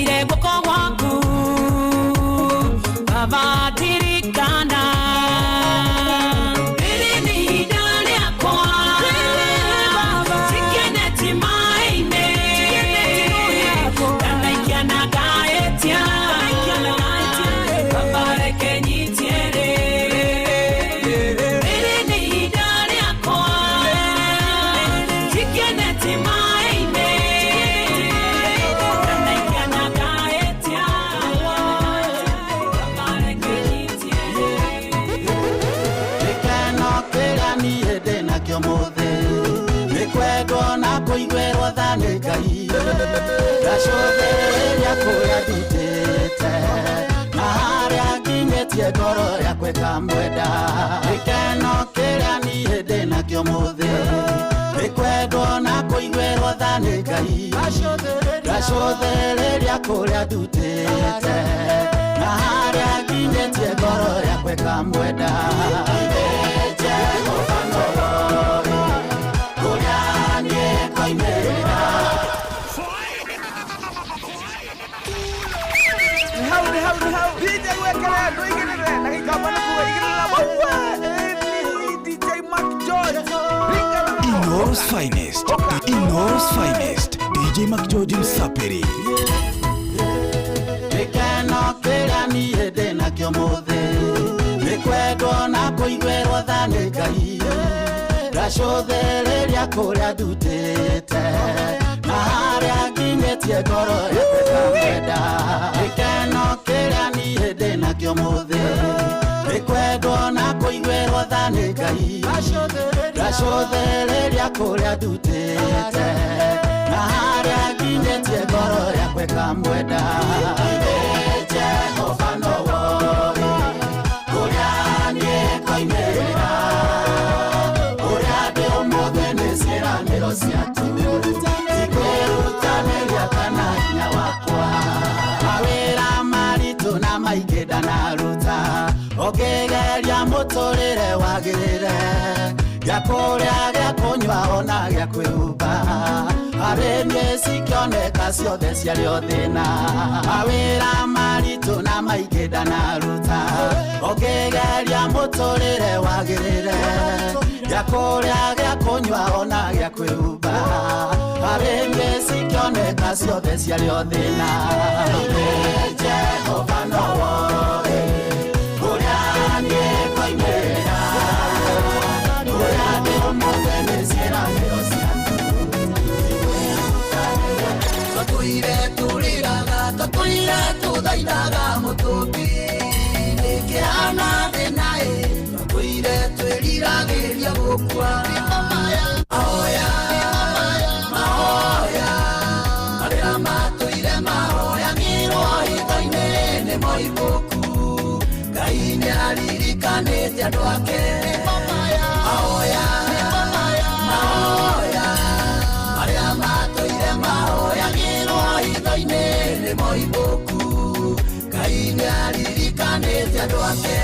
nyereire guko gwaku baba tirikana riri ni idare akwa sikeneti maine kanaikiana gaetia baba rekenyitiere riri ni idare akwa sikeneti maine kanaikiana gaetia baba rekenyitiere Ikeno kĩrĩa niĩ ndĩnakĩo mũthĩ nĩ kwendwo na kũiguĩrwo tha nĩ Ngai ngacũthĩrĩria kũrĩa ndutĩte na harĩa nginyĩtie ngoro yakwa ĩkamwenda gĩkeno kĩrĩa niĩ ndĩnakĩo mũthĩ nĩ kwendwo na kũiguĩrwo tha nĩ Ngai ngacũthĩrĩria kũrĩa ndutĩte na harĩa nginyĩtie ngoro yakwa ĩkamwenda Jehova nowe kũrĩa niĩ ngoimĩrĩra How DJ wekele ndo igirire na gikabana kuwa igirira mwa DJ Mac George Inoros finest DJ Mac George Msapiri gĩkeno kĩrĩa niĩ ndĩnakĩo mũthĩ nĩ kwendwo na kũiguĩrwo tha nĩ Ngai ngacũthĩrĩria kũrĩa ndutĩte na harĩa nginyĩtie ngoro yakwa ĩkamwenda gĩkeno kĩrĩa niĩ ndĩnakĩo mũthĩ nĩ kwendwo na kũiguĩrwo tha nĩ Ngai ngacũthĩrĩria kũrĩa ndutĩte na harĩa nginyĩtie ngoro yakwa ĩkamwenda Jehova nowe kũrĩa niĩ ngoimĩrĩra ũrĩa ndĩ ũmũthĩ nĩ ciĩranĩro ciaku tikwĩrutanĩria kana hinya wakwa mawĩra maritũ na maingĩ ndanaruta ũkĩgeria mũtũrĩre wagĩrĩre gĩa kũrĩa gĩa kũnyua ona gĩa kwĩhumba harĩ niĩ cikĩoneka ciothe ciarĩ o thĩna mawĩra maritũ na maingĩ ndanaruta ũkĩgeria mũtũrĩre wagĩrĩre gĩa kũrĩa gĩa kũnyua ona gĩa kwĩhumba harĩ niĩ cikĩoneka ciothe ciarĩ o thĩna Jehova nowe kũrĩa niĩ ngoimĩrĩra ũrĩa ndĩ ũmũthĩ nĩ ciĩranĩro ciaku tũtũire tũrĩraga tũtũire tũthaithaga mũtũmbi nĩkĩhana thĩnaĩ tũtũire twĩriragĩria gũkua mahoya marĩa matũire mahoyagĩrwo hitho-inĩ nĩ moimũku Ngai nĩaririkanĩte andũ ake mahoya marĩa matũire mahoyagĩrwo hitho-inĩ nĩ moimũku Ngai nĩaririkanĩte andũ ake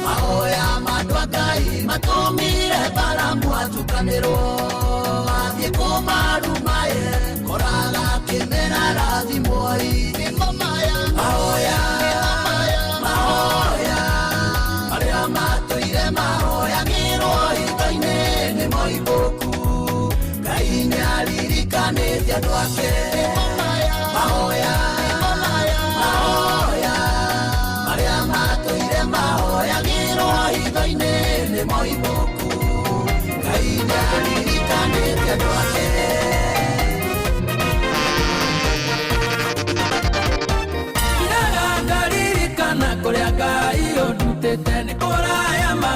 mahoya mandũ a Ngai matũmire Balamu atukanĩrwo athiĩ kũmarumaye koraga kĩmera rathimoi mahoya marĩa matũire mahoyagĩrwo hitho-inĩ nĩ moimũku Ngai nĩaririkanĩte andũ ake mahoya marĩa matũire mahoyagĩrwo hitho-inĩ nĩ moimũku Ngai nĩaririkanĩte andũ ake ngaririkana kũrĩa Ngai ũndutĩte nĩ kũraya ma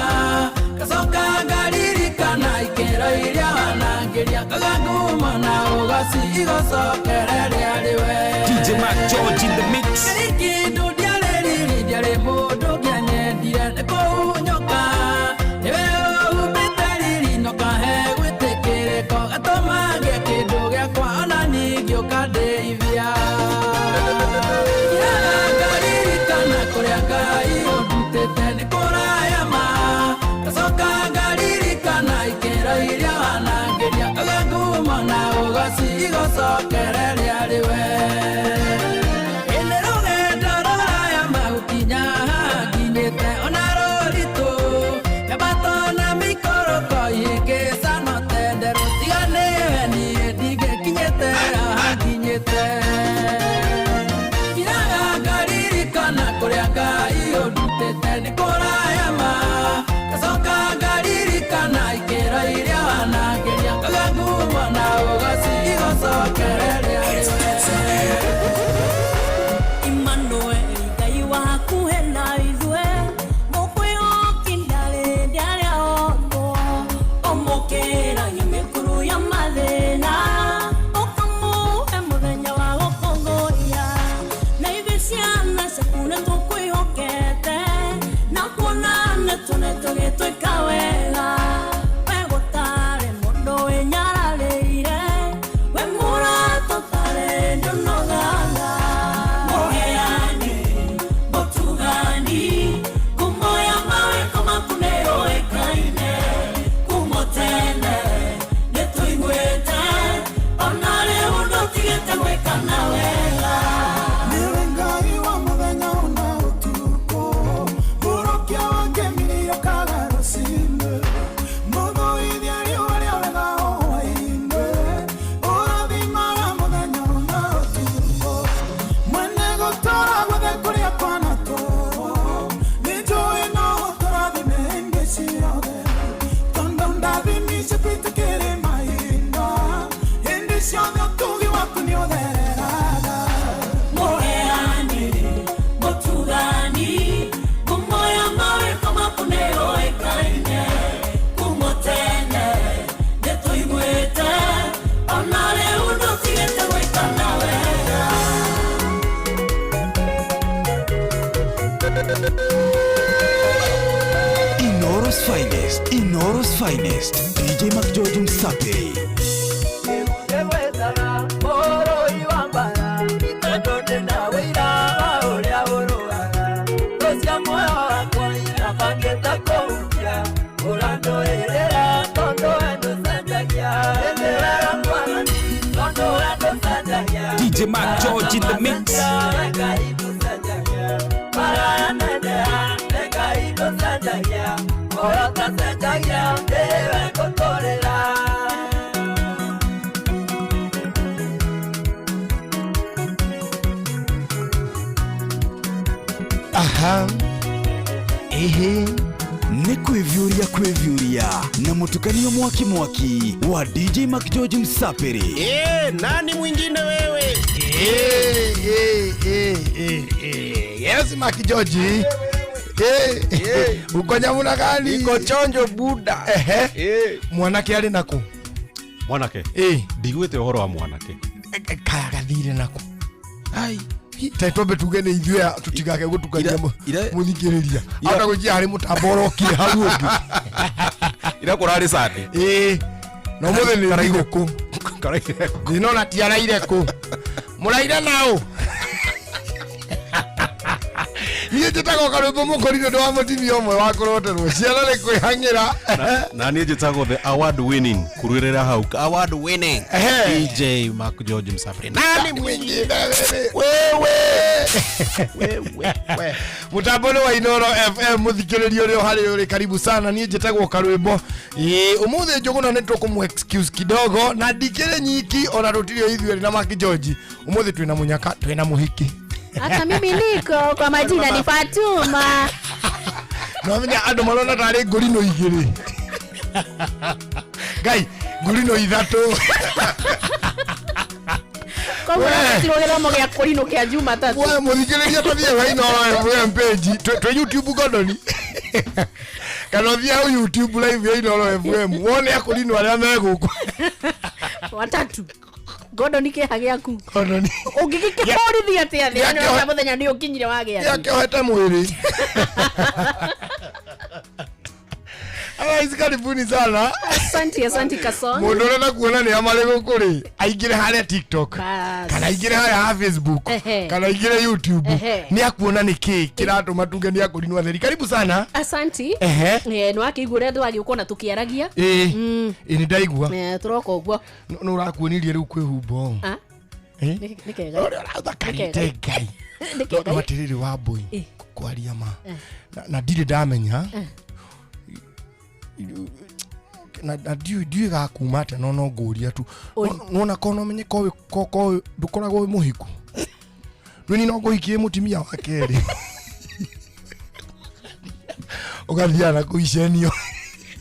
gacoka ngaririkana ikĩro iria wanangĩria ngaganguma na ũgaci igũcokere rĩarĩwe DJ Mac George in the mix kĩndũ ndiarĩ riri ndiarĩ mũndũ ngĩanyendire nĩ kũhunyũka nĩwe ũhumbĩte riri nokahe gwĩtĩkĩrĩko gatũmagia kĩndũ gĩakwa ona ningĩ ũkandeithia ngaririkana kũrĩa Ngai ũndutĩte nĩ kũraya ma gacoka ngaririkana ikĩro iria ndute iraga ngaririkana kuria Ngai undutite ni kurayama gacoka ngaririkana ikira iria wanageria ngaguma na ugasi igocokereria Emmanuel Ngai waku hena ithue mukwihokindare ndiaria ondo omokera nyamikuru ya mathina okamuhe muthenya wa gukongoria na ithe ciana ciakune tukwihokete na kuonane tune tugitwika wega we gutare mundu winyararĩire we mũrato tare ndũnogaga mũheani mũtugani kumoya mawĩko maku nĩũĩkaine kumotene nĩtũiguĩte ona rĩu ndũtigĩte gwĩka na wega Niwe Ngai wa mũthenya na ũtukũ, mũrokia wa ngemi yokaga rũcinĩ, mũthũithia riũa rĩa wega hwaĩ-inĩ, ũrathimaga mũthenya na ũtukũ, mwene gũtũũra guothe kũrĩa kwanatũũrwo, nĩnjũĩ no ũtũrathime hĩndĩ ciothe, tondũ ndathimi cikwĩtĩkĩrĩ mahinda, hĩndĩ ciothe ũtugi waku nĩũthereraga. mũheani mũtugani kumoya mawĩko maku nĩũĩkaine kumotene nĩtũiguĩte ona rĩu ndũtigĩte gwĩka na wega Inoros finest, DJ Mac George Msapiri. DJ Mac George in the mix. Aha. Ehe. Ni kwevyuria na mutukanio mwaki wa DJ Mac George Msapiri. Nani mwingine wewe? Yes, Mac George. Uko nyamuna gani? Iko chonjo buda. Mwanake ali nako. Mwanake? Ndigwite uhoro wa mwanake. Kaya gathire nako. Ai. Taitobe tugene ithuya tutigake gutukania muthikiriria. Aka gujia hari mutamboroki hau ungi. Ira kurari sadi. No muthe ni riguku. Ninona tiaraire ku. Muraira nao. Niĩ njĩtagwo Karũmbo Mũkũrinũ ndĩ wa mũtimi ũmwe wa kũroterwo ciana nĩ kwĩhang'ĩra na niĩ njĩtagwo the award winning kururĩra hau award winning DJ Mac George Msapiri. Nani mwingine wewe Mutamboni wa Inoro FM muthikĩrĩria ũrĩa harĩ ũrĩ karibu sana. Niĩ njĩtagwo Karũmbo. Ũmũthĩ Njũgũna nĩ tũkũmũ excuse kidogo na ndikĩrĩ nyiki ona rũtirio ithuĩ na Mac George. Ũmũthĩ twĩna mũnyaka twĩna mũhiki. Hata mimi niko kwa majina ni Fatuma. No mimi ando marona tare ngurino igiri. Ngai, ngurino ithatu. Kwa tirogera mo gya ngurino kya Juma tatu. Wewe muthikiriria tathie wa Inoro page. Twe YouTube godoni. Kana thia YouTube live ya Inoro FM. Wone akurino aria meguku. Watatu. Godoni ke hagiaku. Godoni. Ungigikihorithia atia thia no muthenya ni ukinyire wagea. Yake hata mwiri. Isi karibuni sana. Asante Kasonga. Mundu rena kuona ni amare gukuri. Aingire hale TikTok. Kana aingire hale Facebook. Kana aingire YouTube. Ni akuona ni ki kiratuma tungeni akurinwa theri. Karibu sana. Asante. No akigure ndo agikona tukiaragia. Ni ndaigua. Turoko uguo. No urakuonirie riu kwihumbo. Nikega. Urakarite Ngai. No matiriri wa Mbui. Kwaria ma. Na ndire ndamenya. na ndiu gakumate no nguria tu nona kono menye ko dukoragwo muhiku nini no guhikie mutimia wa keri ugathiana kuicenio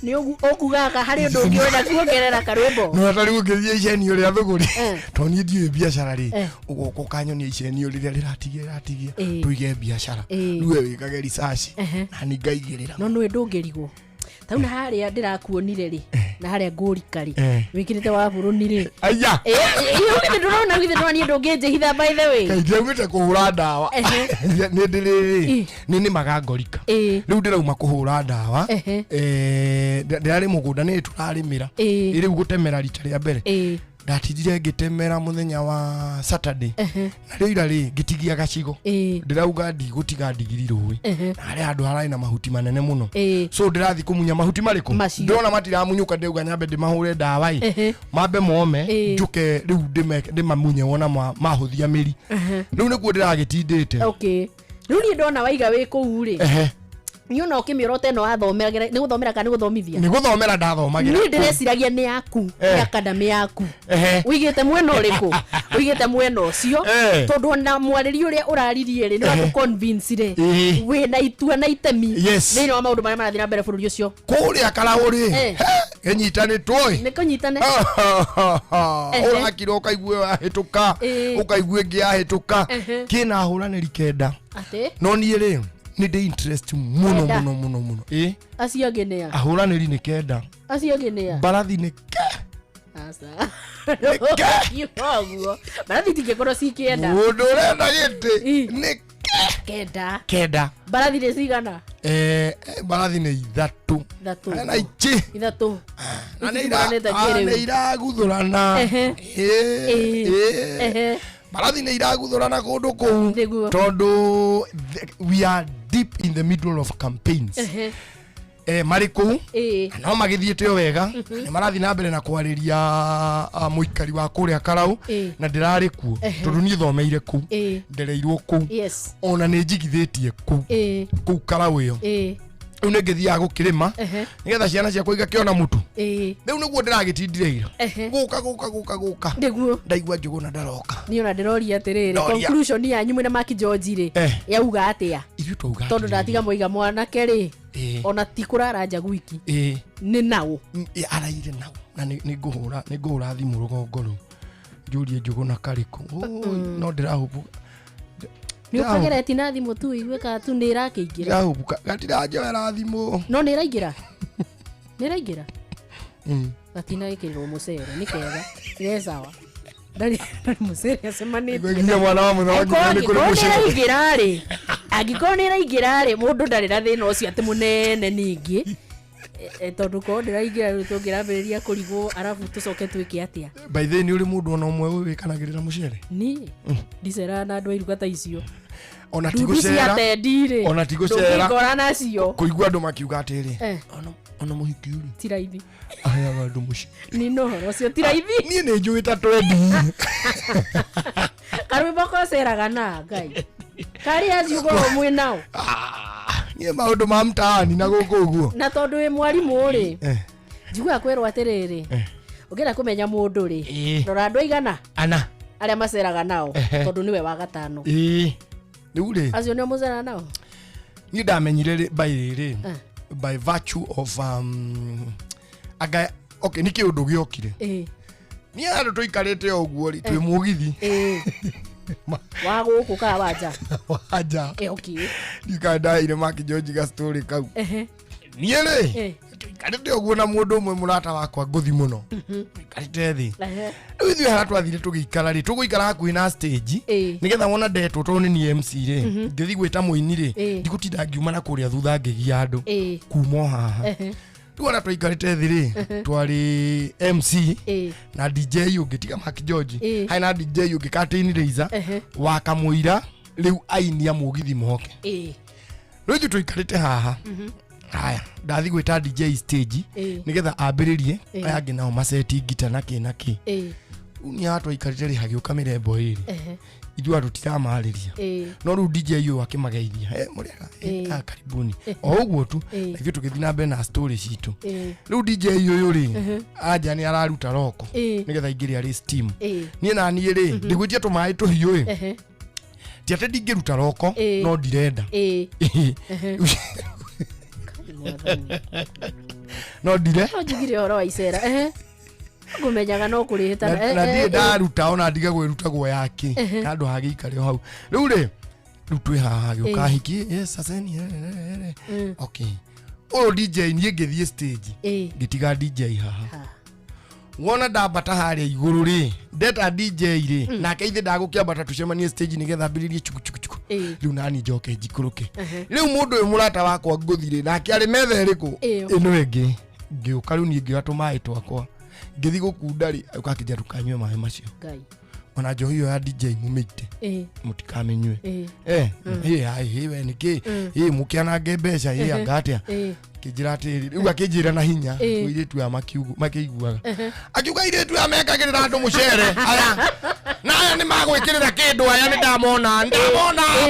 ni okugaga hari undu ungiona kuongerera karwimbo no atari gukithia icenio ria thuguri to ni ndiu biashara ri ugo kanyonia icenio riria riratigia tuige biashara niwe wikage research na ni ngaigirira no nwe ndungirigwo tauna haria ndirakuonire ri na haria ngurikari wikirite wa buruni ri aya iyo ndurona withe ni ndungeje hitha by the way kaithia gwite kuhura ndawa ni ndiriri ni magangorika riu ndirauma kuhura ndawa ndirari mugunda ni turarimira iri gutemera rita ria mbere ndatithire ngitemera muthenya wa Saturday na rio ira ri ngitigia gacigo ndirauga ndigutiga ndigiri ruwi na ari andu harai na mahuti manene muno so ndirathi kumunya mahuti mariku ndona matiramunyuka ndeuga nyambe ndimahure ndawa mambe mome njuke riu ndimamunye wona mahuthia miri riu nikuo ndiragitindite okay riu ni ndona waiga wi kuu ri niona ukimiorote no athomera ni guthomera kana ni guthomithia ni guthomera ndathomagira ni ndireciragia ni yaku academy yaku uigite mwena uriku uigite mwena ucio tondu na mwariri uria uraririe ri ni wa convince ri we na itua na itemi ni no maundu maria marathira mbere bururi ucio kuria karauri enyitane toy ni kunyitane urakiro kaigwe wahituka ukaigwe ngi ahituka kina huraniri kenda no ni ri ni de interest muno asiagenea ahuraniri ni kenda asiagenea barathi ni asa yoguo barathi tingekoro si kenda mundu urenda giti ni kenda barathi ni cigana barathi ni ithatu na ithatu na iraguthurana barathi ni iraguthurana kundu kuu tondu we are deep in the middle of campaigns mariku no magithiete wega ni marathi na mbere na kwariria muikari wa kuria karau na ndirari kuo tondu ni thomeire ku ndereirwo ku ona ni njigithitie ku karau iyo riu ni ngithia gukirima nigetha ciana ciakwa igakiona mutu riu niguo ndiragitindire guka niguo ndaigua njuguna ndaroka ni ona ndiroria atiriri conclusion yanyu mwena Mark George ri yauga atia tondu ndatiga moiga mwana keri ona tikurara njagu iki ni nao araire nao na ni nguhura thimu rugongo ru njurie njuguna kariku no ndirahubu ni ukagereti na thimu tu igwe ka tu ni irakiingira yahubuka gatira njera thimu no ni iraingira gatina ikirwo musere ni kega ni sawa ndari musere asemanite nginya mwana wa mwana ni kuri musere igirari agikoni iraigirari mundu ndari na thina ucio ati munene ningi tondu ko ndiraingira tungirambiriria kurigwo arafu tucoke twike atia by the ni uri mundu ona umwe wikanagirira musere ni ndicera na andu airuga ta icio ona tigucera ona tigucera ngora nacio kuigua andu makiuga atiri ona muhiki uri tiraithi aya andu muci ni no rocio tiraithi ni ni njuita twendi karwimbo ko ceraga na ngai kari aciugo mwe nao ni maundu ma mtaani na guku uguo na tondu wi mwarimu ri njigua kwerwo atiriri ugira kumenya mundu ri rora andu aigana ana aria maceraga nao tondu niwe wa gatano riu ri acio ni mucera nao ni ndamenyire by virtue of okay niki undu giokire ni andu tuikarite uguo ri twi mugithi wa guku ka waja okay ndikandaire Mark George ga story kau ni ri tuikarite uguo na mundu umwe murata wakwa nguthi muno tuikarite thi ithui hara twathire tugikara ri tuguikara hakuhi na stage nigetha wona ndetwo to ni MC ri ngithi gwita muini ri ndigutinda ngiuma na kuria thutha ngigia andu kuma haha tuona tuikarite thi ri twari MC na DJ ugitiga Mark George hai na DJ ugikatini Reiza wakamuira riu ainia mugithi moke riu tuikarite haha haya ndathi gwita DJ stage nigetha ambiririe aya ngi nao maseti gita na ki ni hatu ikarire hagiuka mirembo iri ijua tutiramarĩria no rĩu DJ ũyũ akĩmageithia mũrega karibuni o ũguo tu ithuĩ tũgĩthiĩ na mbere na story citũ rĩu DJ ũyũ rĩ anja nĩ araruta roko nĩgetha ingĩrĩa rĩ steam niĩ na niĩ rĩ ndigũitie tũmaĩ tũhiũ ti atĩ ndingĩruta roko no ndirenda no ndire no njigire ũhoro wa icera ngumenyaga no kũrĩhĩtana na ndiĩ ndaruta ona ndige gwĩrutagwo yake andũ hagĩikare hau rĩu rĩ rĩu twĩ haha gĩũka hiki yes aseni okay o DJ niĩ ngĩthiĩ stage ngĩtiga DJ haha wona ndambata harĩa igũrũ rĩ ndeta DJ rĩ nake ithe ndagũkĩambata tucemanie stage nĩgetha mbĩrĩrie chuku rĩu nani njoke njikũrũke rĩu mũndũ ũyũ mũrata wakwa ngũthire nake arĩ metha ĩrĩkũ ĩno ĩngĩ ngĩũka rĩu niĩ ngĩoya tũmaĩ twakwa ngĩthi gũkunda rĩ ũkakĩnja tukanyue maĩ macio ngai ona njohi ĩyo ya DJ mumĩite mũtikamenyue we nĩkĩ mũkĩanange mbeca angatia kĩnjĩra atĩrĩ rĩu akĩnjĩra na hinya mũirĩtu ya makĩiguaga akiuga irĩtu ya mekagĩrĩra andũ mũcere aya na aya nĩ magwĩkĩrĩra kĩndũ aya nĩ ndamona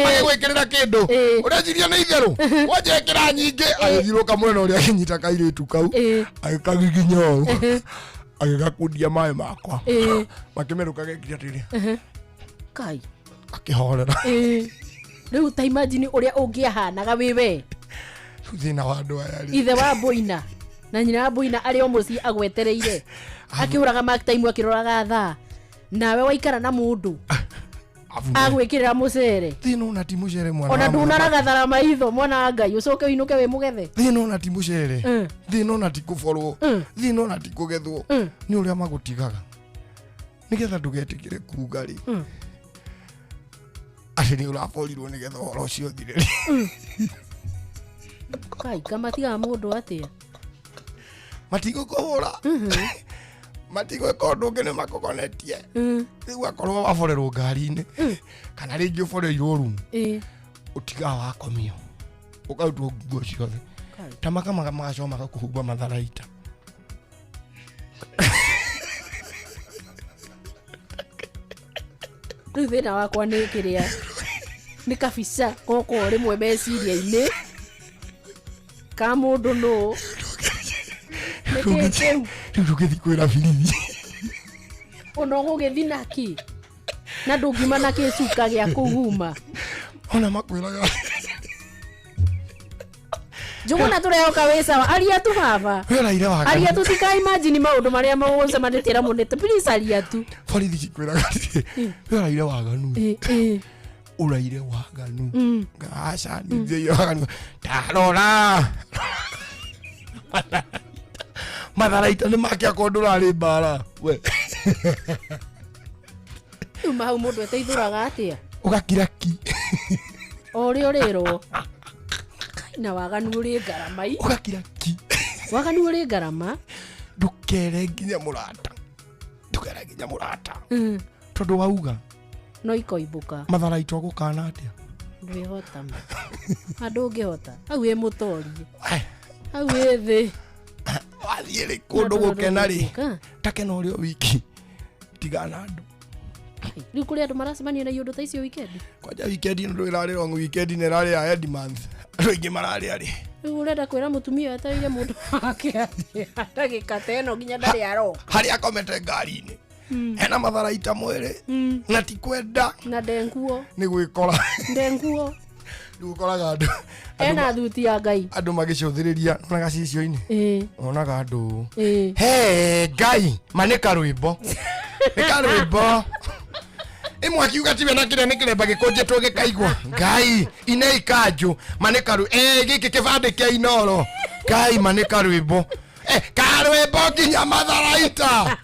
magĩgwĩkĩrĩra kĩndũ ũreciria nĩ itherũ wanjekĩra nyingĩ agĩthirũka mwena ũrĩa akĩnyita kairĩtu kau agĩkagiginya ũũ agĩgakundia maĩ makwa makĩmerũka gekire atĩrĩ kai akĩhorera rĩu ta imagine ũrĩa ũngĩahanaga wĩwe thĩna wa andũ aya rĩ ithe wa Boina na nyina wa Boina arĩ o mũciĩ agwetereire akĩhũraga mark time akĩroraga thaa nawe waikara na mũndũ agwĩkĩrĩra mũcere thĩna ona ti mũcere mwana ona ndunaragathara maitho mwana Ngai ũcoke uinuke wĩ mũgethe thĩna ona ti mũcere thĩna ona ti kũborwo thĩna ona ti kũgethwo nĩ ũrĩa magũtigaga nĩgetha ndũgetĩkĩre kuga rĩ atĩ nĩ ũraborirwo nĩgetha ũhoro ũcio ũthire kai kamatiga mũndũ atĩa matigũkũhũra matigwĩka ũndũ ũngĩ nĩ makogonetie rĩu akorwo waborerwo ngari-inĩ kana rĩngĩ ũboreirwo rumu ũtigaga wakomio ũkarutwo nguo ciothe ta magacoka magakũhumba matharaita rĩu thĩna wakwa nĩ kĩrĩa nĩ kabica goko rĩmwe meciria-inĩ ka mũndũ no rĩu ndũgĩthi kwĩra birithi ona ũgũgĩthi naki na ndũngima na kĩcuka gĩa kũhuma ona makwĩraga Njuguna tureoka wĩ sawa aria tu baba aria tu tika imagine maũndũ marĩa mũgũcemanĩtie na mũnete please aria tu borithi cikwĩraga wĩraire waganu ũraire waganu gaca nĩthĩ waganu tarora matharaita nĩ makĩa kondũ rarĩ mbara we uma hau mũndũ eteithũraga atĩa ũgakira ki ũrĩa ũrĩrwo na waganu ũrĩ ngarama ũgakira ki waganu ũrĩ ngarama ndũkere nginya mũrata tondũ wauga no ikoimbũka matharaita ũgũkana atĩa ndwĩhota andũ ũngĩhota hau ĩ mũtorie hau ĩ thĩ wathiĩ rĩ kũndũ gũkena rĩ takena ũrĩa wiki tigana andũ rĩu kũrĩ andũ maracemania na iũndũ ta icio weekend kwanja weekend nĩ ĩrarĩ wrong weekend nĩ ĩrarĩ ya end month andũ aingĩ mararĩ arĩ rĩu ũrenda kwĩra mũtumia atarire mũndũ wake ndagĩka ta ĩno nginya ndarĩ aroka harĩa akomete ngari-inĩ hena matharaita mwĩrĩ na ti kwenda na ndenguo nĩ gwĩkora ndenguo rĩu ũkoraga andũ ena thuti ya Ngai andũ magĩcũthĩrĩria onaga cicio-inĩ onaga andũ he Ngai manĩka rwĩmbo nĩka rwĩmbo imwe akiuga tiwe na kĩrĩa nĩ kĩremba gĩkũnjĩtwo gĩkaigua Ngai ine ikanjũ manĩka gĩkĩ kĩbandĩ kĩa Inoro Ngai manĩka rwĩmbo karwĩmbo nginya matharaita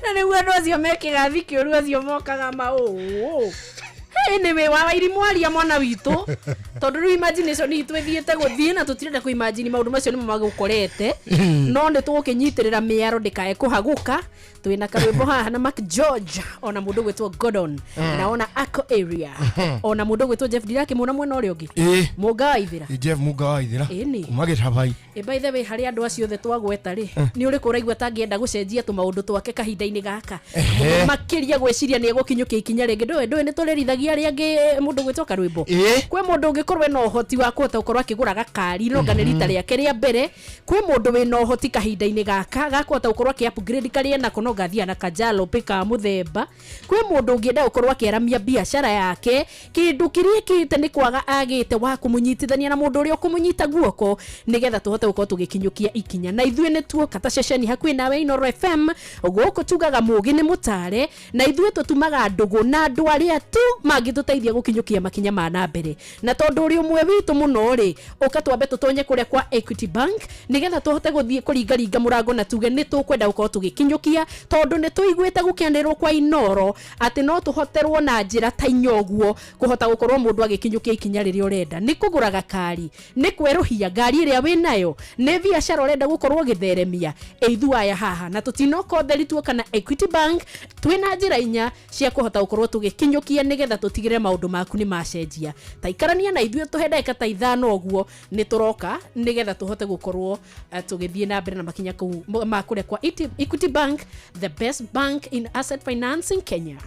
na nĩguo andũ acio mekĩgathi kĩũru acio mokaga maũ Anyway, wa irimwaria mwana witu tondu ru imagination itu ithiete guthie na tutirenda ku imagine maundu macio nimo magukorete no ndi tugukinyitirira miaro ndikae kuhaguka twina karwimbo haha na Mark George ona mundu gwitwo Gordon na ona Ako Area ona mundu gwitwo Jeff Diraki muna mwena uri ungi muga waithira Jeff muga waithira umagitabai by the way hari andu acio the twagweta ri ni uri kuraigwa tangienda gucenjia tu maundu twake kahinda-ini gaka makiria gweciria ni egukinyukia ikinya ringi ndwe ni turerithagia ri angi mundu gwitwo karwimbo kwe mundu ungikorwe no hoti wa kuhota gukorwa akigura gakari no ngane rita riake ria mbere kwe mundu we no hoti kahinda-ini gaka gakuhota gukorwa ki upgrade kari na kono gathia na kajalo pika muthemba kwe mundu ungienda gukorwa akiaramia biashara yake kindu kiria kite ni kwaga agite wa kumunyitithania na mundu uri okumunyita guoko nigetha tuhote gukorwa tugikinyukia ikinya na ithue ni tuo kata ceceni hakwi nawe Inooro FM guko tugaga mugi ni mutare na ithue tutumaga ndugu na andu aria tu mangituteithia gukinyukia makinya ma na mbere na tondu uri umwe witu muno ri ukatwambe tutonye kuria kwa Equity Bank nigetha tuhote guthie kuringaringa murango na tuge ni tukwenda gukorwo tugikinyukia tondu ni tuiguite gukianirwo kwa Inooro ati no tuhoterwo na njira ta inyoguo kuhota gukorwo mundu agikinyukia ikinya riria urenda ni kugura gakari ni kweruhia ngari iria we nayo ni biashara urenda gukorwo githeremia eithuaya haha na tutinoko theritu kana Equity Bank twina njira inya cia kuhota gukorwo tugikinyukia nigetha tutigire maundu maku ni macenjia taikarania na ithue tuhenda kata ithano oguo ni turoka nigetha tuhote gukorwo tugithie na mbere na makinya ku makure kwa Equity Bank, the best bank in asset finance in Kenya.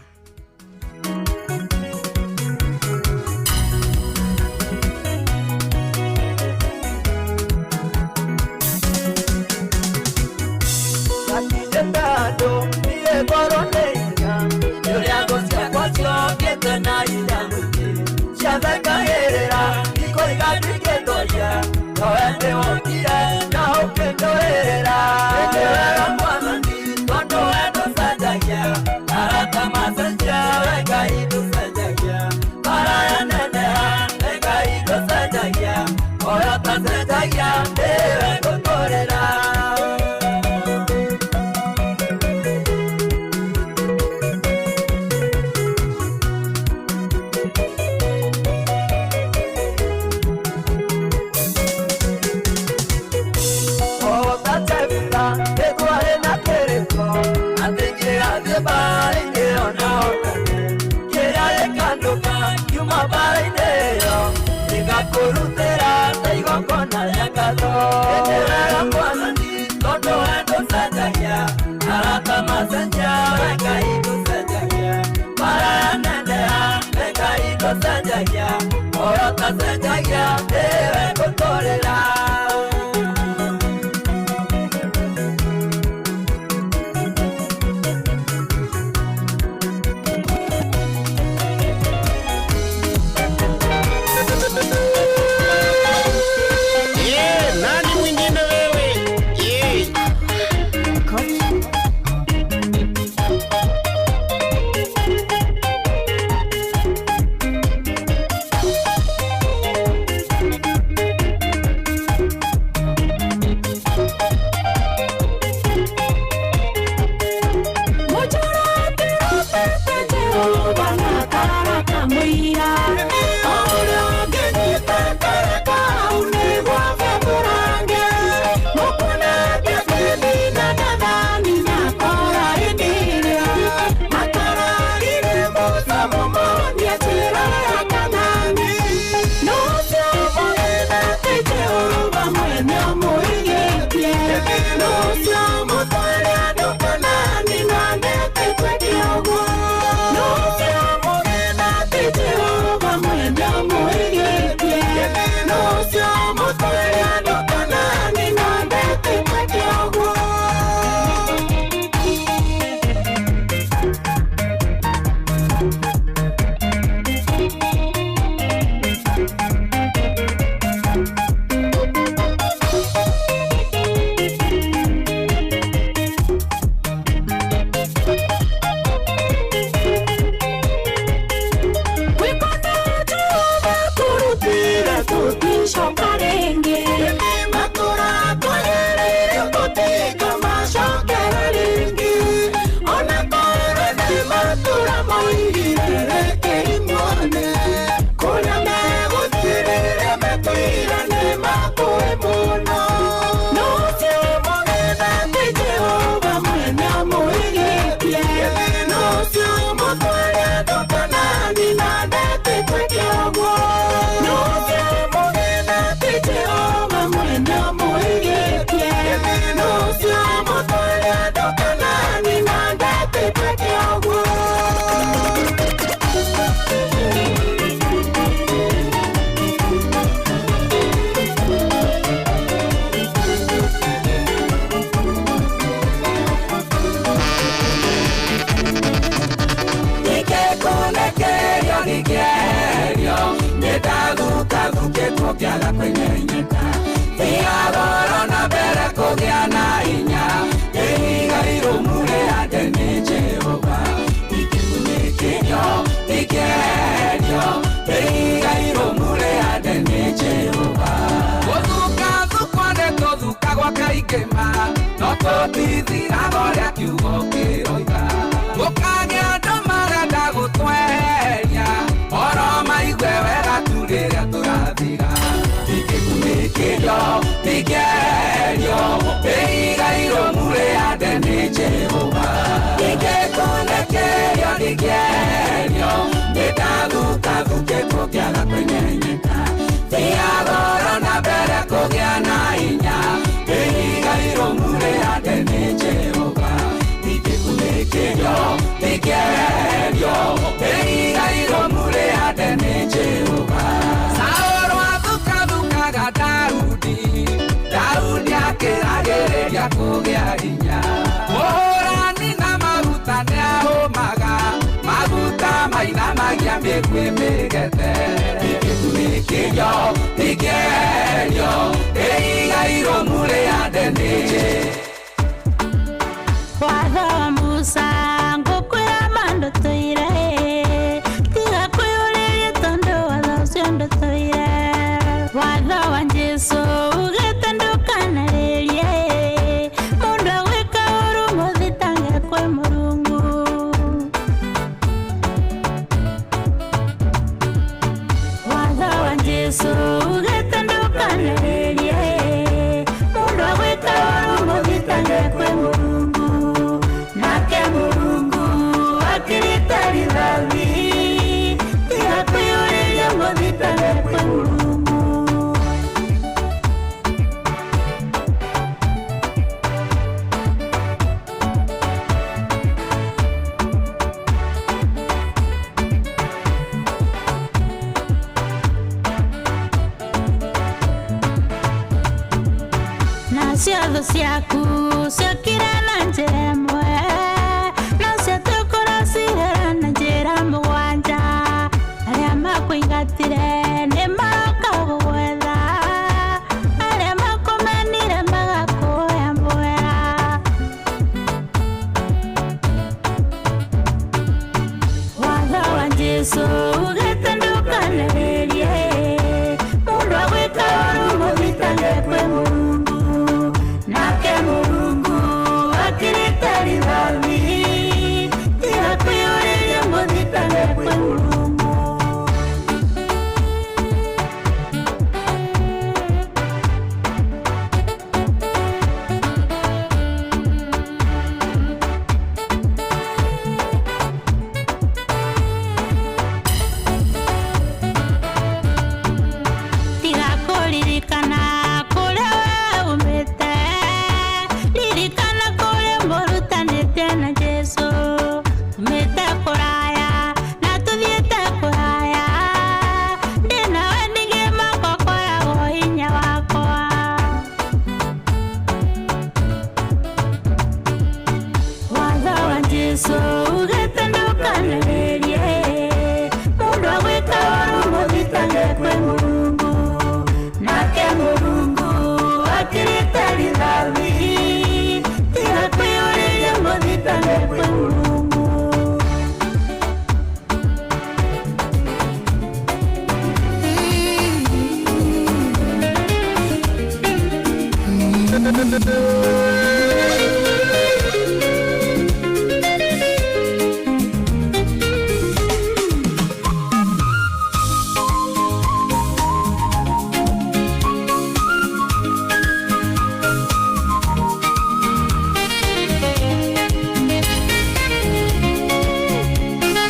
gutithira goria kiugo kiroiga gukagĩa andũ marenda gũtweheria oro maigue wega tu rĩrĩa tũrathiga ingĩkunĩkĩrio ingĩerio ĩigairwo mũrĩande nĩ Jehova ingĩkunĩkĩrio ingĩerio nĩndathukethukĩtwo kĩaga kũnyenyeka thiagoro na mbere kũgĩa na hinya ĩigairwo mũrĩande nĩ Jehova ingĩkunĩkĩrio ingĩerio ĩigairwo mũrĩande nĩ Jehova Saũlũ athukathukaga Daudi akĩragĩrĩria kũgĩa hinya mũhũrani na maguta nĩahũmaga maguta mainamagia mĩguĩ mĩgete ingĩkunĩkĩrio ingĩerio ĩigairwo mũrĩande nĩ Watho wa Musa ngũkwĩra mandũ tũire tiga kwĩyũrĩria tondũ watho ũcio ndũtũire watho wa Jesũ ugĩte ndũkanarĩrie mũndũ agwĩka ũru mũthitange kwĩ Mũrungu watho wa Jesũ ugĩte ndũkanarĩrie mũndũ agwĩka ũru mũthitange kwĩ Mũrungu nake Mũrungu akĩrita rithathi tiga kwĩyũrĩria mũthitange kwĩ Mũrungu na ciatho ciaku ciokire na njĩra ĩmwe no ciatũkũra cihera na njĩra mũgwanja arĩa makũingatire nĩ maroka gũgwetha arĩa makũmenire magakũoya mbwera watho wa Jesũ ugĩte ndũkanarĩrie mũndũ agwĩka ũru mũthitange kwĩ Mũrungu nake Mũrungu akĩrita rithathi tiga kwĩyũrĩria mũthitange kwĩ Mũrungu tiga kũririkana kũrĩa we umĩte ririkana kũrĩa mũrutanĩte na Jesũ tumĩte kũraya na tũthiĩte kũraya ndĩnawe ningĩ makwa koragwo hinya wakwa watho wa Jesũ ugĩte ndũkanarĩrie mũndũ agwĩka ũru mũthitange kwĩ Mũrungu nake Mũrungu akĩrita rithathi tiga kwĩyũrĩria mũthitange kwĩ Mũrungu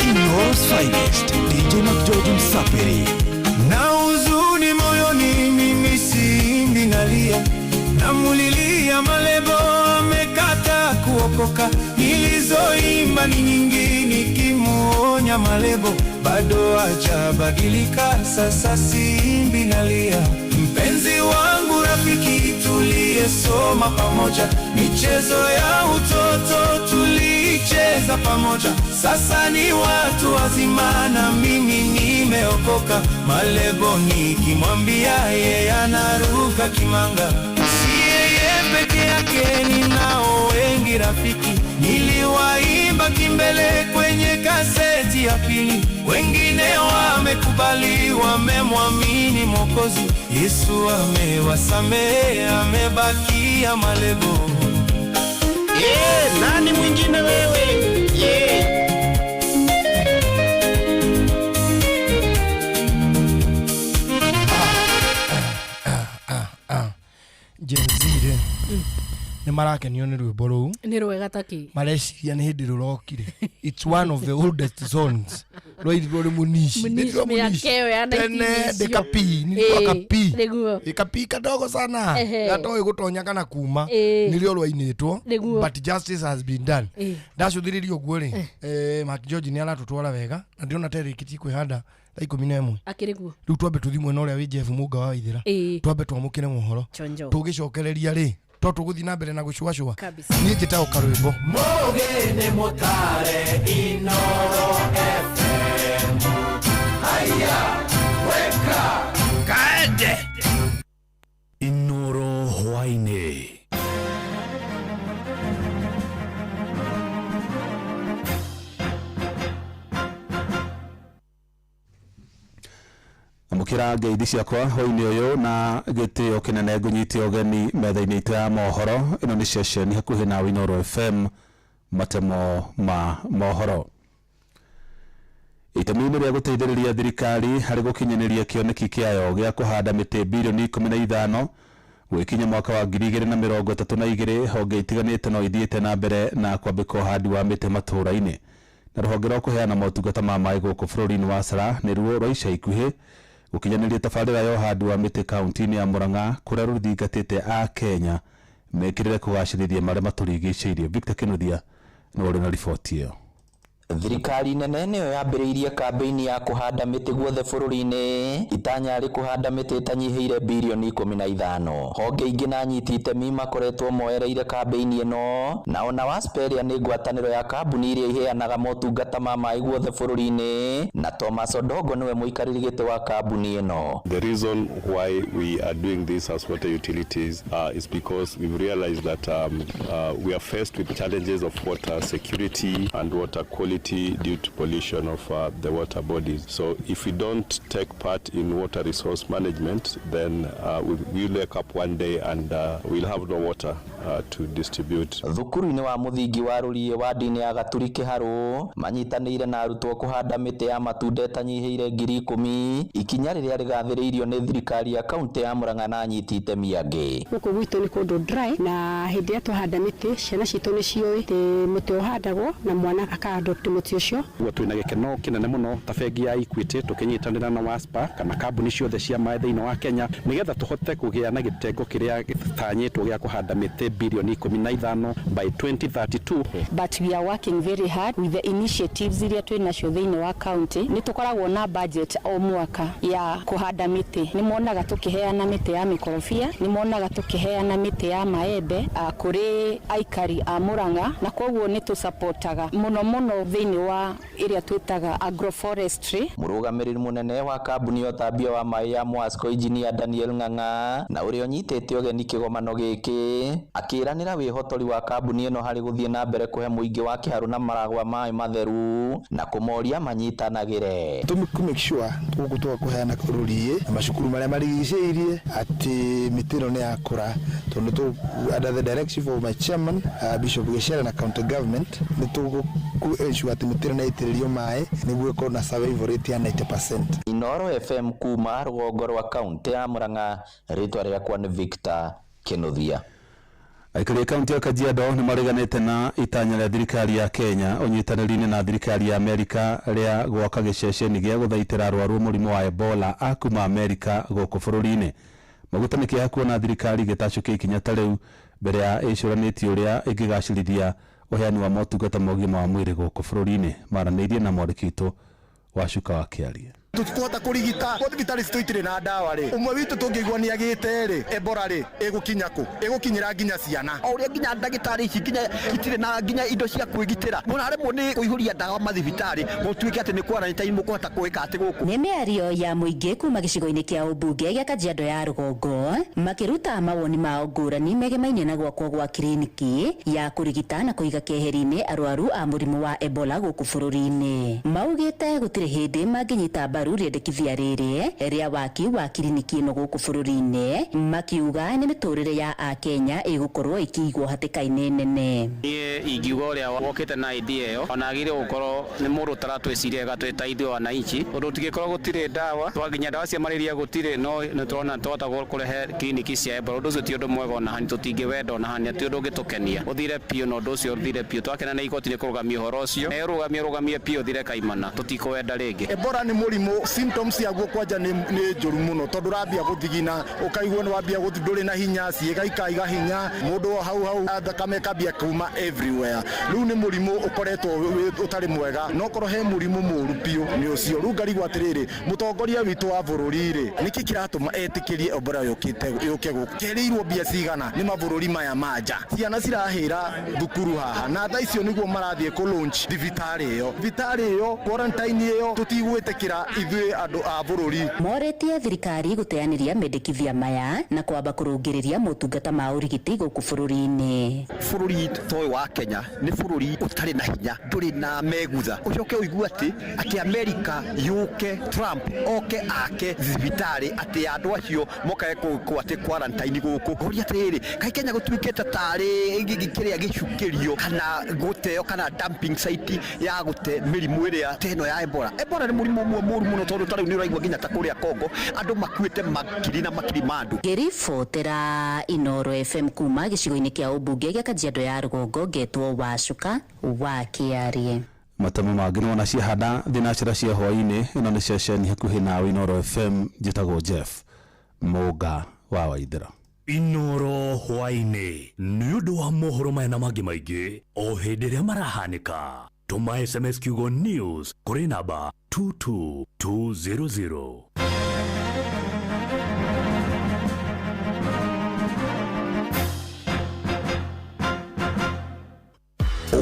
Inoros Finest, DJ McGeorge Msafiri. Na huzuni moyoni mimi simbi nalia, namulilia Malebo amekata kuokoka. Nilizoimba ni nyingi nikimuonya Malebo, bado hajabadilika, sasa simbi nalia. Mpenzi wangu rafiki tuliyesoma pamoja, michezo ya utoto tulicheza pamoja, sasa ni watu wazima na mimi nimeokoka. Malebo nikimwambia yeye anaruka kimanga, si yeye peke yake, ninao wengi rafiki. Niliwaimba kimbele kwenye kaseti ya pili, wengine wamekubali, wamemwamini Mwokozi. Yesu amewasamehe, amebakia Malebo. Nani mwingine wewe? Jenzire nä marakenio nä rwä mbo rå u nä rwega taki mareciria nä hä ndä rå rokire. It's one of the oldest songs rwaithirwo nä munishi tene ndäkapi kadogo sana gatoä gå tonya kana kuma nä rä o rwainätwo but justice has been done. Ndacuthirä rio guo rä Mark George nä aratå twara wega na ndä ona terä kä tie kwä handa thaa 11 akiri guo riu twambe tuthi mwena uria wi Jeff Munga wa Waithira twambe twamukire mohoro tugicokereria ri to tuguthi na mbere na gucuacua ni njita ukarwimbo Mogene motare Inoro FM haya weka kaende Inoro hwaine amukira ngeithi ciakwa hoini uyu na gitio kinene ngunyiti ogeni metha-ini itu ya mohoro. Ino ni session hakuhi na Inoro FM matemo ma mohoro. Itemi-ini ria guteithiriria thirikari hari gukinyaniria kioneki kiayo gia kuhanda miti bilioni 15 gwikinya mwaka wa 2032 honge itiganite no ithiite na mbere na kwambika uhandi wa miti matura-ini na ruhonge rwa kuheana motungata ma mai guku bururi-ini wa Sara ni ruo rwa ica ikuhi gukinyaniria tabarira ya uhandi wa miti kaunti-ini ya Murang'a kuria ruthingatite a Kenya mekirire kugacirithia maria maturigiciirie. Victor Kinuthia no uri na riboti iyo. Thirikari nene niyo yambiriirie kampeini ya kuhanda miti guothe bururi-ini itanya ri kuhanda miti itanyihiire bilioni 15. Honge ingi na nyiti itemi makoretwo moereire kampeini ino na ona Wasperia ni ngwataniro ya kambuni iria iheanaga motungata ma mai guothe bururi-ini na Thomas Odongo niwe muikariri giti wa kambuni ino. The reason why we are doing this as water utilities is because we've realized that we are faced with challenges of water security and water quality due to pollution of the water bodies. So if we don't take part in water resource management, then we'll wake up one day and we'll have no water to distribute. Thukuru-ini wa muthingi wa Rurie wa dini ya Gaturi Kiharu manyitanĩire na arutwo kuhanda mĩtĩ ya matunda ĩtanyihiire 10,000 ikinya rĩrĩa rĩgathĩrĩirio nĩ thirikari ya kaunti ya Murang'a na nyiti itemi angĩ. Gũkũ gwitũ nĩ kũndũ dry na hĩndĩ ĩrĩa twahanda mĩtĩ ciana citũ nĩ ciũĩ atĩ mũtĩ ũhandagwo na mwana aka-adopt mũtĩ ũcio. Twĩna gĩkeno kĩnene mũno ta bengi ya Equity tũkĩnyitanĩra na WASPA kana kambuni ciothe cia maĩ thĩinĩ wa Kenya nĩgetha tũhote kũgĩa na gĩtengo kĩrĩa gĩtanyĩtwo gĩa kũhanda mĩtĩ bilioni 15 by 2032. But we are working very hard with the initiatives iria twĩnacio thĩinĩ wa county. Nĩ tũkoragwo na budget o mwaka ya kũhanda mĩtĩ. Nĩ monaga tũkĩheana mĩtĩ ya mikorobia, nĩ monaga tũkĩheana mĩtĩ ya maembe kũrĩ aikari a Murang'a na koguo nĩ tũsupportaga mũno thĩinĩ wa area twĩtaga agroforestry. Mũrũgamĩrĩri mũnene wa kambuni ya ũtambia wa maĩ ya Mwasco Engineer Daniel Ng'ang'a na ũrĩa ũnyitĩte ũgeni kĩgomano gĩkĩ akĩranĩra wĩhotori wa kambuni ĩno harĩ gũthiĩ na mbere kũhe mũingĩ wa Kiharu na Maragwa maĩ matheru na kũmoria manyitanagĩre. To make sure gũkũ twakuheana Rurie na macukuru marĩa marigicĩirie atĩ mĩtĩ ĩno nĩ yakũra tondũ under the direction of my chairman Bishop Gĩcera na county government nĩ tũgũ-ensure atĩ mĩtĩ ĩno nĩ yaitĩrĩrio maĩ nĩguo ĩkorwo na survival rate ya 90%. Inoro FM kuma rũgongo rwa kaunti ya Murang'a, rĩtwa rĩakwa nĩ Victor Kinuthia. Aikari kaunti ya Kajiado nĩ mareganĩte na itanya rĩa thirikari ya Kenya ũnyitanĩri-inĩ na thirikari ya Amerika rĩa gwaka gĩceceni gĩa gũthaitĩra arwaru mũrimũ wa Ebola a kuma Amerika gũkũ bũrũri-inĩ. Maguta nĩ kĩeha kuona thirikari gĩtacũkia ikinya ta rĩu mbere ya ĩcũranĩtie ũrĩa ĩngĩgacĩrithia uheani wa motungata ma ũgima wa mwĩrĩ gũkũ bũrũri-inĩ. Maranĩirie na mwandĩki witũ Wacuka wa Kĩaria. Tukihota kurigita thibitarĩ citũ itirĩ na ndawa rĩ ũmwe witũ tũngĩigua nĩ agĩte rĩ Ebola rĩ ĩgũkinya kũ ĩgũkinyĩra nginya ciana o ũrĩa nginya ndagĩtarĩ ici nginya itirĩ na nginya indo cia kwĩgitĩra mũnaremwo nĩ kũihũria ndawa mathibitarĩ mũtuĩke atĩ nĩ quarantine mũkũhota kwĩka atĩ gũkũ. Nĩ mĩario ya mũingĩ kuma gĩcigo-inĩ kĩa ũmbunge gĩa Kajiado ya rũgongo makĩruta mawoni mao ngũrani megemainie na gwakwo gwa kiriniki ya kũrigita na kũiga keheri-inĩ arwaru a mũrimũ wa Ebola gũkũ bũrũri-inĩ. Maugĩte gũtirĩ hĩndĩ mangĩnyita mbaru waru riendekithia riri ria waki wa kiriniki ino guku bururi-ini makiuga ni miturire ya Akenya igukorwo ikigwo hatikaine nene. Ingiuga uria wokite na idea iyo ona agire gukorwo ni mundu taratwiciria gatwetaithio wananchi undu tigikorwo gutire dawa twaginya dawa cia malaria gutire no niturona tota kurehe kliniki cia Ebola undu ucio ti undu mwega ona hani tutingi wenda ona hani ti undu ungitukenia uthire pio no undu ucio uthire pio twakena na igoti ni kurugamia horo ucio rugamia pio uthire kaimana tutikuwenda ringi. Ebola ni murimu symptoms yaguo kwanja ni njuru muno tondu rambia guthigina ukaigua ni wambia guthinduri na hinya ciega ikaiga hinya mundu hau thakame kambia kuma everywhere riu ni murimu ukoretwo utari mwega no korwo he murimu muru pio ni ucio riu ngarigwa atiriri mutongoria witu wa bururi ri niki kiratuma etikirie Ebola yukite gukerirwo mbia cigana ni mabururi maya manja ciana cirahira thukuru haha na tha icio niguo marathie ku launch thibitari iyo quarantine iyo tutigwitikira ithui andu a bururi. Moretie thirikari guteaniria mendekithia maya na kwamba kurungiriria motungata ma urigiti guku bururi-ini. Bururi toy wa Kenya ni bururi utari na hinya nduri na megutha ucoke uigua ati America yuke Trump oke ake thibitari ati andu acio mokae ku ati quarantine guku uri atiriri kai Kenya gutwikete tari gikiria gicukirio kana guteo kana dumping site ya gute mirimu iria teno ya Ebola ni murimu muru muno tondu tari ni uraigwa ginya ta kuria Kongo andu makuite makiri na makiri mandu. Ngiribotera Inoro FM kuma gicigo-ini kia ubunge gia Kajiado ya Rugongo ngetwo Wacuka wa Kiarie. Matamu mangĩ wona ciahanda thinacira cia hwainĩ ĩno nĩ ceceni hakuhĩ nawe Inoro FM njĩtagwo Jeff Mũnga wa Waithĩra. Inoro hwainĩ nĩ ũndũ wa mohoro maya na mangĩ maingĩ o hĩndĩ ĩrĩa marahanĩka. Tuma SMS kiugo news kuri namba 22200.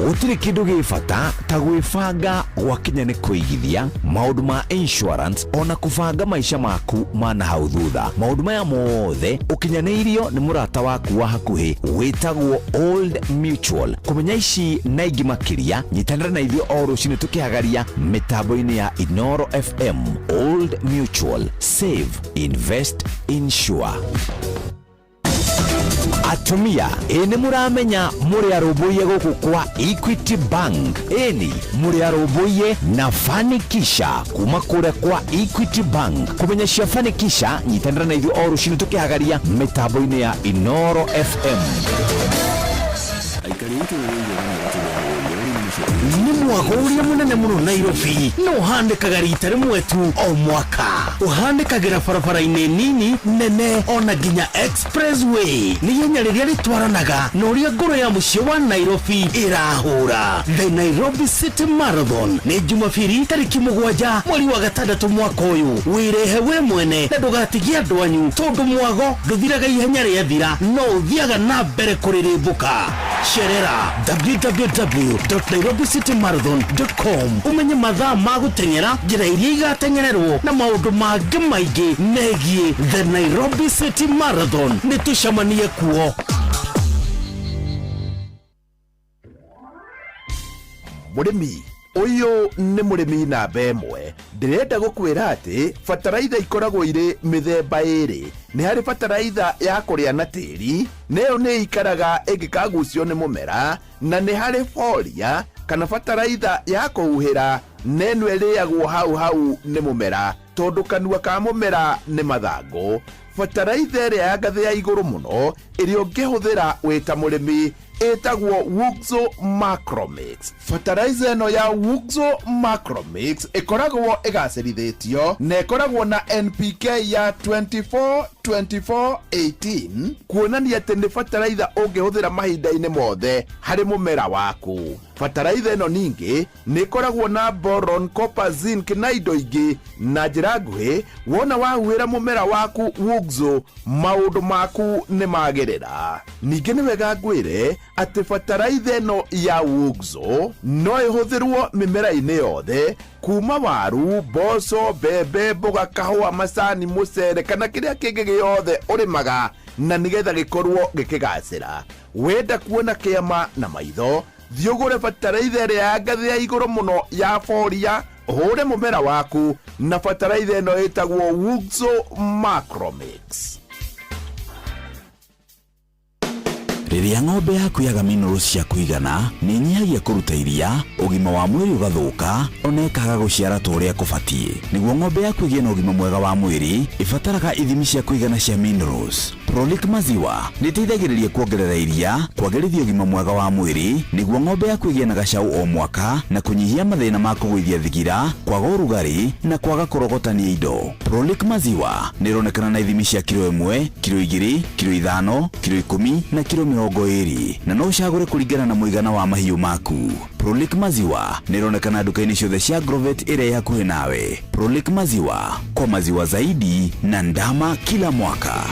Gutiri kindu gifata ta gwibanga gwakinya ni kuigithia maundu ma insurance ona kubanga maisha maku mana hau thutha. Maundu maya mothe ukinyanirio ni murata waku wa hakuhi witagwo Old Mutual. Kumenya ici na ingi makiria nyitanira na ithio o rucini tukihagaria mitambo-ini ya Inoro FM. Old Mutual, save, invest, insure. Atumia eni muramenya muri aroboye guku kwa Equity Bank. Eni muri aroboye na fanikisha kuma kure kwa Equity Bank. Kumenya cia fanikisha nyitanira na ithio o rucini tukihagaria mitambo-ini ya Inoro FM. Ni mwagoria munene muno Nairobi no handikaga rita rimwe tu o mwaka. Uhandikagira barabara-ini nini nene ona ginya expressway ni yenya riria ritwaranaga na uria ngoro ya mucii wa Nairobi irahura. The Nairobi City Marathon ni Jumapili tariki 7 mweri wa gatandatu mwaka uyu. Wirehe we mwene na ndugatigie andu anyu tondu mwago nduthiraga ihenya riathira no uthiaga na mbere kuririmbuka. Sherera www.nairobicitymarathon.com umenye mathaa ma guteng'era, njira iria igatengererwo na maundu mangĩ maingĩ megiĩ the Nairobi City Marathon. Nĩ tucemanie kuo. Murimi uyu ni murimi namba ĩmwe. Ndirenda gukwira ati fataraitha ikoragwo iri mithemba ĩrĩ. Ni hari fataraitha ya kuria na tĩri, neyo ni ikaraga ĩngĩkagucio ni mumera, na ni hari folia kana fataraitha ya kuhuhira neno ĩrĩagwo hau ni mumera tondu kanua ka mumera ni mathangu. Fataraitha ĩrĩa ya ngathĩ ya igũrũ mũno ĩrĩa ũngĩhũthĩra wĩta mũrĩmi etagwo Wuxo Macromix. Fertilizer eno ya Wuxo Macromix ikoragwo igacĩrithĩtio na ikoragwo na NPK ya 24-24-18 kuonania atĩ nĩ fertilizer ũngĩhũthĩra mahinda-inĩ mothe harĩ mũmera waku. Fertilizer eno ningĩ nĩ ikoragwo na boron, copper, zinc na indo ingĩ. Na njĩra nguhĩ wona wahuhĩra mũmera waku Wuxo maũndũ maku nĩ magĩrĩra. Ningĩ nĩ wega ngwĩre ati fertilizer eno ya Wuxo no ihũthĩrwo mĩmera-inĩ yothe kuma waru, mboco, mbembe, mboga, kahũa, macani, mũcere kana kĩrĩa kĩngĩ gĩothe ũrĩmaga na nĩgetha gĩkorwo gĩkĩgacĩra. Wenda kuona kĩama na maitho thiũgũre fertilizer ya ngathĩ ya igũrũ mũno ya folia ũhũre mũmera waku na bataraitha ĩno ĩtagwo Wuxo Macromix. Rĩrĩa ng'ombe yaku yaga minerals cia kũigana nĩ nyihagia kũruta iria, ũgima wa mwĩrĩ ũgathũka, ona ĩkaga gũciara ta ũrĩa kũbatiĩ. Nĩguo ng'ombe yaku ĩgĩe na ũgima mwega wa mwĩrĩ, ĩbataraga ithimi cia kũigana cia minerals. Prolic Maziwa nĩ ĩteithagĩrĩria kuongerera iria, kwagĩrithia ũgima mwega wa mwĩrĩ, nĩguo ng'ombe yaku ĩgĩe na gacaũ o mwaka na kũnyihia mathĩna ma kũgũithia thigira, kwaga ũrugarĩ na kwaga kũrogotania indo. Prolic Maziwa nĩ ĩronekana na ithimi cia kilo 1, kilo 2, kilo 5, kilo 10 na kilo 20, na no ũcagũre kũringana na mũigana wa mahiũ maku. Prolic Maziwa nĩ ĩronekana nduka-inĩ ciothe cia Agrovet ĩrĩa ĩ hakuhĩ nawe. Prolic Maziwa, kwa maziwa zaidi na ndama kila mwaka.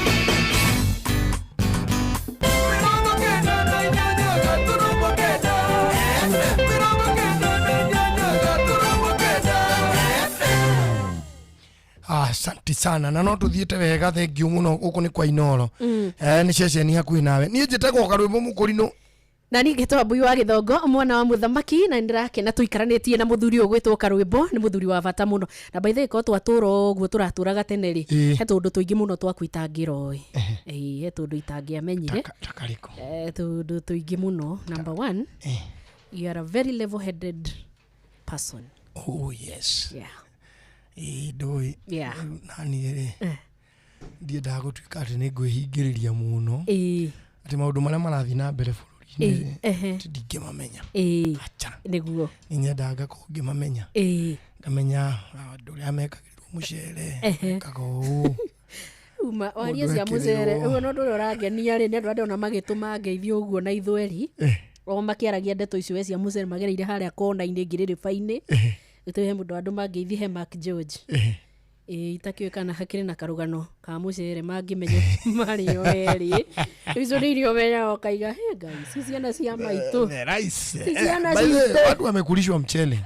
Asante sana na no tuthiete wega, thank you muno. Uko ni kwa Inoro ni ceceni hakuhi nawe. Ni njitagwo Karwimbo Mukurino na ni ngitwa Mbui wa Githongo, mwana wa muthamaki, na ndirakena tuikaranitie na muthuri ugwitwo Karwimbo. Ni muthuri wa bata muno, na by the way ko twatura uguo turaturaga tene ri he tundu tuingi muno twakwitangira oi he tundu itangiamenyire tundu tuingi muno. Number 1, you are a very level headed person. Oh yes, yeah. Doi nani ere ndienda gũtuĩka atĩ nĩ ngwĩhingĩrĩria mũno atĩ maũndũ marĩa marathiĩ na mbere bũrũri-inĩ ndingĩmamenya acha nĩguo nyendaga ko ngĩmamenya ngamenya andũ arĩa mekagĩrwo mũcere mekaga ũũ uma waria cia mũcere ũguo no ndũrĩa ũrangenia rĩ, nĩ andũ arĩa ona magĩtũma ngeithio ũguo na ithweri o makĩaragia ndeto icio cia mũcere magereire harĩa kona-inĩ ngirĩrĩba-inĩ Itoe mundu andu mangeithi he Mark George itakiwekana hakiri na karugano ka mucere mangimenye mari yo eri izo nirio menya okaiga he guys ciana cia maitu ciana cia watu wamekulishwa mchele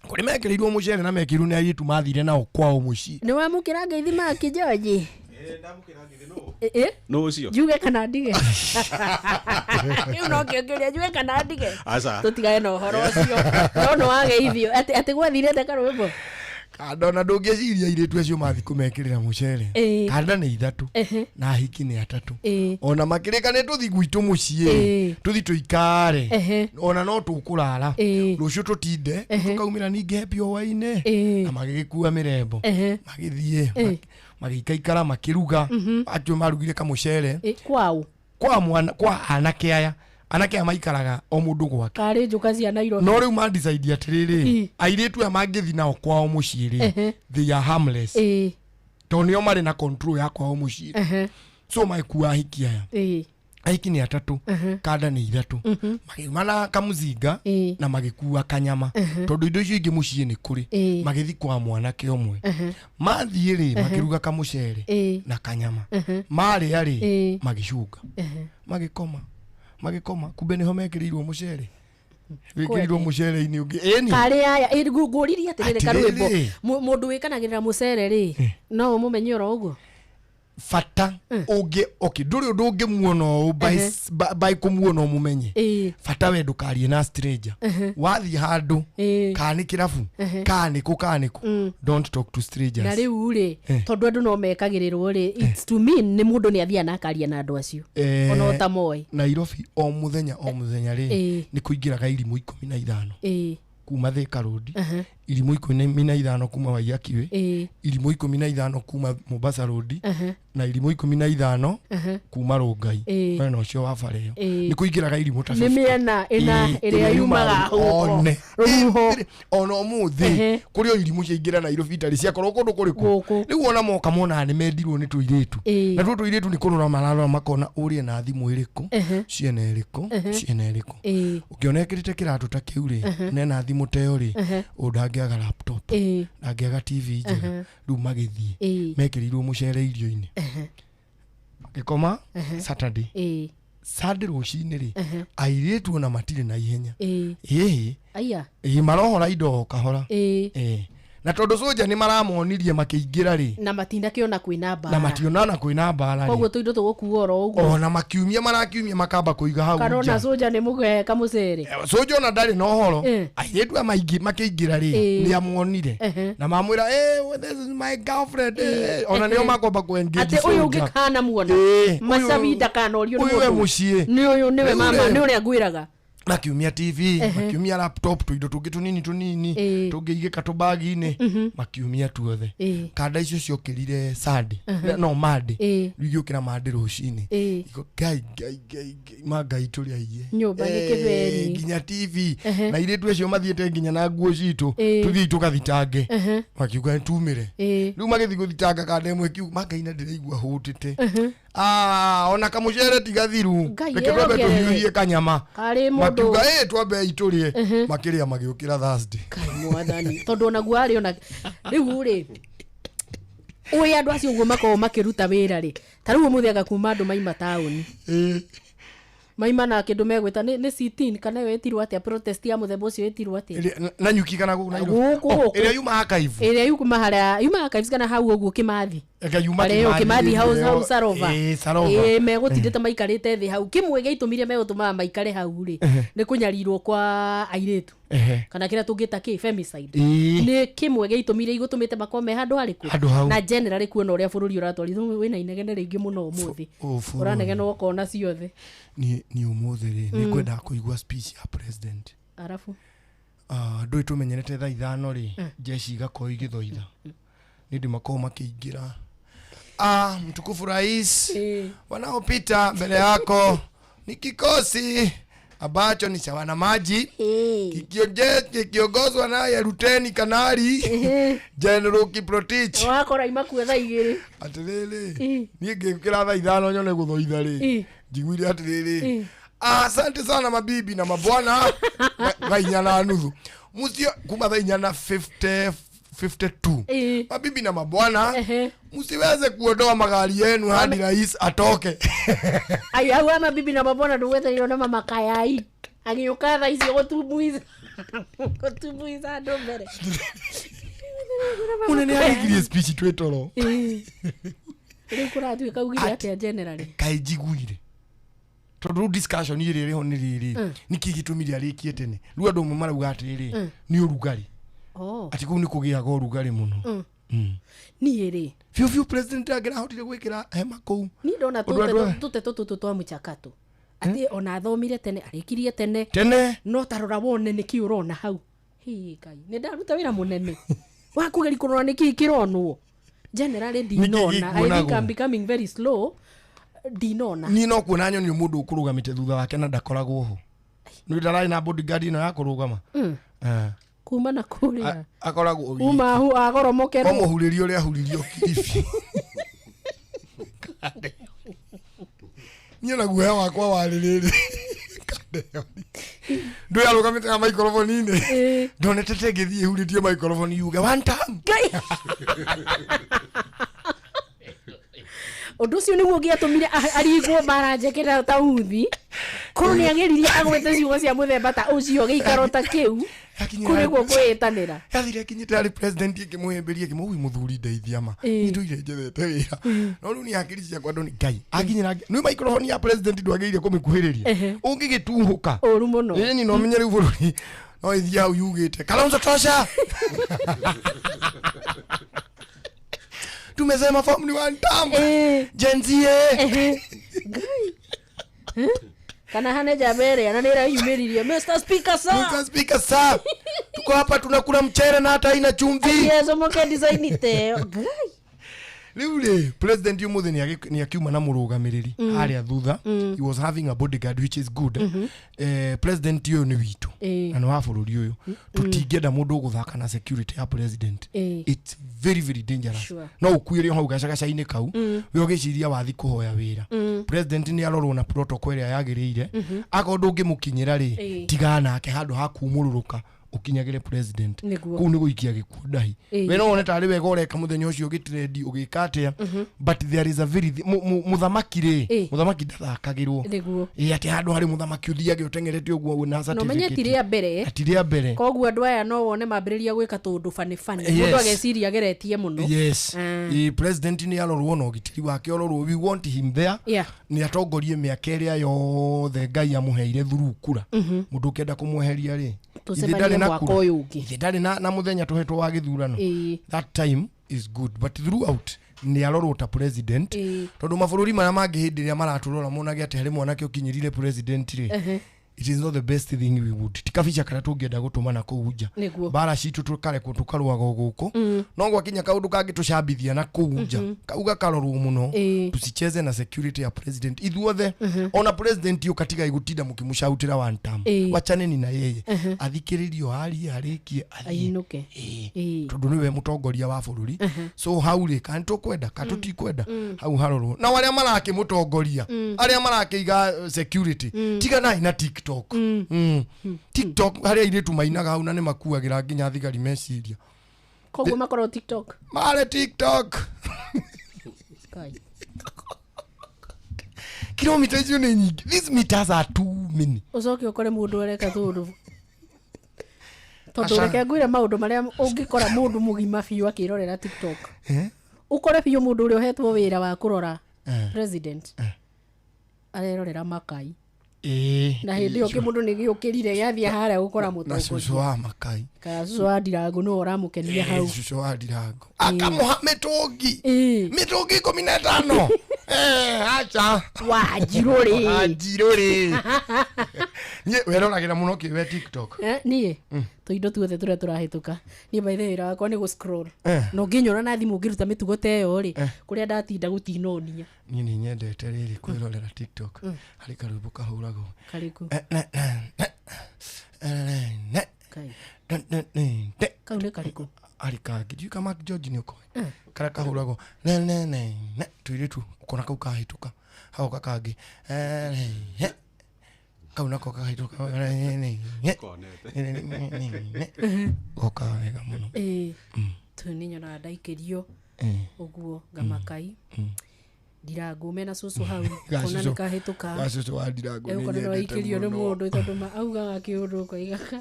kuri mekerirwo mucere na mekiru ni ayitu mathire nao kwao muci ni wamukira ngeithi Mark George ndamukira ngeithi no ucio juge kana ndige no kiongeria juge kana ndige tutigae no horo ucio no wageithio ati gwathire Karwimbo Kadona ndũngĩciria airĩtu acio mathi kũmekĩrĩra mũcere kanda nĩ 3 na hiki nĩ 3 ona makĩrĩka nĩ tũthi gwitũ mũciĩ tũthi tũikare ona no tũkũrara rũciũ tũtinde tũkaumĩra ningĩ happy hwaĩ-inĩ na magĩgĩkua mĩrembo magĩthiĩ magĩikaikara makĩruga atue marugire kamũcere kwao kwa anake aya anake amaikaraga o mundu gwake kare njuka cia Nairobi no riu ma decide atiriri airetu ya mangithi nao kwao muciiri they are harmless to nio mari na control ya kwao muciiri so maikuwa hiki aya hiki ni 3 kada ni 3 magimana kamuzinga na magikuwa kanyama tondu indo icio ingi muciĩ ni kuri magithi kwa mwanake omwe mathiiri makiruga kamucere na kanyama mari ari magicunga magikoma kumbe niho mekirirwo mucere wikirirwo mucere-ini ungi eni kare aya nguririe atirire Karwimbo mundu wikanagirira mucere ri no umumenye oro uguo fata ungi okay nduri undu ungi muono by kumuona umumenye fata we ndukarie na stranger wathi handu kani kirafu kani ku don't talk to strangers na riu ri tondu andu no mekagirirwo ri it's to mean ni mundu ni athia na akaria na andu acio ona utamoi Nairobi o muthenya ri ni kuingiraga irimu 15 kuma Thika Road irimu 15 kuma Waiyakiwe irimu 15 kuma Mombasa Road na irimu 15 kuma Rongai wena ucio wa Fareo ni kuingiraga irimu ta ni miena ina iria yumaga huko ono muthi kuri irimu ciingira Nairobi tari cia korwo kundu kuriku riu ona moka mona ni mendirwo ni tuiretu na tu tuiretu ni kurura mararora makona urie na thimu iriku ciena iriku ukiona ekirite kiratu ta kiu ri nena thimu teo ri undangiaga laptop ndangiaga TV njega riu magithie mekirirwo mucere irio-ini gikoma Saturday Sunday rucini ri airetu na matire na ihenya aya marohora indo kahora na tondu soja ni maramonirie makiingira ri na matinda kiona kwina bara na mationana kwina bara ri koguo tuindo tugukuo ro uguo ona makiumia marakiumia makamba kuiga hau karona soja ni muge kamucere soja ona ndari no horo airetu amaingi makiingira ri ni amuonire na mamwira this is my girlfriend ona nio makomba kuengage ate uyu ungikana muona macabinda kana orio uyu mucie ni uyu niwe mama ni uria ngwiraga makiumia TV makiumia laptop tuindo tungi tunini tungigika tubagi-ini makiumia tuothe kanda icio ciokirire Sunday no Monday rigiukira Monday rucini iko gai magai turi aiye nyumba ni kiberi nginya TV na ire tu acio mathiete nginya na nguo citu tuthii tukathitange makiuga tumire riu magithi guthitanga kanda imwe kiu magaina ndiraigua hutite ona kamucere tigathiru reke twambe tuhiuhie kanyama makiuga twambe iturie makiria magiukira Thursday mwathani tondu ona guari ona riu ri uyu andu acio uguo makoo makiruta wira ri tariu muthi agakuma andu maima tauni maima na kindu megwita ni sitin kana yo etirwo atia protest ya muthemba ucio etirwo atia na nyuki kana guku area yuma archive area yuma haria yuma archives kana hau uguo Kimathi Kimathi house Sarova megutindite maikarite thi hau kimwe geitumire megutuma maikare hau ri ni kunyarirwo kwa airetu kana kira tungita ki femicide ni kimwe geitumire igutumite makome handu hariku na general kuona uria bururi uratwarithwo wina inegene ringi muno umuthi uranegena ukona ciothe ni umuthi ri ni kwenda kuigua speech ya president arafu ndui tumenyerete thaa 5 ri jeshi igakoo igithoitha ni ndimako makiingira mtukufu rais wanaopita mbele yako ni kikosi ambacho ni cha wanamaji kikiongozwa naye Luteni Kanali General Kiprotich wakora imakuwa thaa 2 atiriri ni ngikira thaa 5 nyone guthoitha ri njiguire atiriri asante sana mabibi na mabwana gainya na nuthu musio kuma thaa 4 na 52 mabibi na mabwana msiweze kuondoa magari yenu hadi rais atoke ayawa mabibi na mabwana nduwete yona mama kayai agiyuka thaa icio gutumbuiza ndo mbere munene aligirie speech twetoro riu kuratu kaugire atia general kaijiguire tondu discussion iri riho ni riri niki gitumire arikie tene riu andu marauga atiri ni urugari ati kuu ni kugiaga urugari muno ni iri fiu president agira hotire gwikira hema kuu ni ndona tutu twa muchakato ati ona athomire tene arikirie tene no tarora wone niki urona hau kai ni ndaruta wira munene wa kugeri kurona niki kironwo general dinona I think I'm becoming very slow dinona ni no kuona nyoni mundu ukurugamite thutha wake na ndakoragwo ho ni ndarai na bodyguard ino ya kurugama kuma na kuria akoragwo uma hu agoromokero muhuririo uri ahuririo Kilifi ni na guya wakwa waririri ndu ya rugamite na microphone ine ndonete tegithie huritie microphone yuga one time undu cio niguo giatumire arigwo baranjekera ta uthi ko ni ageririe agwete ciugo cia muthemba ta ucio giikaro ta kiu kuriguo kwitanira yathire kinyite ari president ikimuhemberie kimuwi muthuri ndeithia ma ndu ire njethete wira no ru ni akiri cia kwa ndoni ngai akinyira ni microphone ya president ndwageire kumikuhiriria ungigituhuka uru muno ni no menyere bururi no ithia uyugite Kalonzo tosha tumesema form ni one time jenzie kana hane jabere ananira yumiririe Mr. Speaker sir tuko hapa tunakula mchere na hata ina chumvi yes omoke design ite Liule president yumuthi ni akiuma na murugamiriri haria thutha he was having a bodyguard which is good president yo ni witu na wa bururi uyu tutingenda mundu guthaka na security ya president it's very very dangerous no ukuire hau gacagacaine kau we ogiciria wathi kuhoya wira president ni arorwo na protocol ya yagiriire akondu ngimukinyira ri tigana nake handu hakumuluruka ukinyagire president ku ni guikia gikuo ndahi we no one tari wega ureka muthenya ucio gitredi ugikatia but there is a very muthamaki ndathakagirwo ati handu hari muthamaki uthiage utengerete uguo na certificate no menyetiria mbere koguo andu aya no wone mambiriria gwika tundu fani mundu ageciria geretie muno yes president ni alorwo no gitiri wake olorwo we want him there ni atongorie miaka iria yothe Ngai amuheire through kura mundu kenda kumweheria ri tusemanie mwaka uyu ungi ndari na muthenya tuhetwo wa githurano that time is good but throughout ni alorwo ta president tondu mabururi mara mangi hindi ria maraturora monage ati hari mwanake ukinyirire president ri it is not the best thing we would tikaficha kana tungienda gutumana kuunja bara citu tukare ku tukarwaga guku no gwakinya kaundu kangi tucambithia na kuunja kauga karorwo muno tusicheze na security ya president ithuothe ona president yo katiga igutinda mukimushautira one term wachaneni na yeye athikiririo hali arikie ainuke tondu niwe mutongoria wa bururi so hauri kan tukwenda katutikwenda hau harorwo na waria marake mutongoria aria marakiiga security tiga nai na TikTok TikTok haria ire tumainaga hau na ne makuagira nginya thigari meciria koguo makoro TikTok mare TikTok kilometers icio nĩ nyingĩ these meters are too many ucoke ukore mundu areka thuru tondu reke ngwire maundu maria ungikora mundu mugima biu akirorera TikTok ukore biu mundu uria uhetwo wira wa kurora president arerorera makai na hindi yo kimundu ni giukirire giathia haria gukora mutongo susu wa makai susu wa Ndirango no uramukenia hau susu wa Ndirango akamuha mitungi 15 acha wajiruri nie weroragira muno kiwe TikTok nie tuindo tuothe turia turahituka nie by the way wakwa ni go scroll no nginyora na thimu ngiruta mitugo teyo ri kuria ndatinda gutinonia nie ni nyendete riri kwirorera TikTok hari karumbu kahurago kariku kaune kariku arika giju kama George ni uko kara kahurago ne tuiritu ukona kau kahituka hau kakangi kauna ko kahituka oka wega muno tuninya na ndaikirio uguo ngamakai Ndirango mena susu hau kona nikahituka gasusu wa Ndirango ni kona no ikirio ni mundu tondu ma auga akiundu ko igaka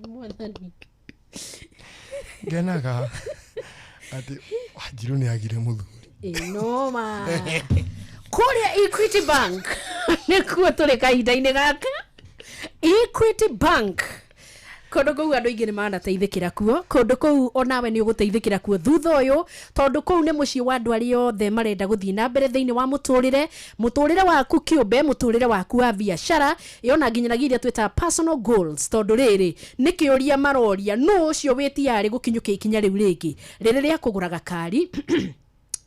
mwathani genaga ati wajiru ni agire muthuri no ma kuria Equity Bank nikuo tuli kahinda-ini gaka Equity Bank kondu kou andu ingi ni manateithikira kuo kondu kou onawe ni uguteithikira kuo thutha uyu tondu kou ni mucii wa andu aria othe marenda guthii na mbere thiini wa muturire waku kiumbe muturire waku wa biashara yona nginyanagia iria twita personal goals tondu riri ni kiuria maroria no ucio witiari gukinyukia ikinya riu ringi ririria kugura gakari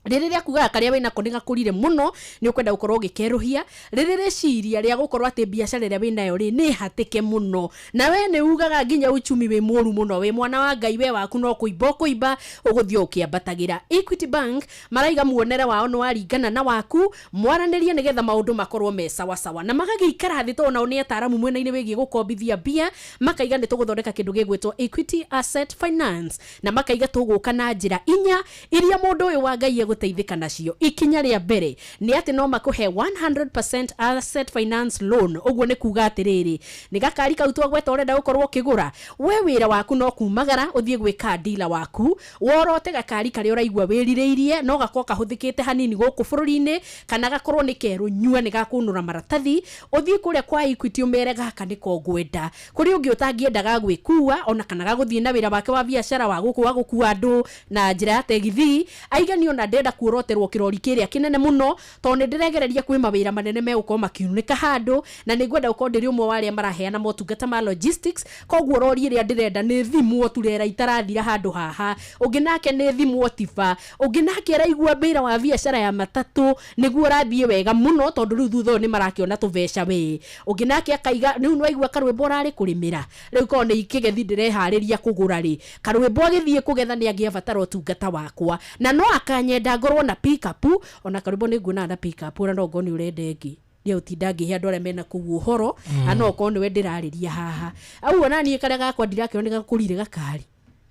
ririria kuga karia wina ko ningakurire muno ni ukwenda gukorwo gikeruhia ririria ciria ria gukorwo ati biashara ria wina yo ri ni hatike muno na we ni ugaga nginya uchumi we moru muno we mwana wa Ngai we waku no kuiba uguthio ukiambatagira Equity Bank maraiga muonere wao no aringana na waku mwaranirie nigetha maundu makorwo me sawa na magagikara thi to nao ni ataramu mwena-ini wigi gukombithia bia makaiga ni tuguthondeka kindu gigwitwo Equity Asset Finance na makaiga tuguka na njira inya iria mundu uyu wa Ngai guteithika nacio ikinya ria mbere ni ati no makuhe 100% asset finance loan uguo ni kuga atiriri ni gakari kautwa gweta urenda gukorwo kigura we wira waku no kumagara uthie gwika dealer waku worote gakari kari uraigwa wiririirie no gakwa kahuthikite hanini guku bururi-ini kana gakorwo ni keru nyua ni gakunura maratathi uthie kuria kwa Equity umere gaka ni ko gwenda kuri ungi utangiendaga gwikua ona kana gaguthie na wira wake wa biashara wa gukua andu na njira ya tegithi aigani ona ndenda kuoroterwo kirori kiria kinene muno tondu ndiregereria kwi mawira manene me uko makiunika handu na ningwenda ukondiri umwe wale maraheana motungata ma logistics koguo rori iria ndirenda ni thimu turera itarathira handu haha unginake ni thimu tifa unginake raigua mbira wa biashara ya matatu niguo rathie wega muno tondu riu thutho ni marakiona tuveca we unginake akaiga riu no aigua karwimbo rari kurimira riu ko ni ikigethi ndirehariria kugura ri karwimbo agithie kugetha ni angiabatara utungata wakwa na no akanyenda ngorwo na pick up ona karibu ni nguna na pick up na no ngoni urende ngi ndio utindangi he andũ arĩa mena kũu ũhoro ana okorwo nĩwe ndĩrarĩria haha au ona niĩ karĩa gakwa ndirakĩoneka kũrire gakari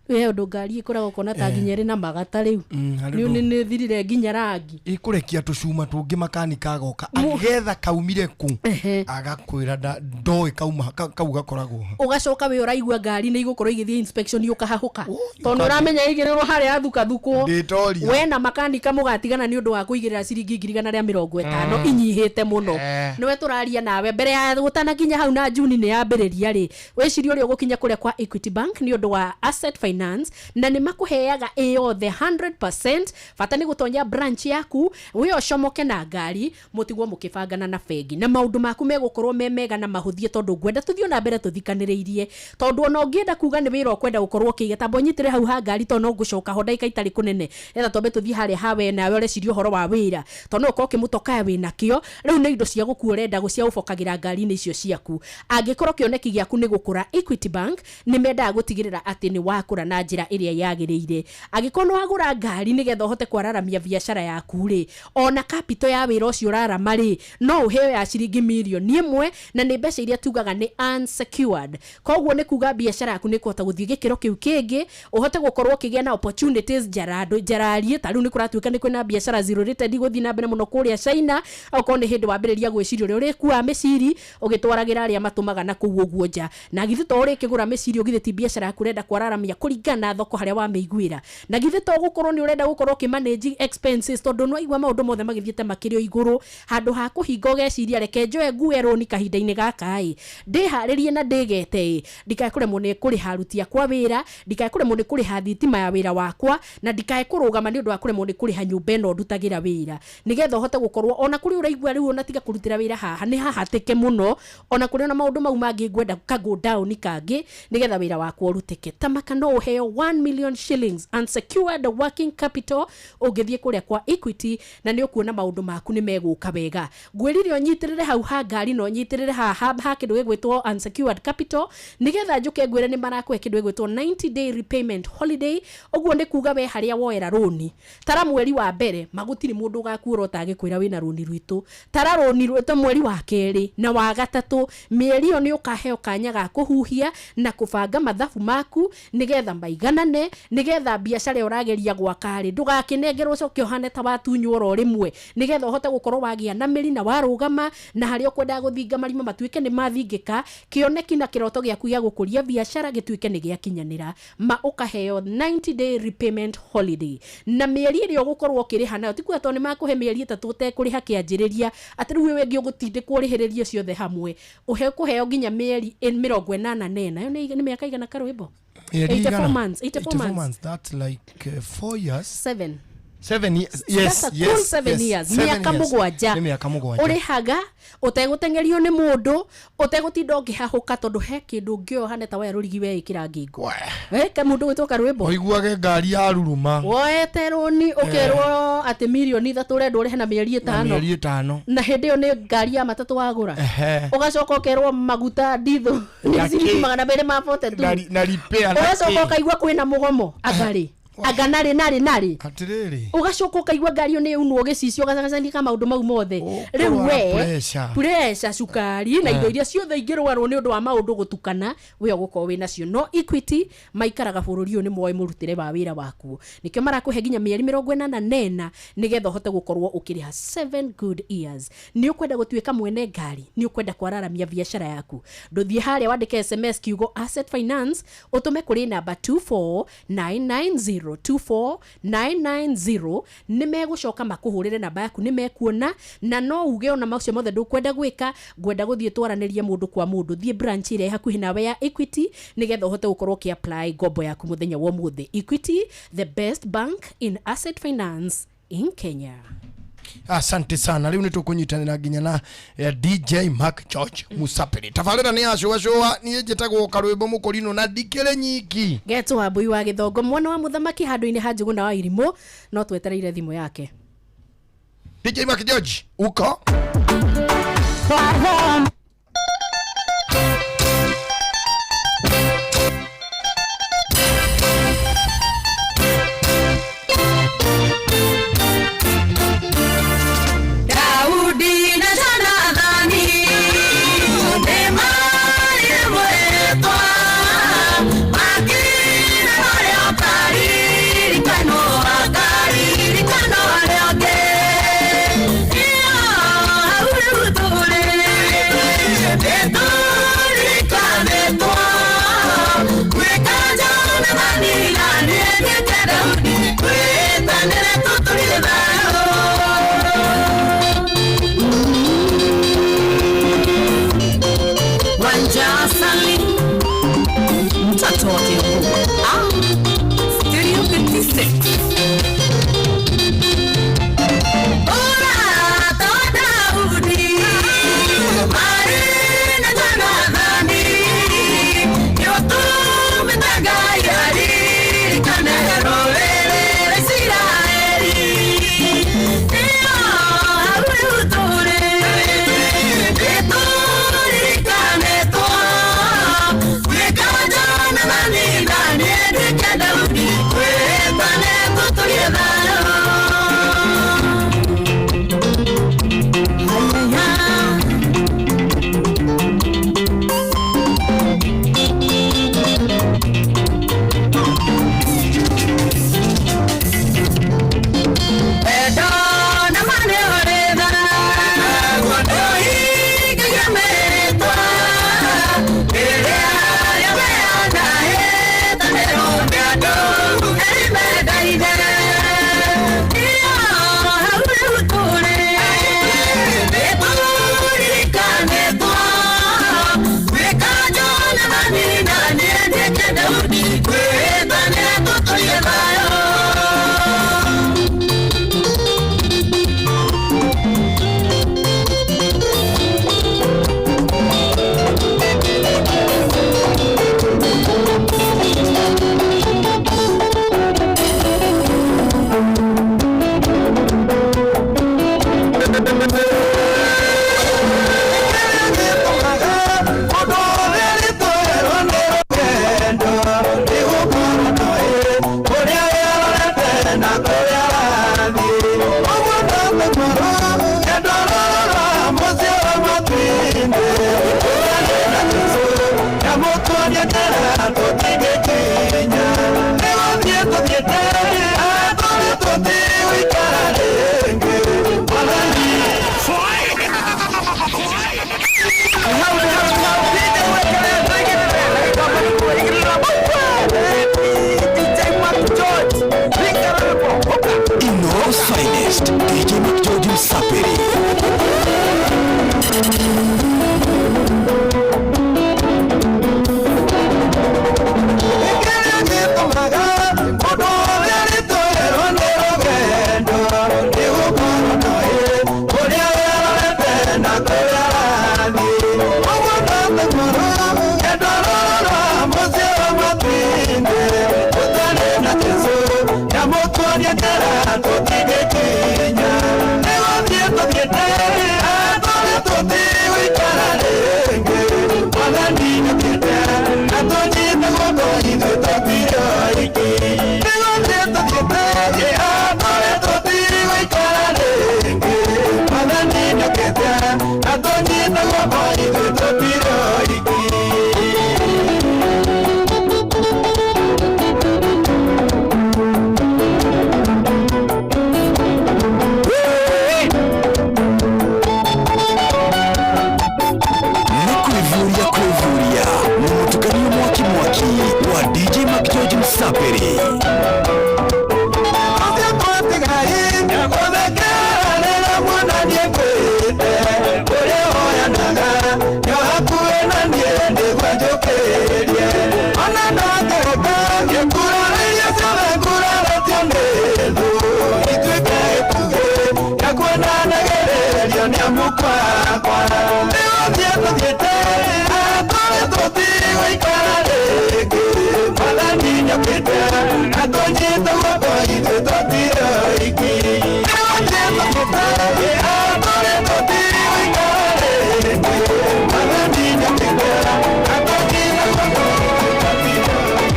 we ndo ngari ikoragwo kona ta nginyere na magata riu ni thirire nginya rangi ikurekia tucuma tungi makanika agoka agetha kaumire ku agakwira ndoi kauma kau gakoragwo ugacoka we uraigua ngari ni igukorwo igithie inspection yukahahuka tondu uramenya igiriro hari athukathukwo we na makanika mugatigana ni undu wa kuigirira ciringi 150 inyihite muno niwe turaria nawe mbere ya gutana nginya hau na Juni ni yambiriria ri weciria uri ugukinya kuria kwa Equity Bank ni undu wa asset finance na ni makuheaga iyo the 100% fata ni gutonya branch yaku we oshomoke na ngari mutigwo mukibangana na fegi na maundu maku megukorwo memega na mahuthie tondu gwenda tuthio na mbere tuthikaniriirie tondu ona ungienda kuga ni wira ukwenda gukorwo kiga tambo nyitire hau ha ngari tondu ngucoka ho ndaika itari kunene etha tombe tuthie hari hawe nawe ureciria uhoro wa wira tondu uko kimutoka we nakio riu ni indo cia guku urenda gucia ufokagira ngari ni icio ciaku angikorwo kioneki giaku ni gukura Equity Bank ni menda gutigirira ati ni wakura na njira iria yagiriire agikorwo wagura ngari nigetha uhote kwararamia biashara yaku ri ona capital ya wira ucio urarama ri no uheo ya ciringi milioni 1 na ni mbeca iria tugaga ni unsecured koguo ni kuga biashara yaku ni kuhota guthie gikiro kiu kingi uhote gukorwo kigia na opportunities jararie ta riu ni kuratuika ni kwina biashara zero rated guthie na mbere muno kuria China au ni hindi wambiriria gwiciria uri kuwa meciri ugitwaragira aria matumaga na kuu uguo nja na githe to uri kigura meciri ugithe ti biashara yaku renda kwararamia kuringana thoko haria wa meiguira na githe to gukorwo ni urenda gukorwo ki manage expenses tondu no igwa maundu mothe magithiete makirio iguru handu ha kuhinga ugeciria reke njoe ngue roni kahinda-ini gaka ndiharirie na ndigete ndikae kuremwo ni kuri harutia kwa wira ndikae kuremwo ni kuri hathitima ya wira wakwa na ndikae kurugama ni undu wa kuremwo ni kuri hanyumba eno ndutagira wira nigetha hote gukorwo ona kuri uraigua riu ona tiga kurutira wira haha ni hahatike muno ona kuri ona maundu mau mangi ngwenda kago down kangi nigetha wira wakwa urutike tamaka no uheo 1 million shillings unsecured working capital ugithie kuria kwa Equity na ni ukuona maundu maku ni meguka wega ngwirire onyitirire hau ha ngari no nyitirire ha kindu gigwitwo unsecured capital nigetha njuke ngwire ni marakwe kindu gigwitwo 90 day repayment holiday uguo ni kuga we haria woera roni tara mweri wa mbere magutiri mundu gakuura utagikwira wina roni rwitu tara roni rwitu mweri wa keri na wa gatatu mieri yo ni ukaheo kanya ga kuhuhia na kubanga mathabu maku nigetha maiganane nigetha biashara urageria gwaka ri ndugakinengerwo cokio hane ta watunywo ro rimwe nigetha uhote gukorwo wagia na meri na warugama na haria ukwenda guthinga marima matuike ni mathingika kioneki na kiroto giaku gia gukuria biashara gituike ni giakinyanira ma ukaheo 90 day repayment holiday na mieri iri ugukorwo kiriha nayo tikuwa to ni makuhe mieri 3 utekuriha kianjiriria ati riu wengi ugutindikwo rihiriria ciothe hamwe uhe kuheo nginya mieri 84 nayo ni miaka igana karwimbo 84 months that's like 4 years 7 years yes cool 7 years miaka mugwanja urihaga utegutengerio ni mundu utegutinda ngihahuka tondu he kindu ngio hane ta waya rurigi we ikira ngingo ke mundu gwitoka rwimbo oiguage ngari ya ruruma woete roni ukerwo ati milioni 3 urenda urehe na mieri 5 na hindi yo ni ngari ya matatu wagura ugacoka ukerwo maguta ndithu ciringi 242 na repair ugacoka ukaigua kwina mugomo agari aga nari atiriri ugacoka ukaigua ngari ni unwo gicicio gacagacani kama maundu mau mothe riu we pressure sukari na indo iria ciothe ingirwarwo ni undu wa maundu gutukana we ugukorwo wina cio no Equity maikaraga bururi ni moe murutire wa wira waku nikio marakuhe nginya mieri 84 nigetha hote gukorwo ukiriha 7 good years ni ukwenda gutuika mwene ngari ni ukwenda kwararamia biashara yaku nduthie haria wandike SMS kiugo asset finance utume kuri namba 24990 24990 nimegucoka makuhurire namba yaku nimekuona na no uge ona maucio mothe ndukwenda gwika ngwenda guthie twaranirie mundu kwa mundu thie branch ire hakuhi nawe ya Equity nigetha uhote gukorwo ki apply gombo yaku muthenya wa muthe Equity the best bank in asset finance in Kenya. Asante sana. Leo nitukunyitanira nginya na DJ Mark George Musaperi. Tafarira ni ashwa ni jetagwo karwimbo mukorino na dikere nyiki. Geto abui wa githongo mwana wa muthamaki handu-ini hanjugu na wa irimo no twetereire thimu yake. DJ Mark George uko Daudi na Jonathan Msapiri.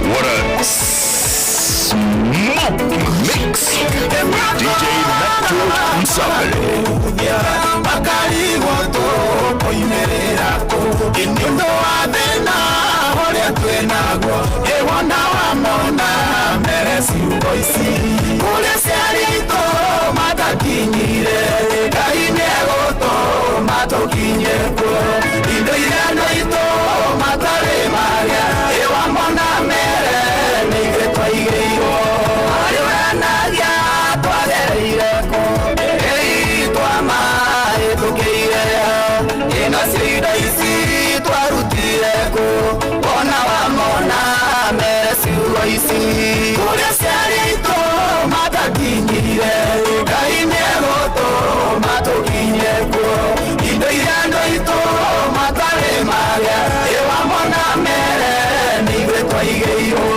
What a smoke mix. DJ Metro Msapiri. Bakari goto koimerera ko inyundo adena horia twenago ewona wa mona meresi voice kule siarito matakinyire kaine goto matokinye ko indo irano ito matare maria ewa mona mere nige twaigiro ayo anagia twageire ko Sida isi twarutire ko ona wa mona meresi waisi kule siarito matakinyire kaine goto matokinye ko indo irando ito matare maria ewa mona mere nigre twaigeiro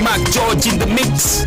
Mac George in the mix.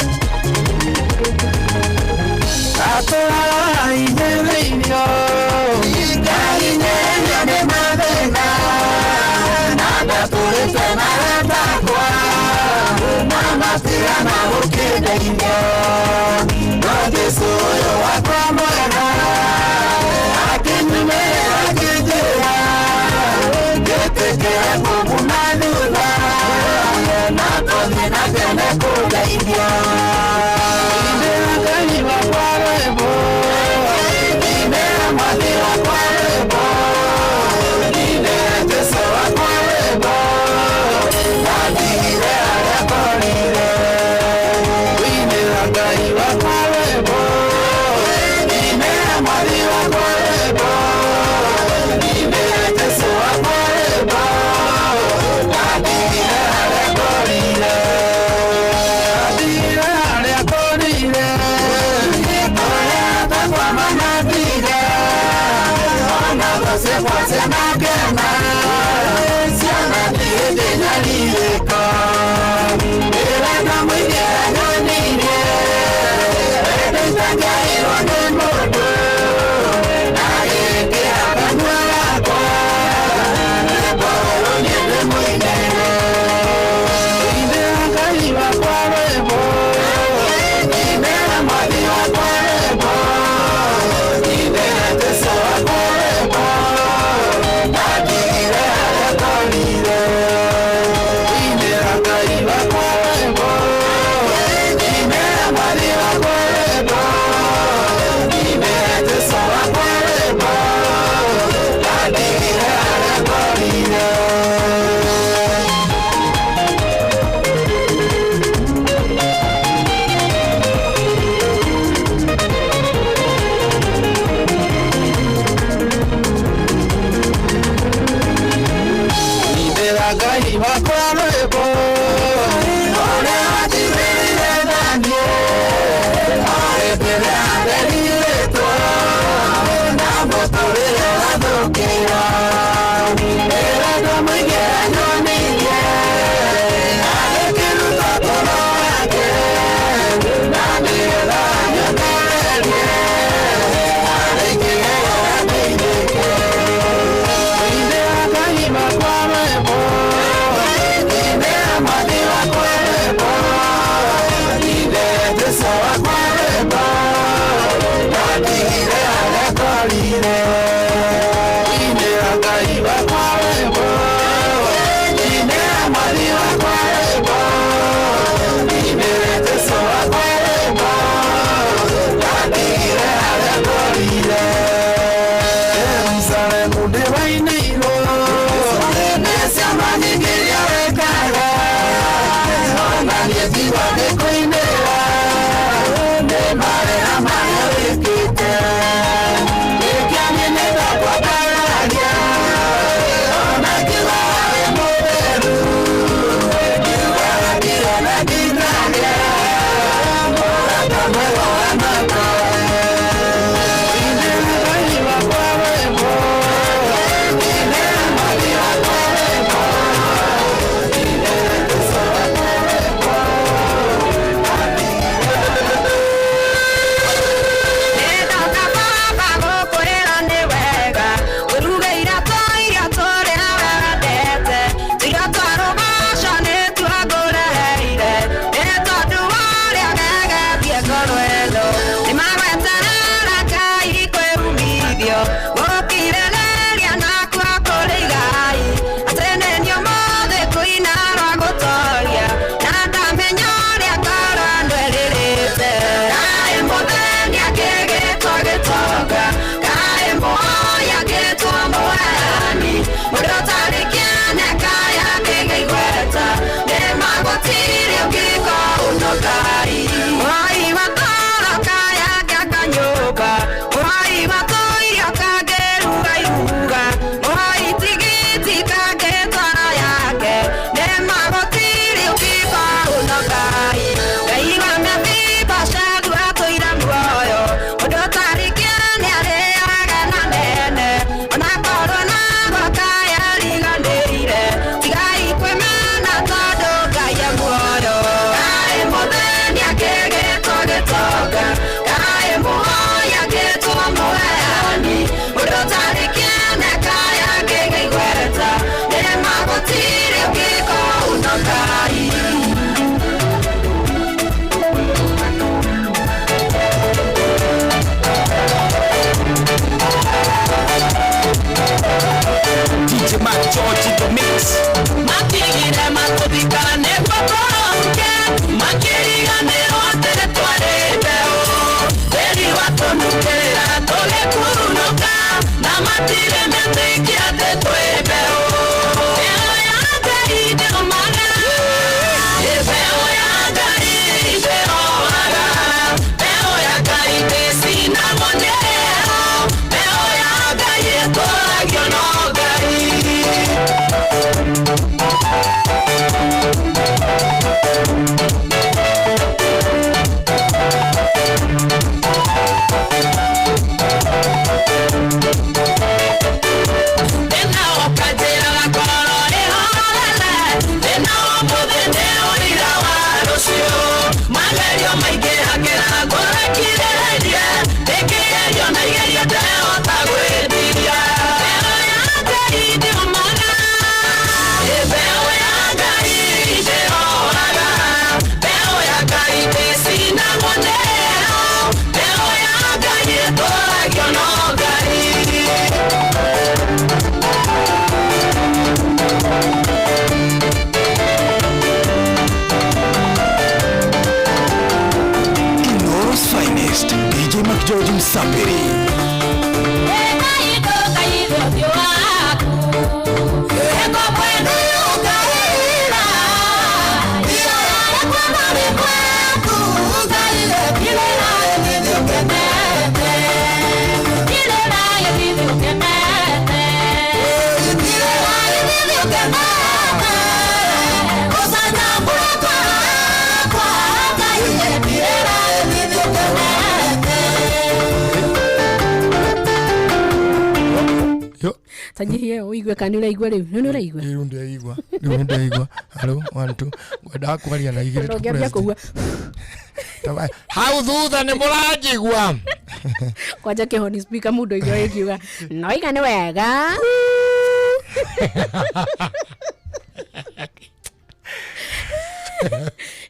Msambiri. Tanyirie uigwe kana uraigwa riu nĩ uraigwa riu ndaigwa riu ndaigwa halo 1 2 ngwenda kwaria na igire ndongea kugua hau thutha nĩ mũranjigua kwanja kĩhoni speaker mũndũ igwe ikiuga noiga nĩ wega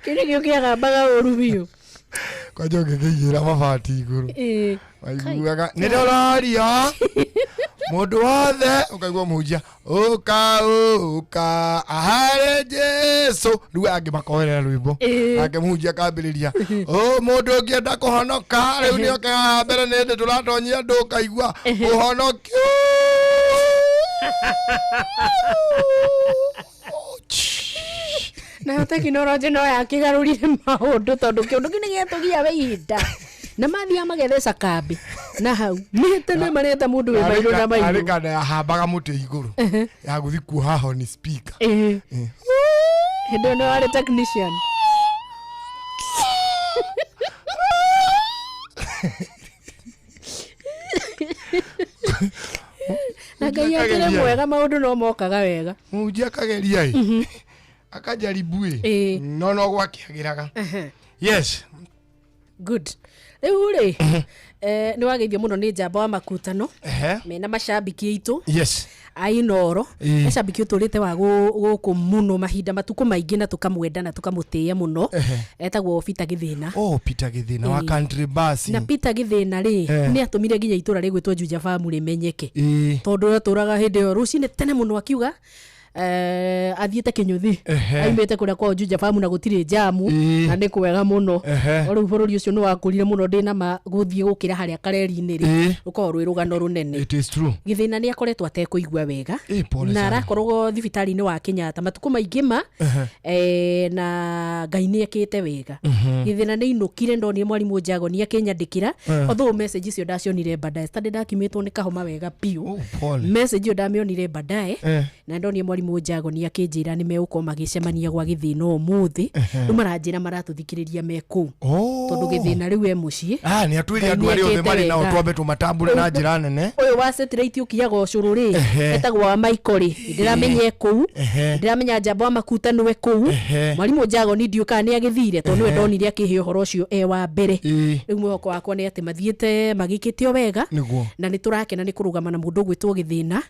kile gĩũkĩaga mbaga ũru biũ kwanja ngĩgĩira mabati igũrũ waiguaga nĩ ndĩroria mũndũ wothe ũkaigua mũhunjia ũka ahare Jesu rĩu angĩ makoherera rwĩmbo nake mũhunjia akambĩrĩria mũndũ ũngĩenda kũhonoka rĩu nĩ okaga mbere nĩ ndĩ tũratonyia andũ ũkaigua ũhonokio na tekinoronjĩ no yakĩgarũrire maũndũ tondũ kĩũndũ kĩu nĩ gĩatũgia ihinda na mathia magetheca kambi na hau nĩtene mareta mũndũ wĩ mairũ na mairũ arĩ kana yahambaga mũtĩ igũrũ ya gũthi kuoha honi speaker hĩndĩ no arĩ technician na Ngai akĩrĩ mwega maũndũ no mokaga wega mũnjia kageria akajaribu no gwakĩagĩraga yes good rĩu rĩ nĩ wageithio mũno nĩ njamba wa makutano mena macambiki aitũ yes ainoro macambiki ũtũrĩte wa gũkũ mũno mahinda matukũ maingĩ na tũkamwenda na tũkamũtĩĩa mũno etagwo Peter Gĩthĩna Peter Gĩthĩna wa country bus na Peter Gĩthĩna rĩ nĩ atũmire nginya itũra rĩgwĩtwo Juja Farm rĩmenyeke tondũ atũraga hĩndĩ ĩyo rũcinĩ tene mũno akiuga athiĩte Kĩnyũthi aimĩte kũrĩa kwa Juja Farm na gũtirĩ jamu na nĩ kwega mũno rĩu bũrũri ũcio nĩ wakũrire mũno ndĩna gũthiĩ gũkĩra harĩa kareri-inĩ rĩ rũkorwo rwĩ rũgano rũnene it is true Gĩthĩna nĩ akoretwo atekũigua wega na arakorwo thibitarĩ-inĩ wa Kenyatta matukũ maingĩ ma na Ngai nĩ ekĩte wega Gĩthĩna nĩ inũkire ndonire mwarimũ Njago nĩ akĩnyandĩkĩra although message icio ndacionire baadaye tondũ ndakimĩtwo nĩ kahoma wega piũ message iyo ndamĩonire baadaye na ndonire mwarimũ Njago nĩ akĩnjĩra nĩ megũkorwo magĩcemania gwa Gĩthĩna ũmũthĩ rĩu maranjĩra maratũthikĩrĩria me kũu tondũ Gĩthĩna rĩu e mũciĩ nĩ atwĩre andũ arĩa othe marĩ nao twambe tũmatambũre na njĩra nene ũyũ wa satellite ũkiaga ũcũrũ rĩ etagwo wa Michael ndĩramenya kũu ndĩramenya njamba wa makutano we kũu mwarimũ Njago nĩ ndiũka nĩ agĩthire tondũ nĩwe ndonire akĩhe ũhoro ũcio wa mbere rĩu mwĩhoko wakwa nĩ atĩ mathiĩte magĩkĩte wega na nĩ tũrakena nĩ kũrũgama na mũndũ ũgwĩtwo Gĩthĩna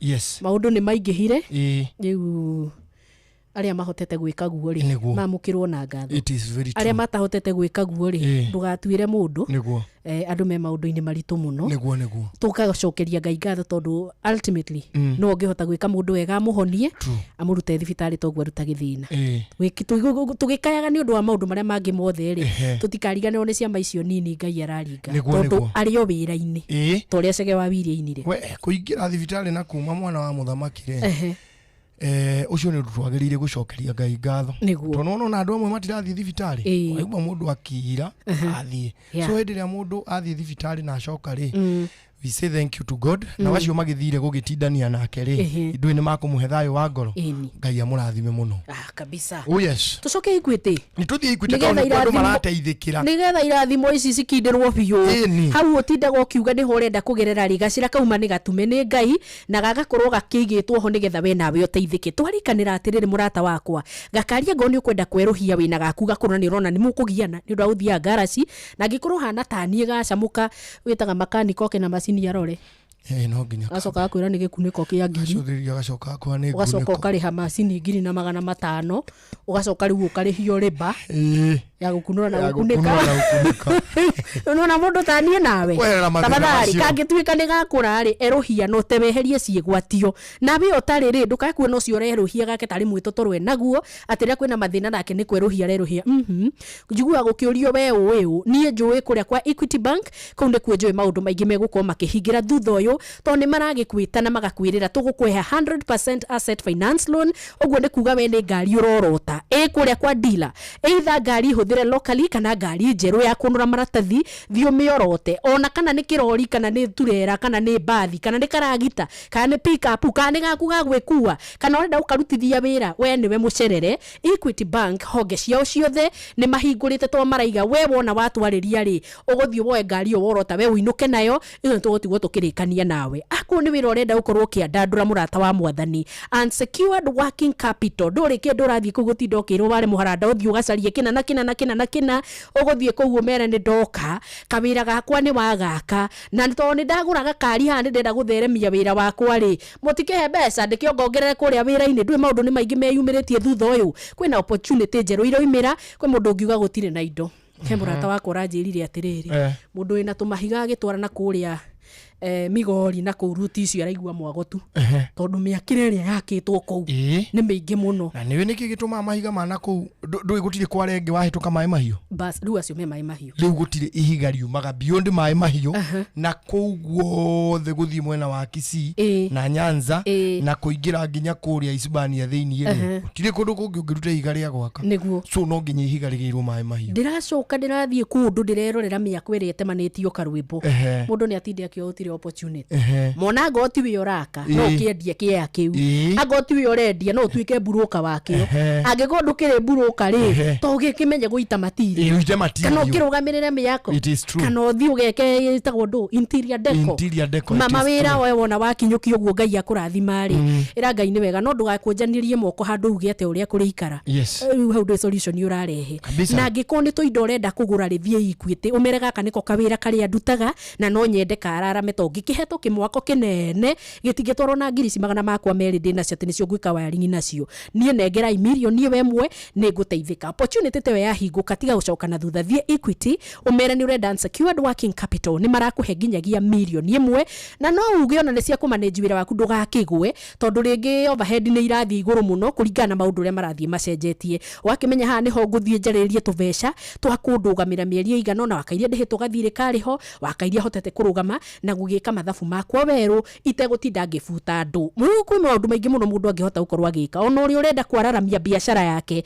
maũndũ nĩ maingĩhire rĩu arĩa mahotete gwĩka guo rĩ mamũkĩrwo na ngatho arĩa matahotete gwĩka guo rĩ ndũgatuire mũndũ andũ me maũndũ-inĩ maritũ mũno tũgacokeria Ngai ngatho tondũ ultimately no ũngĩhota gwĩka mũndũ wega amũhonie amũrute thibitarĩ toguo aruta Gĩthĩna tũgĩkayaga nĩ ũndũ wa maũndũ marĩa mangĩ mothe rĩ tũtikariganĩrwo nĩ ciama icio nini Ngai araringa tondũ arĩ o wĩra-inĩ ta ũrĩa Chege wa Wiriainĩ rĩ kũingĩra thibitarĩ na kuma mwana wa mũthamaki rĩ ucio nĩ twagĩrĩire gũcokeria Ngai ngatho tondũ no andũ amwe matirathiĩ thibitarĩ waigua mũndũ akira athiĩ so hĩndĩ ĩrĩa mũndũ athiĩ thibitarĩ na acoka rĩ we say thank you to God na wacio magĩthire gũgĩtindania nake rĩ ithuĩ nĩ makũmũhe thayũ wa ngoro Ngai amũrathime mũno kabisa yes tũcoke Equity nĩ tũthiĩ Equity tondũ andũ marateithĩkĩra nĩgetha irathimo ici cikindĩrwo biũ hau ũtindaga ũkiuga nĩho ũrenda kũgerera rĩ gacĩra kauma nĩ gatume nĩ Ngai na gagakorwo gakĩigĩtwo ho nĩgetha we nawe ũteithĩke twarikanĩra atĩrĩrĩ mũrata wakwa gakaria ngo nĩ ũkwenda kwerũhia wĩna gaku gakorwo nĩ ũrona nĩ mũkũgiana nĩ ũndũ wa gũthiaga ngaraci na angĩkorwo hana taniĩ gacamũka wĩtaga makanika oke na macini arore no nginya gacoka akwĩra nĩ gĩkunĩko kĩa ngiri gacoka akwa nĩ ũgacoka ũkarĩha macini 2,500 ũgacoka rĩu ũkarĩhio rĩba ya gukunura na gukunika unaona mundu tanie nawe tafadhali kangituika ni gakura ri eruhia no tebeherie ciigwatio nawe otari ri ndukakue no cio reruhia gake tari mwitotorwe naguo atiria kwina mathina nake ni kweruhia reruhia njigua gukiurio we uyu nie njui kuria kwa Equity Bank kunde kuo njui maundu maingi meguko makihingira thutha uyu to ni maragikwita na magakwirira tugukweha 100% asset finance loan ogwo ni kuga we ni ngari urorota kuria kwa dealer either ngari huthire locally kana ngari njeru ya kunura maratathi thio miorote ona kana ni kirori kana ni turera kana ni bathi kana ni karagita kana ni pick up kana ni gakuga gwikua kana urenda ukarutithia wira we niwe mucerere Equity Bank honge ciao ciothe ni mahingurite to maraiga we wona watwariria ri uguthio woe ngari worota we uinuke nayo iyo tugotigwo tukirikania nawe ako ni wira urenda ukorwo kiandandura murata wa mwathani unsecured working capital nduri kindu rathi kugutinda kirwo wale muharanda uthio gacarie kina na kina uguthie kuguo mere ni ndoka kawira gakwa ni wagaka na to ni ndagura gakari handi ndenda gutheremia wira wakwa ri mutikehe mbeca ndikiongongerere kuria wira-ini ndui maundu ni maingi meyumiritie thutha uyu kwina opportunity njeru iroimira kwi mundu ungiuga gutire na indo he murata wakwa ranjirire atiriri mundu ina tumahiga agitwara na kuria migori na kuruti icio araigua mwagotu tondu miakire ria yakitwo kou ni mingi muno na niwe niki gituma mahiga mana kou ndui gutire kwarenge wahituka mai mahiu bas riu acio me mai mahiu riu gutire ihiga riumaga beyond mai mahiu na kou guothe guthii mwena wa Kisii na Nyanza na kuingira nginya kuria Isibania thiini ri gutire kundu kungi ungiruta ihiga ria gwaka niguo so no nginya ihiga rigiirwo mai mahiu ndiracoka ndirathie kundu ndirerorera miako iri etemanitio karwimbo mundu ni atinde akio utire opportunity mona goti wi uraka no kiendia kia kiu agoti wi urendia no tuike buroka wakio agigondu kire buroka ri to gikimenye guita matiri kana kirugamirire miyako kana uthi ugeke itagwo ndu interior deco mama wira we wona wakinyuki uguo ngai akurathima ri ira ngai ni wega no ndugakwenjanirie moko handu uge ate uria kurikara hau ndu solution urarehe na ngikoni to indo urenda kugura rithie Equity umere gaka niko kawira kari andutaga na no nyende kararame to gikiheto kimwako kinene gitigitwaro na ngirisi magana makwa meri ndina cio tinicio gwika wiring nacio nie nengerai milioni wemwe ni guteithika opportunity tewe ya hinguka tiga gucoka na thutha thie Equity umere ni urenda unsecured working capital ni marakuhe nginyagia milioni imwe na no uge ona ni cia kumanage wira waku ndugakigwe tondu ringi overhead ni irathi iguru muno kuringana na maundu ria marathie macenjetie wakimenya ha ni ho nguthie njaririe tubeca twakundugamira mieri igana na wakairia ndihitwo gathire kariho wakairia hotete kurugama na gugika mathafu makwa weru itegutinda ngifuta ndu kwi maundu maingi muno mundu angihota gukorwa agika ona uri urenda kwararamia biashara yake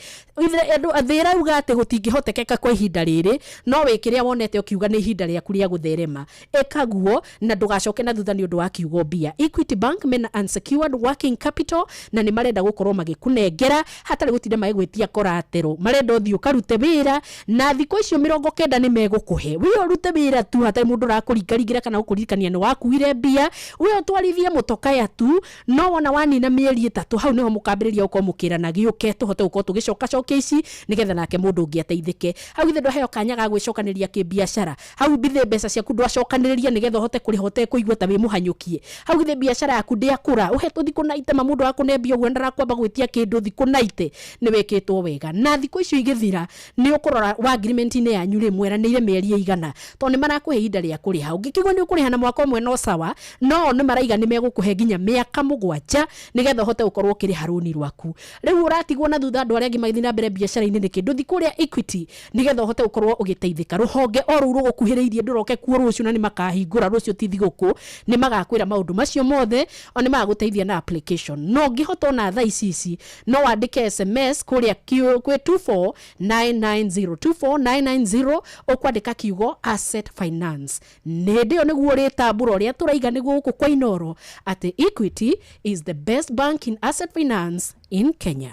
andu athira uga ati gutingihotekeka kwa ihinda riri no wikiria wonete ukiuga ni ihinda ria kuria gutherema ekaguo na ndugacoke na thutha ni undu wa kiugo bia Equity Bank mena unsecured working capital na ni marenda gukorwo magikunengera hatari gutinda maigwitia koratero marenda uthio karute wira na thiko icio 90 ni megukuhe wi urute wira tu hatari mundu rakuringaringira kana ukurikania ni wakuire bia wi utwarithie mutoka ya tu no wona wani na mieri 3 hau niho mukambiriria ukomukira na giuke tuhote uko tugicoka coke ici nigetha nake mundu ungi ateithike hau ithe ndwaheo kanya ga gwicokaniria kibiashara hau bithe mbeca ciaku ndwacokaniria nigetha uhote kurihote kuigua ta wi muhanyukie hau ithe biashara yaku ndiakura uhetu thiku na ite mundu wakunebia uguo ndarakwamba gwitia kindu thiku na ite ni wikitwo wega na thiku icio igithira ni ukurora wa agreement ni yanyu ri mweranire mieri igana to ni marakuhe ihinda ria kuriha ungikigwo ni ukuriha na mwaka umwe no sawa no ni maraiga ni megukuhe nginya miaka 7 nigetha uhote ukorwo kiri haruni rwaku riu uratigwo na thutha andu aria angi magithina mbere biashara-ini ni kindu thikuria Equity nigetha uhote ukorwo ugiteithika ruhonge oru rugukuhiriirie nduroke kuo rucio na ni makahingura rucio tithiguku ni magakwira maundu macio mothe oni magaguteithia na application no ngihota na thaa ici no wandike SMS kuria kwi 24990 ukwandika kiugo asset finance ndio niguo ritambura uria turaiga niguo guku kwa Inoro ati Equity is the best bank in asset finance in Kenya.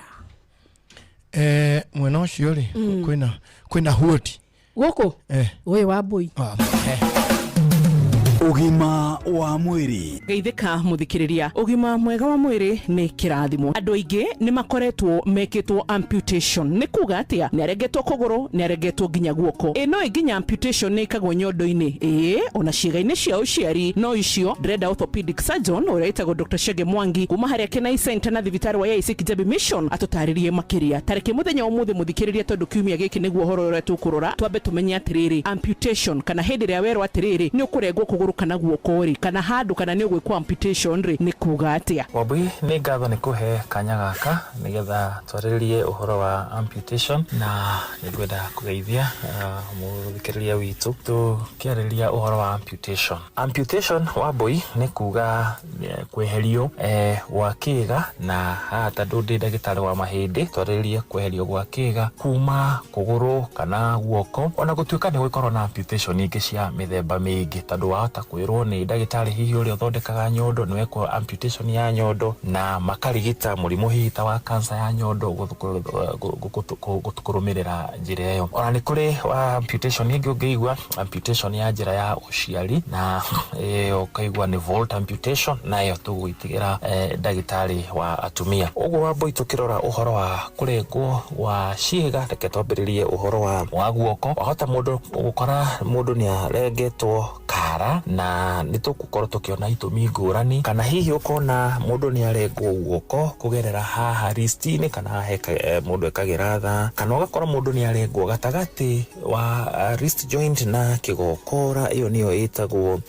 Mwena ucio ri kwina huoti guku we wa boy Ugima wa mwiri. Geithika muthikiriria. Ugima mwega wa mwiri ni kirathimo. Andu aingi ni makoretwo mekitwo amputation. Ni kuga atia ni aregetwo kuguru, ni aregetwo nginya guoko. No iginya amputation ni kagwo nyondo-ini. Ona ciĩga-ini cia uciari no icio Dreda orthopedic surgeon uretagwo Dr. Shege Mwangi kuma haria Kenai Center na thibitari wa AIC Kijabi Mission atutaririe makiria. Tareke muthenya umuthi muthikiriria tondu kiumia giki niguo horo uria tukurora twambe tumenye atiriri amputation kana hindi ria werwo atiriri ni ukurengwo kuguru kana guoko ri kana handu kana ni ugwikwo amputation ri ni kuga atia. Wabui ni ngatho ni kuhe kanya gaka nigetha twaririe uhoro wa amputation na nigwenda kugeithia muthikiriria witu tukiariria uhoro wa amputation. Amputation Wabui ni kuga kweherio gwa kiga na hata ndi ndagitari wa mahindi twaririe kweherio gwa kiga kuma kuguru kana guoko ona gutuika ni gwikorwo na amputation ingi cia mithemba mingi tondu wahota kwirwo ni ndagitari hihi uri uthondekaga nyondo ni wekwo amputation ya nyondo na makarigita murimu hihi ta wa cancer ya nyondo gutukurumirira njira iyo. Ona ni kuri amputation ingi ungeigua amputation ya njira ya uciari na ukaigua ni volt amputation nayo tugwitigira ndagitari wa atumia. Uguo Wabui tukirora uhoro wa kurengwo wa ciĩga reke twambiririe uhoro wa guoko. Wahota mundu gukora mundu ni arengetwo kara na nitugukorwo tukiona itumi ngurani kana hihi ukona mundu ni arengwo guoko kugerera haha wrist-ini kana haha mundu ekagira tha kana ugakora mundu ni arengwo gatagati wa wrist joint na kigokora iyo niyo itagwo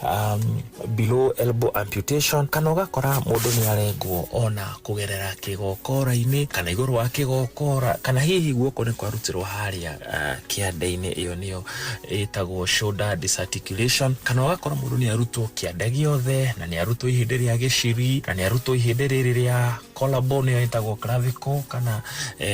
below elbow amputation kana ugakora mundu ni arengwo ona kugerera kigokora-ini kana iguru wa kigokora kana hihi guoko ni kwarutirwo haria kiande-ini iyo niyo itagwo shoulder disarticulation kana ugakora mundu ni arutwo kiande giothe na ni arutwo ihinde ria giciri na ni arutwo ihinde riri ria collarbone iyo itagwo clavicle kana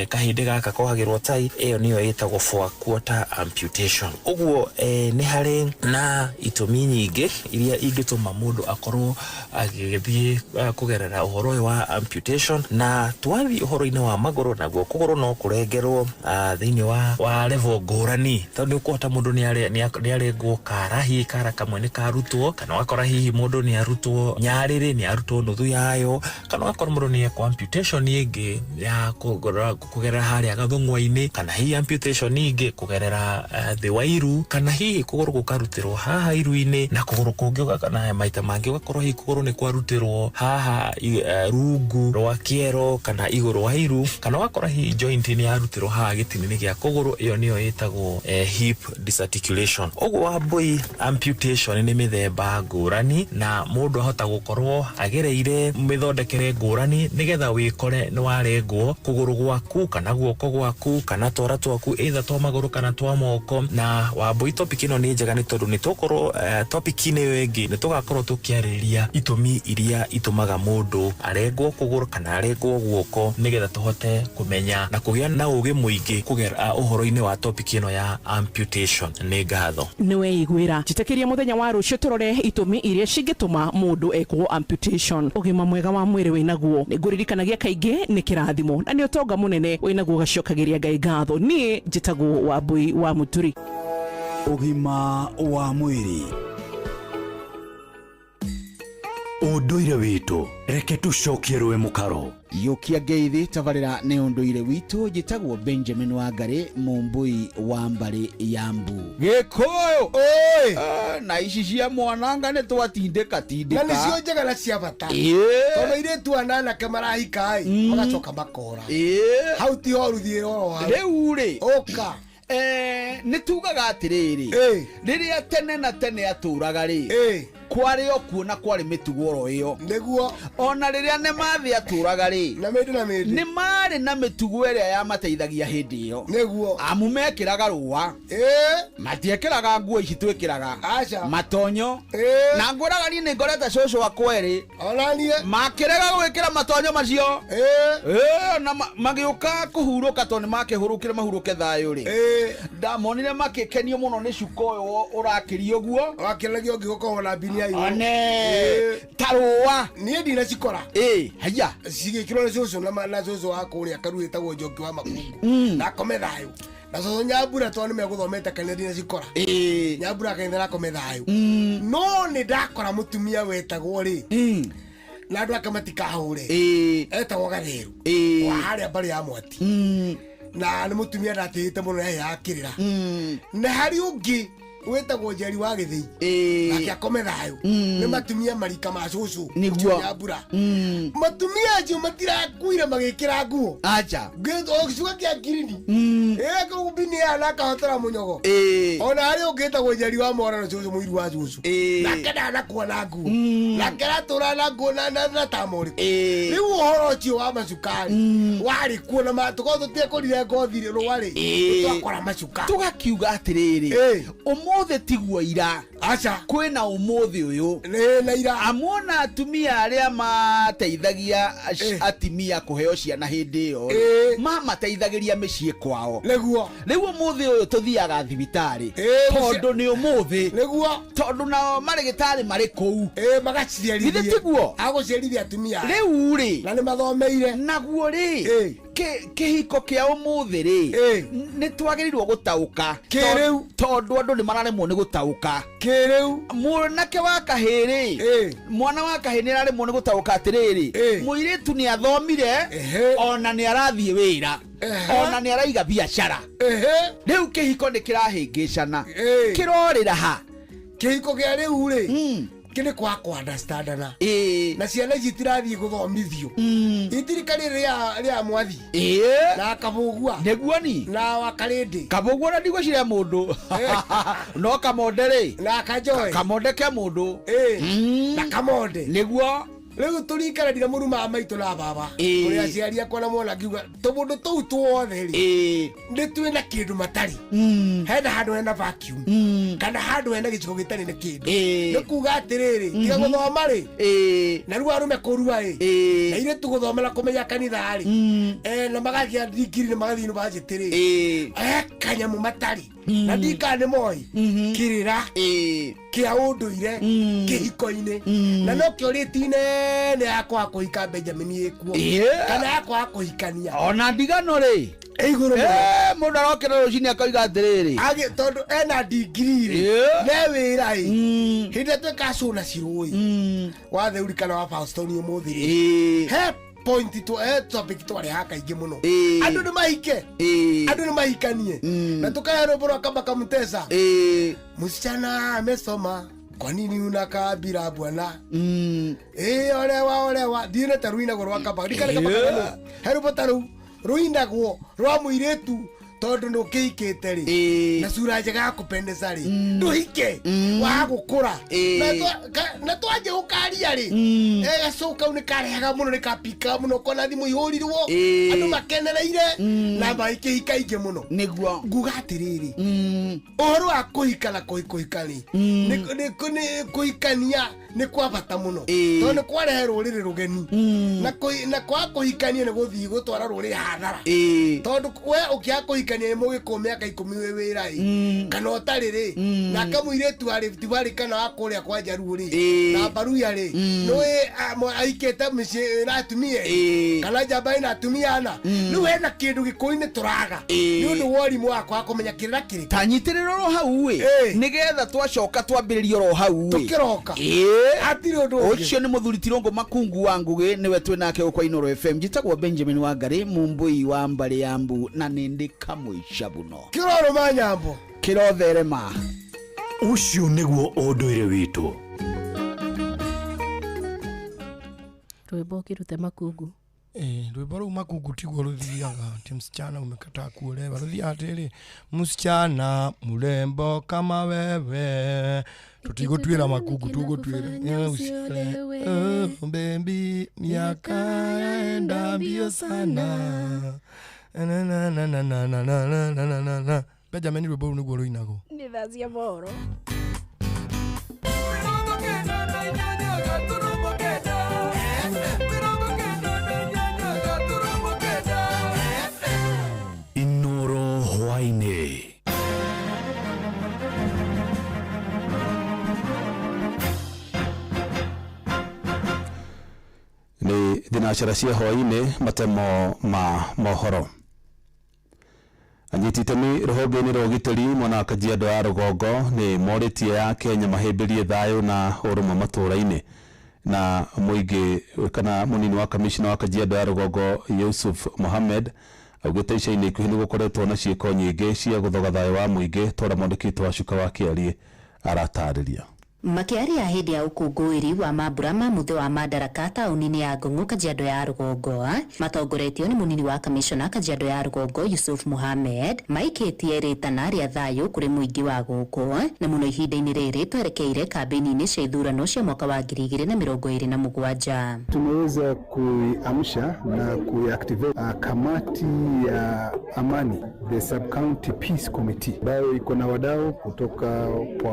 kahinde gaka kohagirwo tai iyo niyo itagwo four quarter amputation. Uguo ni hari na itumi nyingi iria ingituma mundu akorwo agithie kugerera uhoro wa amputation na twathi uhoro-ini wa maguru na guo kuguru no kurengerwo thiini wa level ngurani tondu ukuhota mundu ni arengwo kara hihi kara kamwe ni karutwo kana wakora hihi mundu ni arutwo nyariri ni arutwo nuthu yayo kana wakora mundu ni ekwo amputation ingi ya kugerera haria gathungwa-ini kana hihi amputation ingi kugerera thi wa iru kana hihi kuguru gukarutirwo haha iru-ini na kuguru kungi kana maita mangi ugakorwo hihi kuguru ni kwarutirwo haha rungu rwa kiero kana iguru wa iru kana wakora hihi joint ni yarutirwo haha gitini-ini gia kuguru iyo niyo itagwo hip disarticulation. Uguo Wabui amputation ni mithemba ngurani na mundu ahota gukorwo agereire mithondekere ngurani nigetha wikore ni warengwo kuguru gwaku kana guoko gwaku kana twara twaku either twa maguru kana twa moko. Na Wabui topic ino ni njega ni tondu ni tukorwo topic-ini iyo ingi ni tugakorwo tukiariria itumi iria itumaga mundu arengwo kuguru kana arengwo guoko nigetha tuhote kumenya na kugia na ugi muingi kugera uhoro-ini wa topic ino ya amputation. Ni ngatho niwe igwira jitekeria muthenya wa rucio turore itumi iria cingituma mundu ekwo amputation. Ugima mwega wa mwiri winaguo ni nguririkanagia kaingi ni kirathimo na ni utonga munene winaguo gacokagiria Ngai ngatho. Ni njitagwo Wabui wa Muturi. Ugima wa mwiri unduire witu reke tucokie rwe mukaro yukia ngeithi tabarira ni unduire witu jitagwo Benjamin Wangari Mumbui wa Mbari Yambu Gikuyu oi na ici cia mwananga ni twatindika tindika na nicio njega na cia bata tondu ire tu anana kamarahika magacoka makora hau ti horu thiero riu ri oka nitugaga atiriri riria tene na tene aturaga ri kwari okuona kwari mitugo iyo niguo ona riria ne mathi aturaga ri na medi ni mari na mitugo iria ya mateithagia hindi iyo niguo amumekiraga ruwa matiekiraga nguo ici twikiraga matonyo na nguraga ni ngoreta coco akweri onanie makiraga gwikira matonyo macio na magiuka kuhuruka toni makihurukire mahuruke thayo ri ndamonire makikenio muno ni cuko urakirio guo wakiragio ngigoko na bini ane taruwa ni ndina cikora haya cigikirwo ni coco na coco wa kuria karu etagwo Njoki wa Makungu na komethayo na so Nyambura to ni meguthomete kanithina cikora Nyambura kanithina komethayo no ni ndakora mutumia wetagwo ri na andu akamatikahore etagwo Gatheru wa haria bari ya mwati na ni mutumia ndatite muno yakirira na hari ungi wetagwo Njeri wa Githii nake akomethayo ni matumia marika ma cucu Nyambura matumia acio matirakuire magikira nguo acha gĩcuka kĩa ngirini kũgumbini yana kahotera mũnyogo ona harĩ ũngĩtagwo Njeri wa Morano cucu mũiru wa cucu nake ndanakuona nguo nake ratũra na nguo na tamori rĩu ũhoro ũcio wa macukari warĩ kuo na tũkorwo tũtiekũrire ngothi rwarĩ twakora macuka tũgakiuga atĩrĩrĩ ũmũthĩ tiguo ira acha kwĩna ũmũthĩ ũyũ na ira amwona atumia arĩa mateithagia atimia kũheo ciana hĩndĩ ĩyo mamateithagĩria mĩciĩ kwao nĩguo rĩu ũmũthĩ ũyũ tũthiaga thibitarĩ tondũ nĩ ũmũthĩ nĩguo tondũ nao marĩgĩtarĩ marĩ kũu magaciarithia githĩ tiguo agũciarithia atumia rĩu rĩ na nĩ mathomeire naguo rĩ kĩhiko kĩa ũmũthĩ rĩ nĩ twagĩrĩirwo gũtaũka kĩrĩu tondũ andũ nĩ mararemwo nĩ gũtaũka kĩrĩu mwanake wa kahĩrĩ mwana wa kahĩrĩ nĩ araremwo nĩ gũtaũka atĩrĩrĩ mũirĩtu nĩ athomire ona nĩ arathiĩ wĩra ona nĩ araiga biacara rĩu kĩhiko nĩ kĩrahĩngĩcana kĩrorĩra ha kĩhiko kĩa rĩu rĩ kini kwa understandana na ciana citirathiĩ gũthomithio itirikari ria mwathi na kabugua neguo ni na wakarindi kabugua na ndigwo ciria mundu no kamonde ri na kajoe kamonde ke mundu na kamonde neguo rĩu tũrikaranire mũruma maitũ na baba ũrĩa aciari akwa na mwana ngiuga tũmũndũ tũu tuothe rĩ nĩ twĩna kĩndũ matarĩ hena handũ hena vacuum kana handũ hena gĩcigo gĩtarĩ na kĩndũ nĩ kuga atĩrĩrĩ tiga gũthoma rĩ na rĩu arũme kũrua na irĩtu gũthoma na kũmenya kanitha rĩ na magathia ndigiri nĩ magathiĩ yunibacĩtĩ rĩ kanyamũ matarĩ na ndika nĩ moĩ kĩrĩra kĩa ũndũire kĩhiko-inĩ na no kĩo rĩti-inene yakwa kũhika Benjamin ĩkuo kana yakwa kũhikania ona ndigano rĩ igũrũ mũndũ arokĩra rũcinĩ akoiga atĩrĩrĩ tondũ ena ndigiri ne wĩra hĩndĩ twĩkacũna cirũĩ wa theuri kana wa Faustoni ũmũthĩ rĩ point to topic to ya kaingĩ mũno andũ nĩ mahike andũ nĩ mahikanie na tukaya rũmbo rwa Kamba Kamutesa msichana amesoma kwa nini unakabila bwana olewa dine taruina rwa Kamba dikale Kamba herupo taru ruindagwo rwa mũirĩtu tondu nĩ ũkĩhikĩte rĩ na sura njega ya kũpendeza rĩ ndũhike wa gũkũra na twanjie gũkaria rĩ gacoka kau nĩ karehaga mũno nĩ kapika mũno kona thimũ ihũrirwo andũ makenereire na makĩhika ingĩ mũno nĩguo nguga atĩrĩrĩ ũhoro wa kũhika na kũhika rĩ nĩ kũhikania nĩ kwa bata mũno tondũ nĩ kwarehe rũrĩrĩ rũgeni na kwa kũhikania nĩ gũthiĩ gũtwara rũrĩrĩ hathara tondũ we ũkĩaga kũhikania nĩ mũgĩkũ mĩaka 10 wĩ wĩra kana ũtarĩ rĩ na kamũirĩtu wa Rift Valley kana wa kũrĩa kwa Jaruo rĩ na Baruya rĩ nĩwe aikĩte mĩciĩ na atumia kana njamba ĩna atumia ana rĩu hena kĩndũ gĩkũi-inĩ tũraga nĩ ũndũ wa ũrimũ wakwa kũmenya kĩrĩra kĩrĩ tanyitĩrĩra ro hau nĩgetha twacoka twambĩrĩrio ro hau tũkĩroka hatirĩ ũndũ ũcio nĩ mũthuri Tirũngũ Makungu wa Ngũgĩ nĩwe twĩ nake gũkwa Inooro FM njĩtagwo Benjamin Wangari Mumbui wa Mbarĩ ya Mbu na nĩndĩ kamũica mũno kĩroro ma nyambo kĩrotherema ũcio nĩguo ũndũire witũ rwĩmbo kĩrute Makungu rwĩmbo rũu Makungu tiguo rũthiaga ti msichana umekataa kuolewa rũthiaga atĩrĩ msichana mrembo kama wewe tutigũtuĩra Makungu tũgũtuĩra baby miaka yaenda mbio sana na Benjamin rwĩmbo rũu nĩguo rũinagwo nĩ thaa cia mohoro Inooro hwainĩ nĩ thinacara cia hwainĩ matemo ma mohoro anyiti itemi ruhonge-inĩ rwa ũgitĩri mwena wa Kajiado ya rũgongo nĩ morĩtie ya Kenya mahĩmbĩrie thayũ na ũrũmwe matũũra-inĩ, na mũingĩ kana mũnini wa kamishina wa Kajiado ya rũgongo Yusuf Mohamed augĩte ica-inĩ ikuhĩ nĩ gũkoretwo na ciĩko nyingĩ cia gũthoga thayũ wa mũingĩ tondũ mwandĩki wa Cuka wa Kĩarie aratarĩria. Makiaria hindi ya ukungũĩri wa mambura ma mũthĩ wa Madaraka taũni-inĩ ya Ngong'o Kajiado ya rũgongo matongoretio nĩ mũnini wa kamishona Kajiado ya rũgongo Yusuf Mohamed maikĩtie rĩtana rĩa thayũ kũrĩ mũingĩ wa gũkũ na mũno ihinda-inĩ rĩrĩ twerekeire kambĩini-inĩ cia ithurano cia mwaka wa 2027. Tumeweza kuamsha na kuactivate kamati ya amani, the sub-county peace committee, ambayo iko na wadau kutoka kwa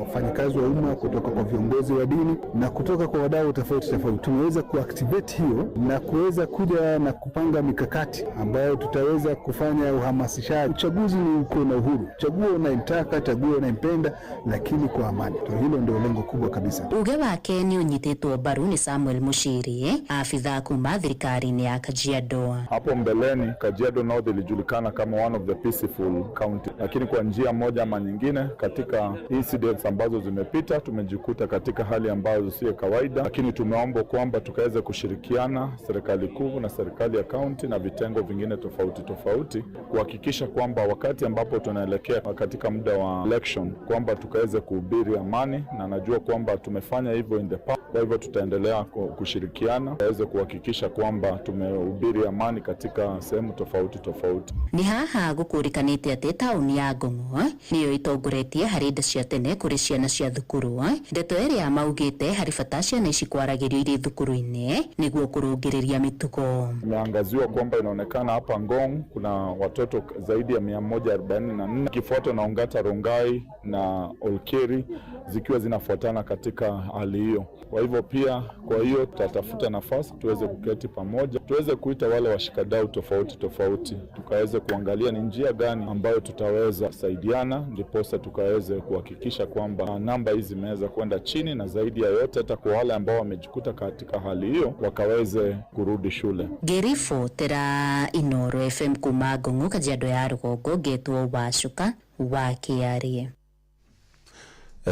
wafanyakazi wa umma, kutoka kwa viongozi wa dini na kutoka kwa wadau tofauti tofauti. Tumeweza kuactivate hiyo na kuweza kuja na kupanga mikakati ambayo tutaweza kufanya uhamasishaji. Uchaguzi ni uko na uhuru, chagua unayemtaka, chagua unayempenda, lakini kwa amani. Hilo ndio lengo kubwa kabisa. Uge wake ni unyitetwo mbaru ni Samuel Mushiri, afisa kuma thirikari-inĩ ya Kajiado. Hapo mbeleni Kajiado North ilijulikana kama one of the peaceful county, lakini kwa njia moja ama nyingine katika incidents ambazo zimepita tumejikuta katika hali ambazo sio kawaida, lakini tumeomba kwamba tukaweze kushirikiana serikali kuu na serikali ya county na vitengo vingine tofauti tofauti kuhakikisha kwamba wakati ambapo tunaelekea katika muda wa election kwamba tukaweze kuhubiri amani, na najua kwamba tumefanya hivyo in the past. Kwa hivyo tutaendelea kushirikiana tukaweze kuhakikisha kwamba tumehubiri amani katika sehemu tofauti tofauti. Ni haha gũkũrĩkanĩte atĩ taũni ya Ngong'o nĩyo itongoretie harĩ nda cia tene kũrĩ ciana cia thukuru. Ndeto ĩrĩa maugĩte harĩ bata ciana ici kwaragĩrio irĩ thukuru-inĩ nĩguo kũrũngĩrĩria mĩtugo. Imeangaziwa kwamba inaonekana hapa Ngong kuna watoto zaidi ya 144 kifuatwa na Ongata Rongai na Olkeri zikiwa zinafuatana katika hali hiyo. Kwa hivyo pia, kwa hiyo tutatafuta nafasi tuweze kuketi pamoja, tuweze kuita wale washikadau tofauti tofauti, tukaweze kuangalia ni njia gani ambayo tutaweza saidiana, ndiposa tukaweze kuhakikisha kwamba namba hizi zimeweza kwenda chini, na zaidi ya yote hata kwa wale ambao wamejikuta katika hali hiyo wakaweze kurudi shule. Gerifo tera Inoro FM kuma Ngong'o Kajiado ya rũgongo getwo wa Cuka wa Kĩarie.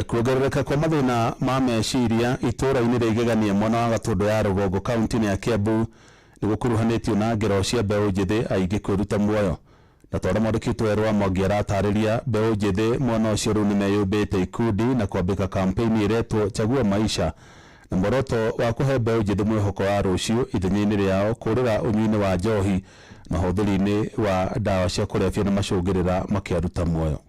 Kuongerereka kwa mathĩna ma meciria itũra-inĩ rĩa igegania mwena wa Gatũndũ ya rũgongo kaunti-inĩ ya Kiambu nĩ gũkuruhanĩtio na ngero cia mbeũ njĩthĩ aingĩ kwĩruta muoyo, na tondũ mwandĩki Werũ Mwangi aratarĩria mbeũ njĩthĩ mwena ũcio rĩu nĩ meyũmbĩte ikundi na kwambĩka kampeni ĩretwo Chagua Maisha, na muoroto wa kũhe mbeũ njĩthĩ mwĩhoko wa rũciũ ithenya-inĩ rĩao kũrĩra ũnyui-inĩ wa njohi na ũhũthĩri-inĩ wa ndawa cia kũrebia na macũngĩrĩra makĩaruta muoyo.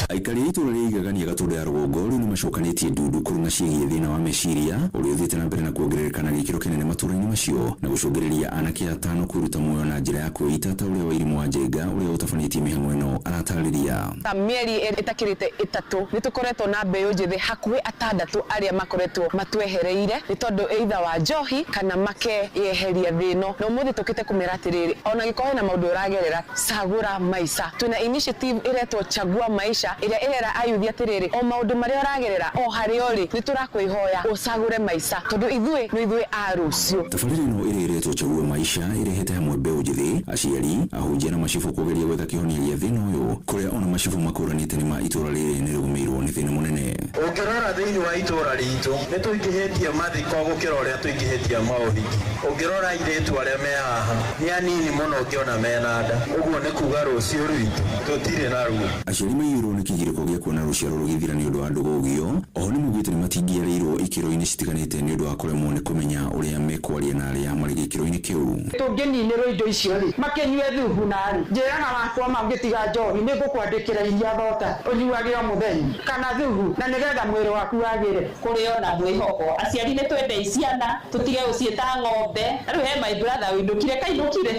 Aikari itũra rĩa igegania Gatũndũ ya rũgongo rĩu nĩ macokanĩtie ndundu kũrũna ciĩgiĩ thĩna wa meciria ũrĩa ũthiĩte na mbere na kuongerereka na gĩkĩro kĩnene matũra-inĩ macio na gũcũngĩrĩria anake atano kwĩruta muoyo na njĩra ya kwĩita ta ũrĩa Wairimũ wa Njenga ũrĩa ũtabanĩtie mĩhang'o ĩno aratarĩria. Mĩeri ĩtakĩrĩte ĩtatũ nĩ tũkoretwo na mbeũ njĩthĩ hakuhĩ 6 arĩa makoretwo matwehereire nĩ tondũ either wa njohi kana makeyeheria thĩno, na ũmũthĩ tũkĩte kũmera atĩrĩrĩ ona gĩkorwo na maũndũ ũragerera Chagua Maisha. Twĩna initiative ĩretwo Chagua Maisha ĩrĩa ĩrera ayuthi atĩrĩrĩ o maũndũ marĩa ũragerera o harĩa ũrĩ nĩ tũrakwĩhoya ũcagũre maica tondũ ithuĩ a rũciũ. Tabarĩra ĩno ĩrĩa ĩretwo Chagua Maisha ĩrehete hamwe mbeũ njĩthĩ, aciari, ahunjia na macibũ kũgeria gwetha kĩhonia gĩa thĩna ũyũ, kũrĩa ona macibũ makũranĩte nĩ ma itũra rĩrĩ nĩ rĩgũmĩirwo nĩ thĩna mũnene. Ũngĩrora thĩinĩ wa itũra ritũ nĩ tũingĩhĩtie mathiko gũkĩra ũrĩa tũingĩhĩtie maũhiki. Ũngĩrora airĩtu arĩa me haha nĩ anini mũno ũngĩona mena nda, ũguo nĩ kuga rũciũ rwitũ tũtirĩ na ruo. Aciari maiyũrwo nĩ kĩgirĩko gĩa kuona rũciaro rũgĩthira nĩ ũndũ wa ndũgũgio. Oho nĩ mugĩte nĩ matingĩarĩirwo ikĩro-inĩ citiganĩte nĩ ũndũ wa kũremwo nĩ kũmenya ũrĩa mekwaria na arĩa marĩ gĩkĩro-inĩ kĩu. Tũngĩninĩrwo indo icio rĩ makĩnyue thubu narĩ njĩraga wakwa mangĩtiga njohi nĩ ngũkwandĩkĩra iria thota ũnyuage o mũthenya kana thubu na nĩgetha mwĩrĩ waku wagĩre. Kũrĩ ona mwĩhoko aciari nĩ twende ciana tũtige gũciĩta ng'ombe. Rĩu he my brother wĩndũkire kainũkire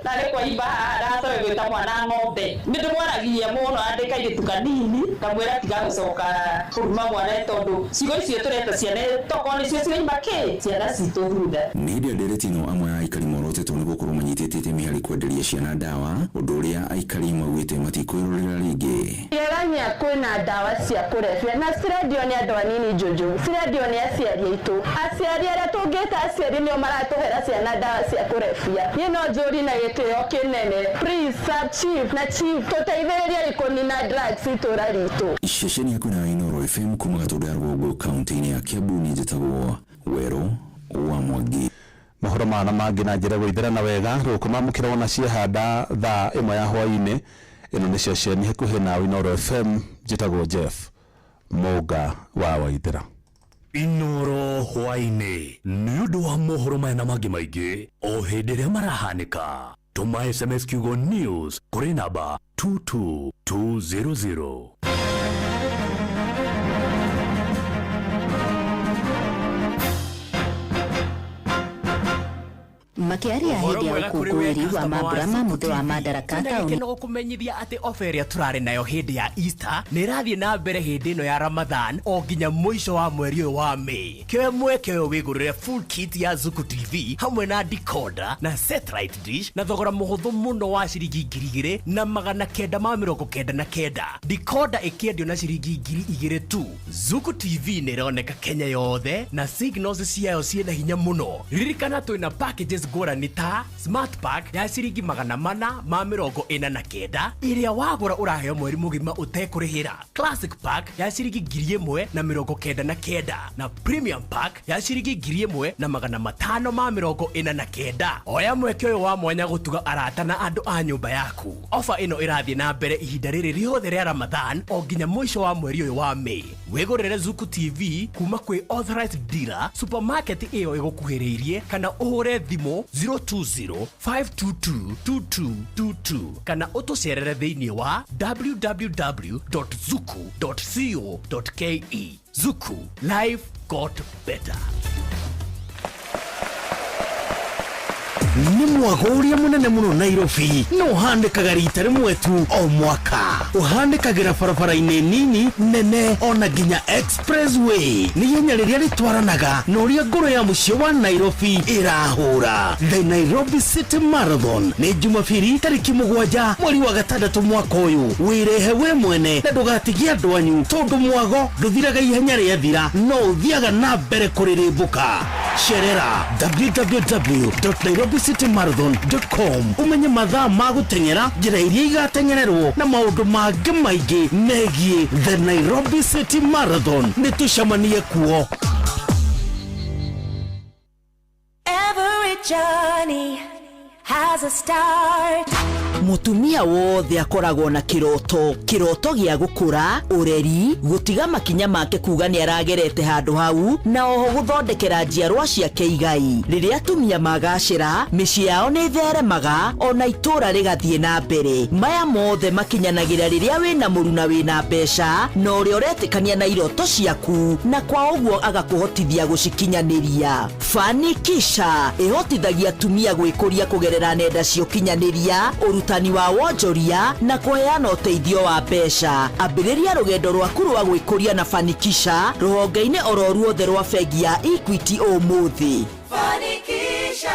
na nĩ kwa imba aracoe gwĩta mwana ng'ombe. Nĩ ndĩmwaragia mũno andĩka irĩtu kanini kamwĩra tiga gũcoka kũruma mwana tondũ cigo icio tũreta ciana tokorwo nĩcio ciraima ciana citũ thutha. Nĩ hĩndĩ ndereti ĩno amwe ya aikari morotetwo nĩ gũkorwo manyitĩte itemi harĩ kwenderia ciana ndawa, ũndũ ũrĩa aikari maugĩte matikwĩrorera rĩngĩ. Rĩera Kenya kwina ndawa cia kurebia na cirendio ni andu anini njuju cirendio ni aciari aitu aciari aria tungita aciari nio maratuhera ciana ndawa cia kurebia ni no njuri na gitio kinene please sub chief na chief tuteithiriria ikunina drugs itura ritu ishesheni yakuna Inoro FM kuma Gatundu ya Rũgongo kaunti-inĩ ya Kiambu ni njĩtagwo Wero wa Mwangi. Mahoro mana mangĩ na njĩra gũithĩrana wega rũkũmamũkĩra ona ciehanda thaa 1 ya hwaĩ-inĩ. Ĩno nĩ ceceni hakuhĩ na Inoro FM njĩtagwo Jeff Mũnga wa Waithĩra. Inoro hwaĩ-inĩ nĩ ũndũ wa mohoro maya na mangĩ maingĩ o hĩndĩ ĩrĩa marahanĩka. Tũma SMS kiugo news kũrĩ namba 22200. Makiaria hĩndĩ ya ũkũngũĩri wa mambura ma mũthĩ wa Madaraka taũni no kũmenyithia atĩ oferia turarĩ nayo hĩndĩ ya Easter nĩ irathiĩ na mbere hĩndĩ ĩno ya Ramadan o nginya mũico wa mweri ũyũ wa May. Kĩoe mweke ũyũ wĩgũrĩre full kit ya Zuku TV hamwe na decoder na satellite dish na thogora mũhũthũ mũno wa ciringi 2,999. Decoder ĩkĩendio na ciringi 2,000 tu. Zuku TV nĩ ĩroneka Kenya yothe na signals ciayo ciĩna hinya mũno. Ririkana twĩna packages ngũrani ta smart pack ya ciringi 449 ĩrĩa wagũra ũraheo mweri mũgima ũtekũrĩhĩra, classic pack ya ciringi 1,099 na premium pack ya ciringi 1,549. Oya mweke ũyũ wa mwanya gũtuga arata na andũ a nyũmba yaku. Ofa ĩno ĩrathiĩ na mbere ihinda rĩrĩ rĩothe rĩa Ramadan o nginya mũico wa mweri ũyũ wa May. Wĩgũrĩre Zuku TV kuma kwĩ authorized dealer supermarket ĩyo ĩgũkuhĩrĩirie kana ũhũre thimũ 020-522-2222 kana ũtũcerere thĩinĩ wa www.zuku.co.ke. Zuku, life got better. Nĩ mwago ũrĩa mũnene mũno Nairobi no ũhandĩkaga rita rĩmwe tu o mwaka. Ũhandĩkagĩra barabara-inĩ nini nene ona nginya expressway nĩ ihenya rĩrĩa rĩtwaranaga na ũrĩa ngoro ya mũciĩ wa Nairobi ĩrahũra. The Nairobi City Marathon nĩ Jumapili tarĩki 7 mweri wa gatandatũ mwaka ũyũ. Wĩrehe we mwene na ndũgatigie andũ anyu tondũ mwago ndũthiraga ihenya rĩathira no ũthiaga na mbere kũrĩrĩmbũka. Cerera www.nairobicitymarathon.com umenye mathaa ma gũteng'era, njĩra iria igatengererwo na maũndũ mangĩ maingĩ megiĩ The Nairobi City Marathon. Nĩ tũcemanie kuo. Every journey has a start. Mutumia wothe akoragwo na kiroto gĩa gũkũra, ũreri, gũtiga makinya make kuga nĩ aragerete handũ hau na oho gũthondekera njiarwa ciake igai. Rĩrĩa atumia magacĩra, mĩciĩ yao nĩ theremaga ona itũra rĩgathiĩ na mbere. Maya mothe makinyanagĩra rĩrĩa wĩna mũru na wĩna mbeca na ũrĩa ũretĩkania na iroto ciaku na kwa ũguo agakũhotithia gũcikinyanĩria. Fanikisha ĩhotithagia atumia gwĩkũria kũgerera nenda cia ũkinyanĩria, ũrutani wa wonjoria na kũheana ũteithio wa mbeca. Ambĩrĩria rũgendo rwaku rwa gwĩkũria na Fanikisha rũhonge-inĩ oro ruothe rwa bengi ya Equity ũmũthĩ. Fanikisha.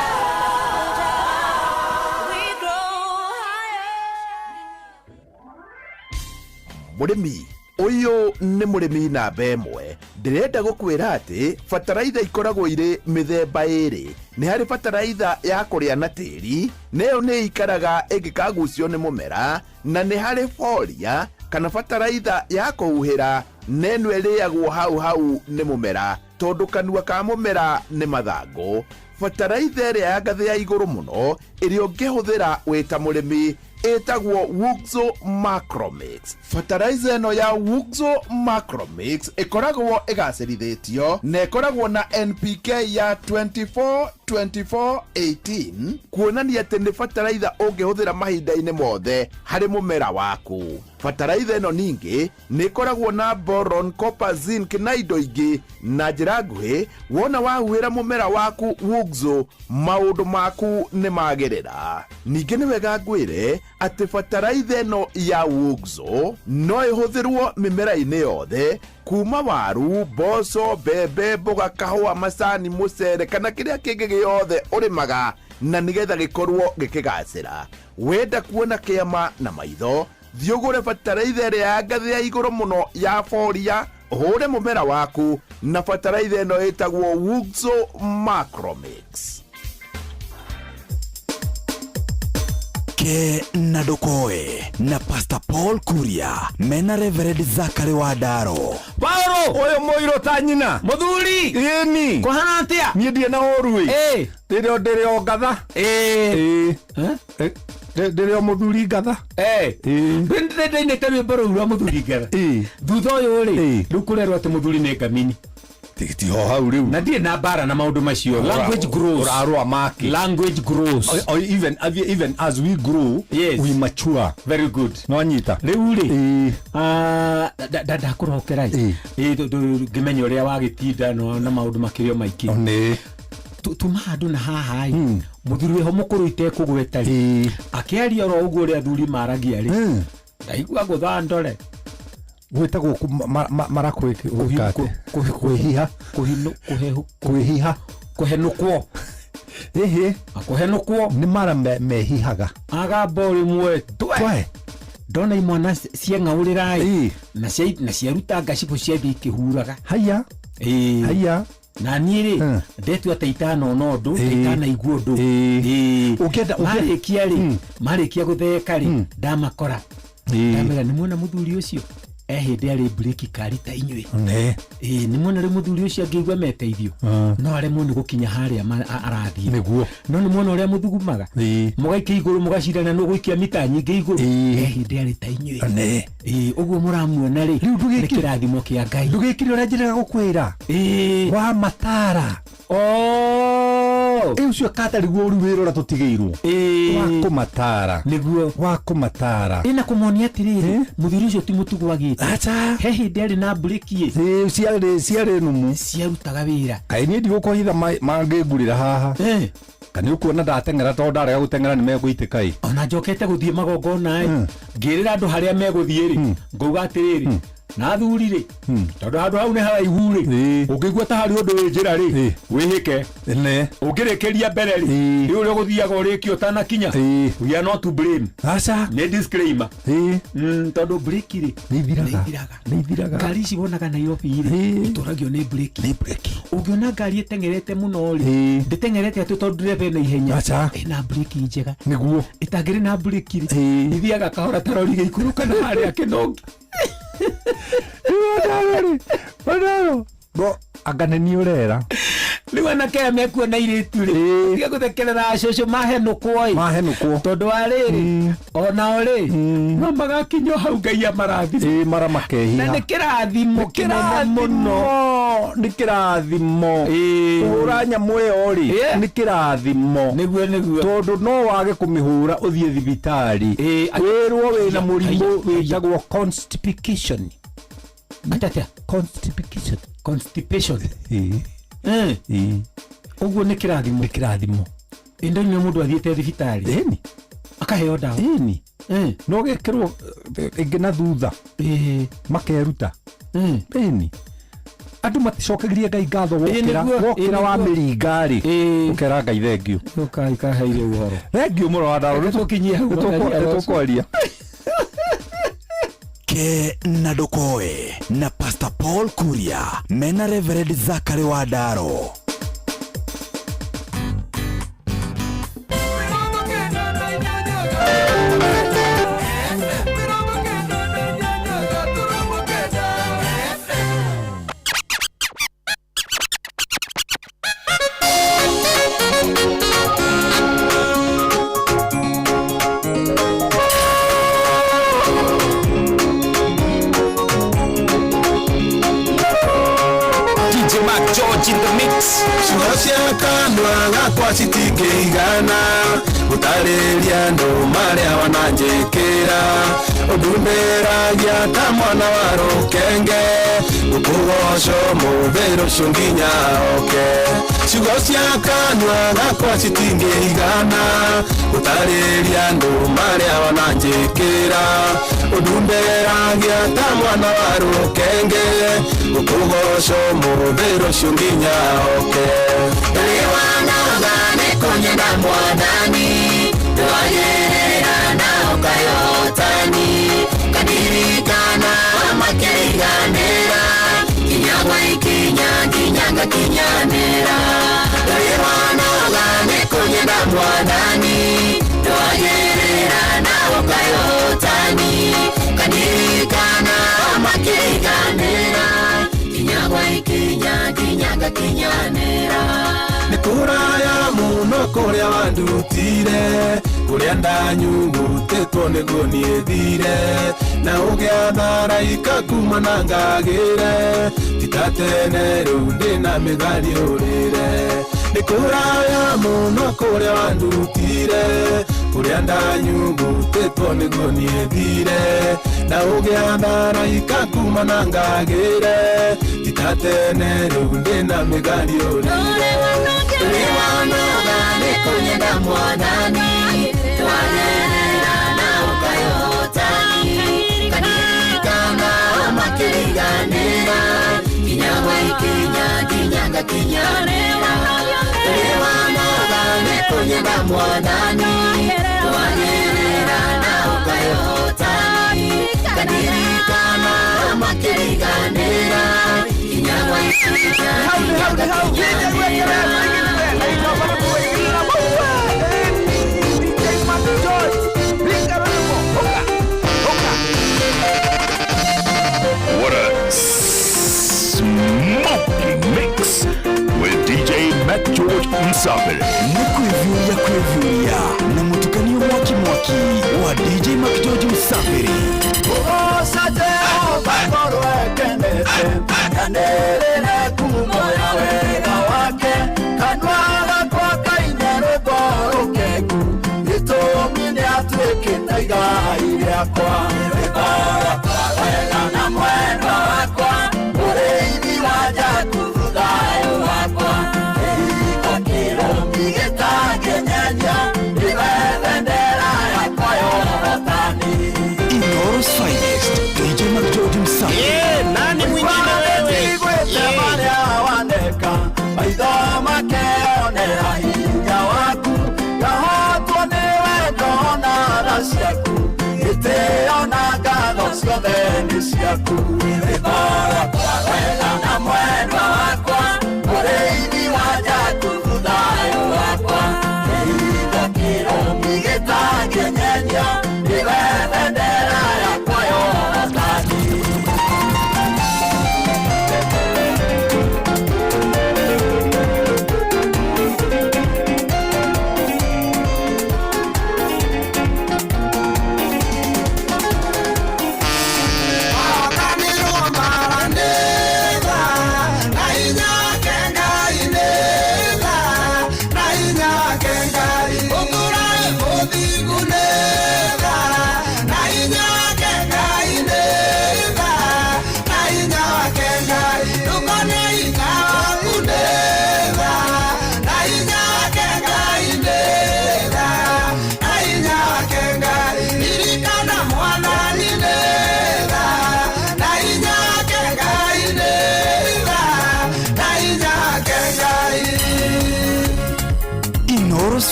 Mũrĩmi ũyũ nĩ mũrĩmi namba ĩmwe. Ndĩrenda gũkwĩra atĩ bataraitha ikoragwo irĩ mĩthemba ĩrĩ. Nĩ harĩ bataraitha ya kũrĩa na tĩri, nayo nĩ ikaraga ĩngĩkagucio nĩ mũmera, na nĩ harĩ folia kana bataraitha ya kũhuhĩra, neno ĩrĩagwo hau nĩ mũmera tondũ kanua ka mũmera nĩ mathangũ. Bataraitha ĩrĩa ya ngathĩ ya igũrũ mũno ĩrĩa ũngĩhũthĩra wĩ ta mũrĩmi ĩtagwo Wuxo Macromix. Fertilizer ĩno ya Wuxo Macromix ĩkoragwo ĩgacĩrithĩtio na ĩkoragwo na NPK ya 24-24-18, kuonania atĩ nĩ fertilizer ũngĩhũthĩra mahinda-inĩ mothe harĩ mũmera waku. Fertilizer ĩno ningĩ nĩ ĩkoragwo na boron, copper, zinc na indo ingĩ. Na njĩra nguhĩ, wona wahuhĩra mũmera waku Wuxo, maũndũ maku nĩ magĩrĩra. Ningĩ nĩ wega ngwĩre atĩ fertilizer ĩno ya Wuxo no ĩhũthĩrwo mĩmera-inĩ yothe, kuma waru, mboco, mbembe, mboga, kahũa, macani, mũcere kana kĩrĩa kĩngĩ gĩothe ũrĩmaga na nĩgetha gĩkorwo gĩkĩgacĩra. Wenda kuona kĩama na maitho, thiĩ ũgũre bataraitha ĩrĩa ya ngathĩ ya igũrũ mũno ya Foria, ũhũre mũmera waku na bataraitha ĩno ĩtagwo Wuxo Macromix. Ke na Ndokoe na Pastor Paul Kuria mena Reverend Zachary Wadaro. Paulo oyo moiro ta nyina muthuri ini kohana atia nie ndie na oru ndirio ngatha ndirio muthuri ngatha ndinde kari mboro ura muthuri ngatha thutha uyu ri rukurerwa ati muthuri ne ngamini Titi ho hau riu na ndie na bara na maundu macio. Language grows, urarwa maki language grows, or even as we grow, yes, we mature. Very good. No anyita riu ri da kurokera ngimenye uria wagitinda no na maundu makirio maiki ne tumahandu na haha muthuri ho mukuru ite kugweta ri akiaria ro uguo uri athuri maragia ri ndaigua gutha ndore gwetagwo marakwikate kuhiha kuhenukwo kuhenukwo ni mara mehihaga agamba rimwe twe ndona imwana cieng'aurirai na ciaruta ngacibo ciathi ikihuraga haya na niĩ rĩ ndetua ta itano nondu itana iguo ndu ukenda marikia gutheka ri ndamakora ndamera ni mwona muthuri ucio hindi ari break kari ta inywe ni mwona ri muthuri ucio angĩigua meteithio no aremwo ni gukinya haria arathie niguo no ni mwona uria muthugumaga mugaikia iguru mugacirana no guikia mita nyingĩ iguru hindi ari ta inywe uguo muramuona ri ni kirathimo kia Ngai ndugikire uria njiraga gukwira wa matara ucio katari guo uri wira tutigirwo wa kumatara niguo wa kumatara ina kumuonia atiriri muthuri ucio ti mutugwagite acha he hindi ari na break ye ciare numu ciarutaga wira kai ni ndigukuhitha mangĩngurĩra haha kana ukuona ndateng'era to ndarega guteng'era ni megũitĩka ona njokete guthie magongona ngĩrĩra andu haria meguthie ri ngauga atiriri na thuri ri tondu handu hau ni haraihu ri ũngĩigua ta hari ũndũ wĩ njĩra ri wĩhĩke ũngĩrĩkĩria mbere ri rĩu ũrĩa ũgũthiaga ũrĩkia ũtanakinya we are not to blame aca nĩ disclaimer tondu break ri nĩ ithiraga ngari cibonaga Nairobi ri ituragio nĩ break ũngĩona ngari ĩteng'erete mũno ri ndĩteng'erete atĩ tondu ndirebe na ihenya ĩna break njega nĩguo ĩtangĩrĩ na break ri ithiaga kahora tarori gĩikũrũka na harĩa kĩnongi Wadaro bo aganeni urera riu anake mekuona iritu ri tiga guthekerera cũcũ mahenukwo tondu wa riri ona ri no magakinya hau Ngai amarathi mara makehiha na ni kirathimo kinene muno ni kirathimo ura nyamu iyo ri ni kirathimo niguo tondu no wage kumihura uthie thibitari wirwo wina murimu witagwo constipation atata constipation uguo ni kirathimo indo nywe mundu athiete thibitari akaheo dawa no gekirwo ingi na thutha makeruta andu maticokagirie Ngai ngatho wokira wa miringa ri ukera Ngai thengio ukaheire uhoro thengio muro wa Ndaro tukinyia hau tukwaria Ke na Ndokoe na Pastor Paul Kuria mena Reverend Zachary Wadaro. In the mix. Ciucia kanua gakwa citingĩigana gũtarĩria andũ marĩa wananjĩkĩra ũndumĩragia ta mwana wa rũkenge ũkũgoco mũthĩ rũciũ nginya oke. Ciugo cia kanua gakwa citingĩigana gũtarĩria andũ marĩa wananjĩkĩra ũndumĩragia ta mwana wa rũkenge ũkũgoco mũthĩ rũciũ nginya oke. Nĩwananga nĩkũnyenda mwathani ndwagĩrĩra na ũkayotani makiriganira kinyagwa ikinya kinyanga kinyanira Tuliwanoga nikunyenda mwadani Tuwagerera na ukayotani Kanirikana makiriganira kinyagwa ikinya kinyanga kinyanira Nikuraya muno kuria wandutire kuria ndanyugutitwo niguo niethire na ugiathara ikakuma na ngagire titatene riu ndina migari urire Nikuraya muno kuria wandutire kuria ndanyugutitwo niguo niethire na ugiathara ikakuma na ngagire titatene riu ndina migari urire Tuliwanoga nikunyenda mwadani Tuwagerera na ukayotani Kanirikana makiriganira kinyagwa ikinya kinyanga kinyanira Tuliwanoga nikunyenda mwadani Tuwagerera na ukayotani Kanirikana makiriganira kinyagwa ikinya kinyanga kinyanira What a smoking mix with DJ Mac George Msafiri. Nikuivyuria na mutukanio mwaki wa DJ Mac George Msafiri. Osate obakoro ekendete Kanderere kumoya wega wake Kanwaga kwa kainero borokeku Itomine atuekita igai yakwa Wegora kwa wega na mwendo wakwa Ureithi waja kuthudayo wakwa Eiko kirumbi gitakenyenya Iwethendera yakwa yorotani Inoros Finest, DJ Mac George Msafiri. Nani mwingine wewe? Maria waneka maitho makeonera hinya waku Kahotwo niwe ngona tha ciaku Gĩtĩo na ngatho ciothe nĩ ciaku Wĩthora kwa wega na mwendwa wakwa Ũrĩithi wa Jakubu thayũ wakwa Kĩhingo kĩrũmi gĩtangĩnyenya Nĩwe bendera yakwa yorotani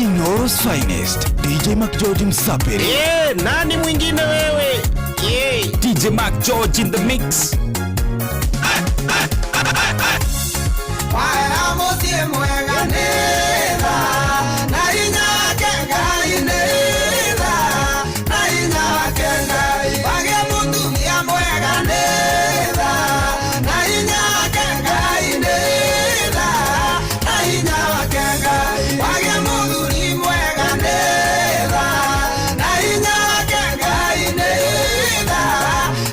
Inoros Finest, DJ Mac George Msafiri. Nani mwingine wewe? DJ Mac George in the mix. Waya motie mwega neza Na inya kenga ineza Na inya kenga Wage mutumia mwega neza Na inya kenga ineza Na inya kenga Wage muthuri mwega neza Na inya kenga ineza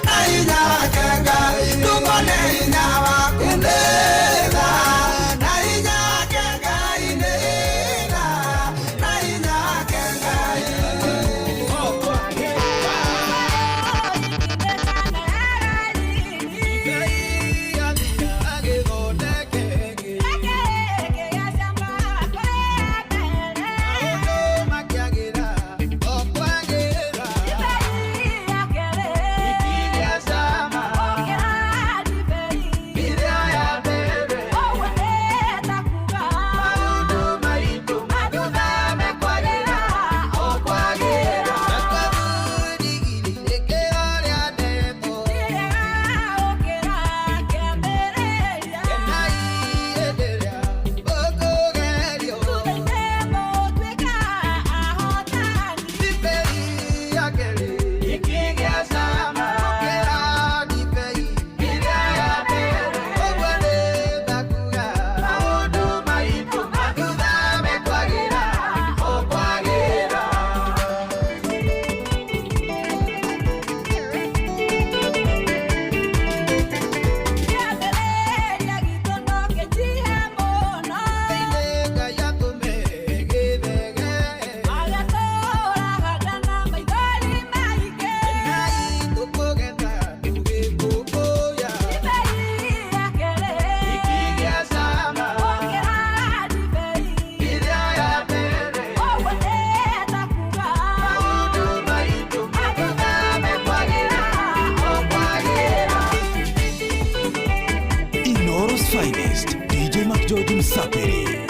Na inya kenga Tungone inya waku neza Na inya kenga finest, DJ Mark George Msapiri.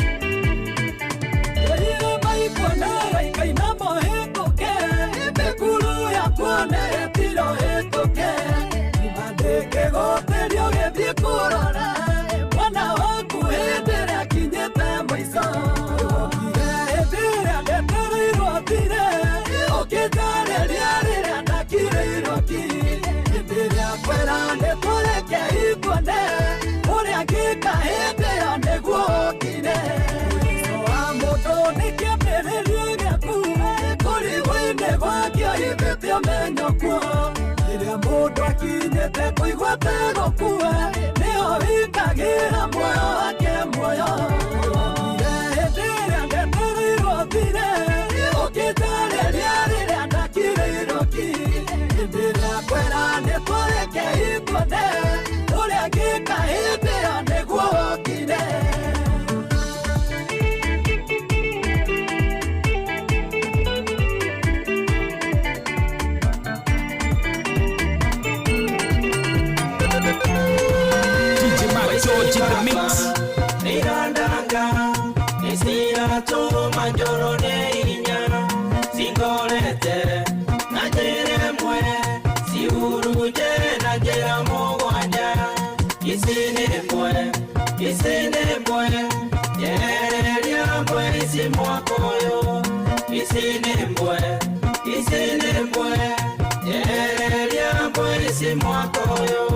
Iria mundu akinyete kuigua tego kuwe nio wikagira muoyo wake muoyo hĩndĩ ĩrĩa ndetereirwo thire ũkĩnjarĩria rĩrĩa ndakirĩirwo ki hĩndĩ ĩrĩa kwera nĩ tũreke ituone ũrĩa ngĩka hĩndĩ ĩyo nĩguo wokire. George in the mix. Nirandanga, nisira tu manjoro neinya, singolete, najere mwe, si uruje najera mogwanja, isine mwe, yereria mwe isi mwakoyo, isine mwe, yereria mwe isi mwakoyo.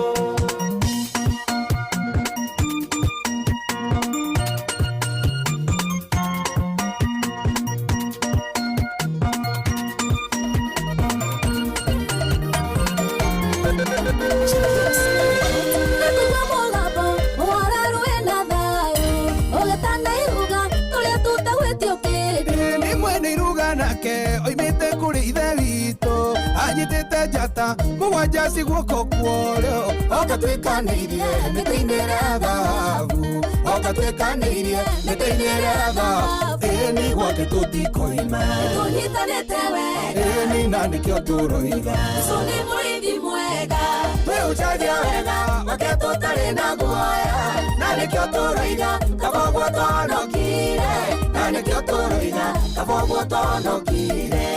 Oimite kuri ithe witũ anyitĩte njata mũgwanja ci guoko kuorĩo oka twĩkanĩirie mĩtĩ-inĩ ĩrĩa thahabu oka twĩkanĩirie mĩtĩ-inĩ ĩrĩa thahabu ĩni gwake tũtikoima tũnyitanĩte wega ĩni na nĩkĩo tũroiga Jesũ nĩ mũrĩithi mwega twĩhunjagia wega wake tũtarĩ na guoya na nĩkĩo tũroiga kaba ũguo tũhonokire na nĩkĩo tũroiga kaba ũguo tũhonokire.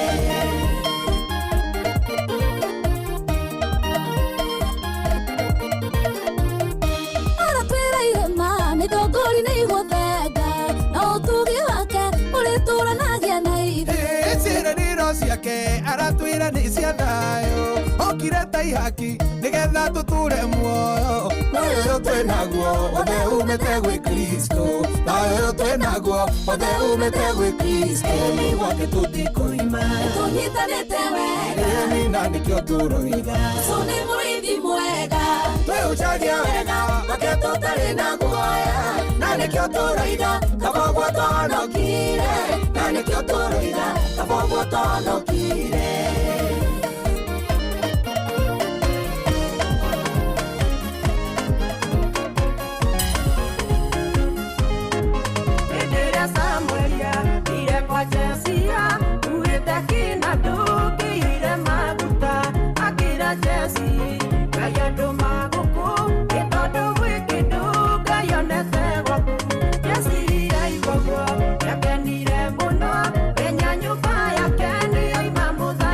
Nĩthongori nĩ igũthenga na ũtugi wake ũrĩtũranagia na ithuĩ ciĩranĩro ciake aratwĩra nĩ cia thayũ okire ta ihaki nĩgetha tũtũre muoyo thayũ ũyũ twĩnaguo wothe umĩte gwĩ Kristo thayũ ũyũ twĩnaguo wothe umĩte gwĩ Kristo ĩni gwake tũtikoima tũnyitanĩte wega ĩni na nĩkĩo tũroiga Jesũ nĩ mũrĩithi mwega twĩhunjagia wega wake tũtarĩ na guoya na nĩkĩo tũroiga kaba ũguo tũhonokire na nĩkĩo tũroiga kaba ũguo tũhonokire. Hĩndĩ ĩrĩa Samueli athire kwa Jesia uĩte kina ndũngĩire maguta akĩra Jesi Ngai andũma gũkũ gĩtondũ gwĩ kĩndũ Ngai onete gwaku Jesi aigua guo yakenire mũno menya nyũmba yake nĩyoima mũthanya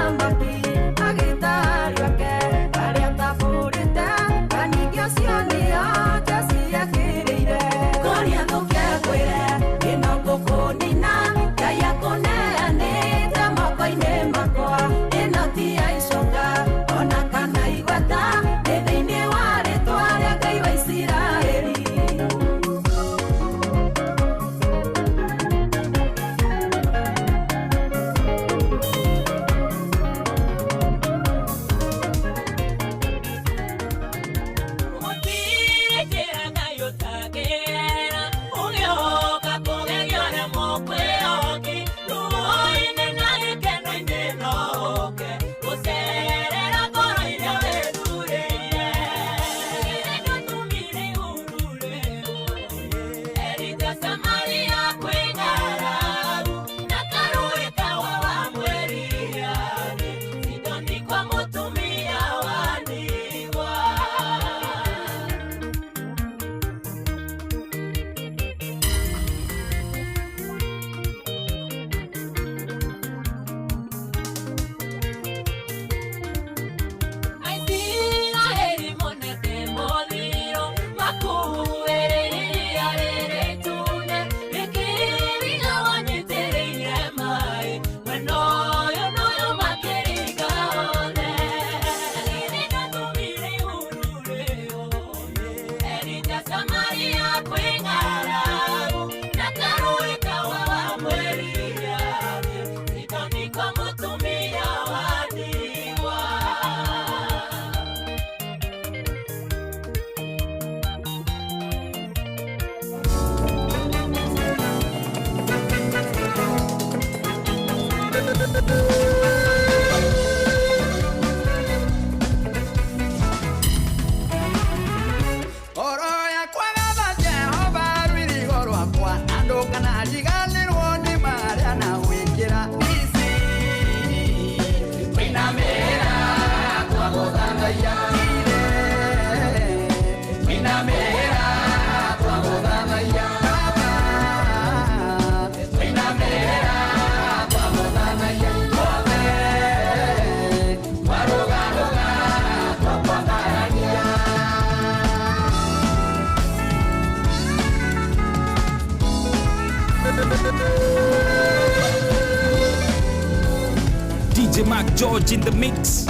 DJ Mac George in the mix.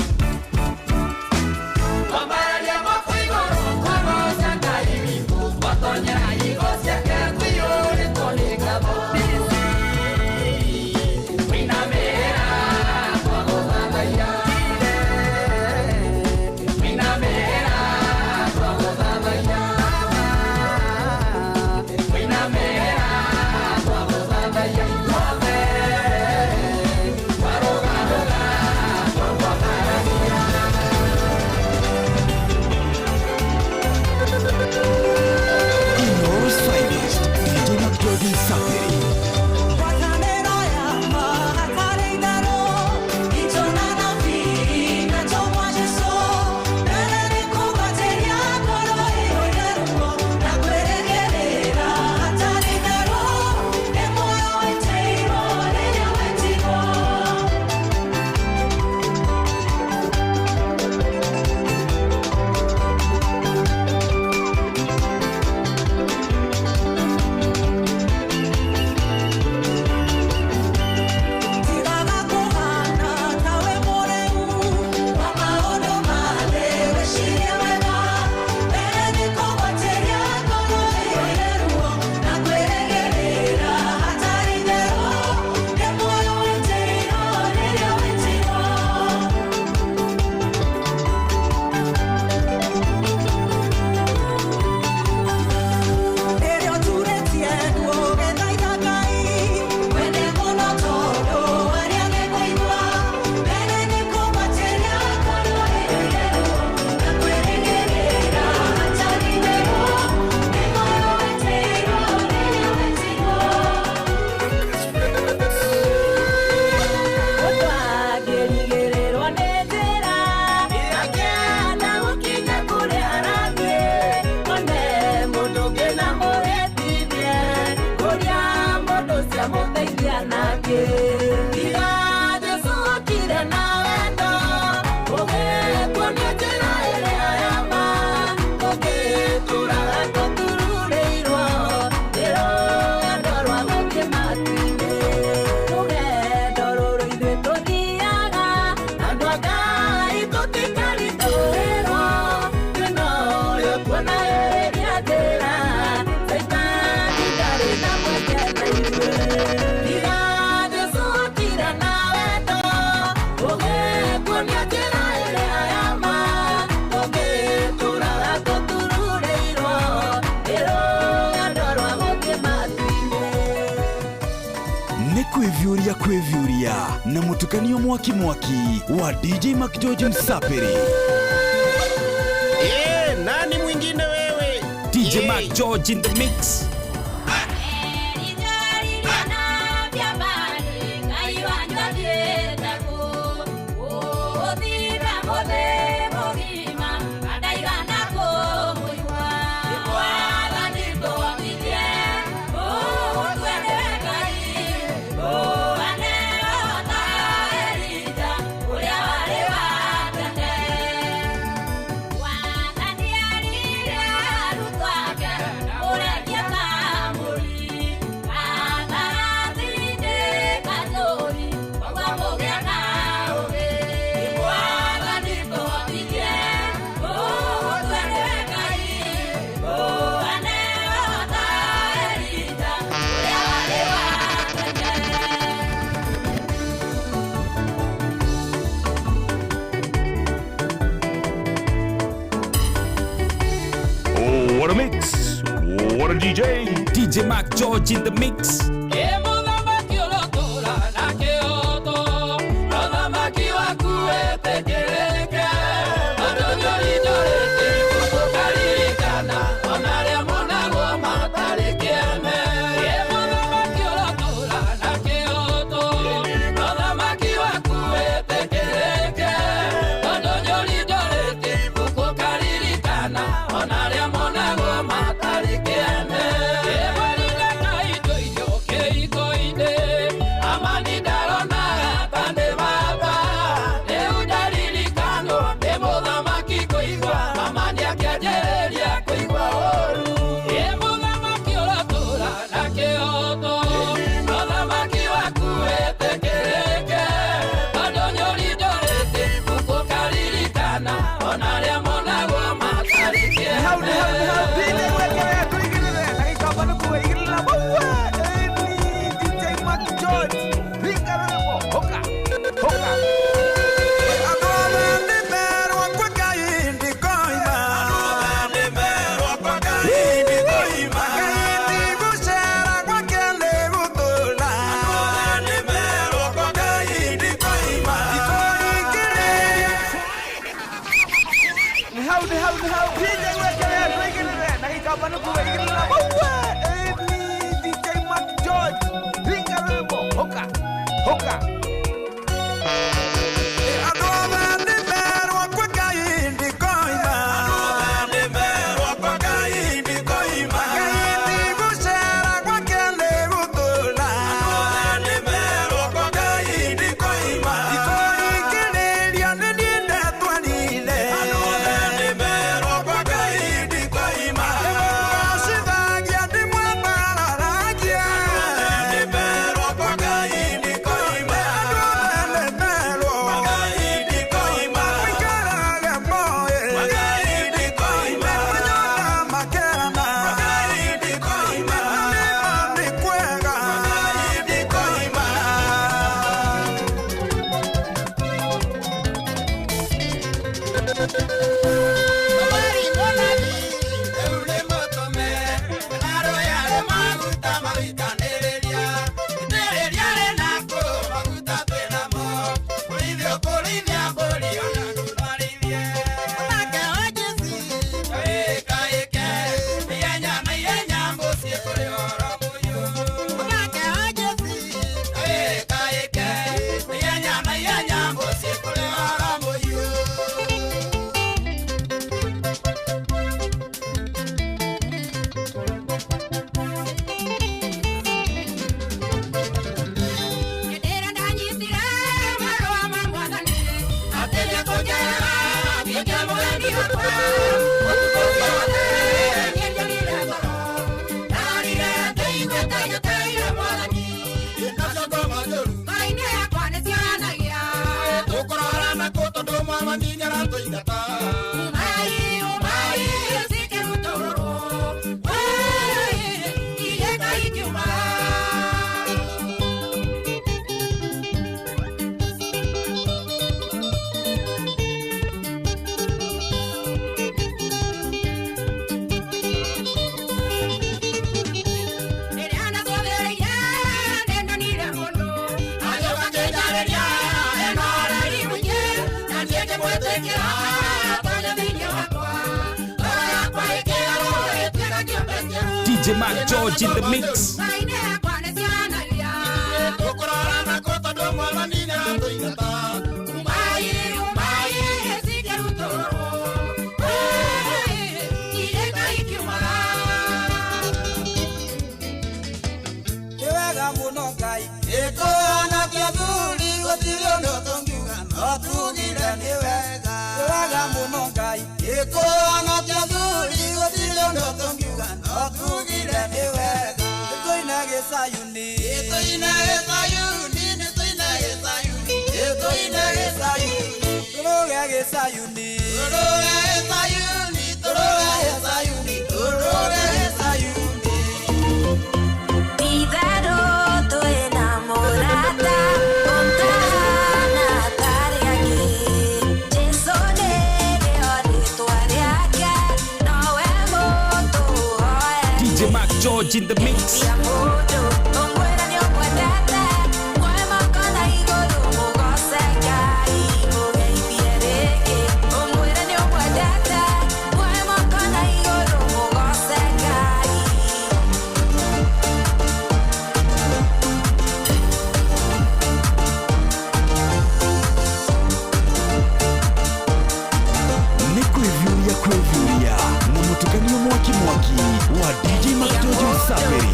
Kwevyuria na mutukanio mwaki wa DJ Mac George Msapiri. Nani mwingine wewe? DJ Mac George in the mix. What a mix! What a DJ! DJ Mac George in the mix. Onaria monago matari kieme. DJ Mac George in the mix. DJ Mac George in the mix. Kwevuria na mutukanio mwaki wa DJ Mac George Msafiri.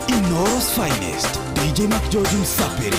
Inoros finest, DJ Mac George Msafiri.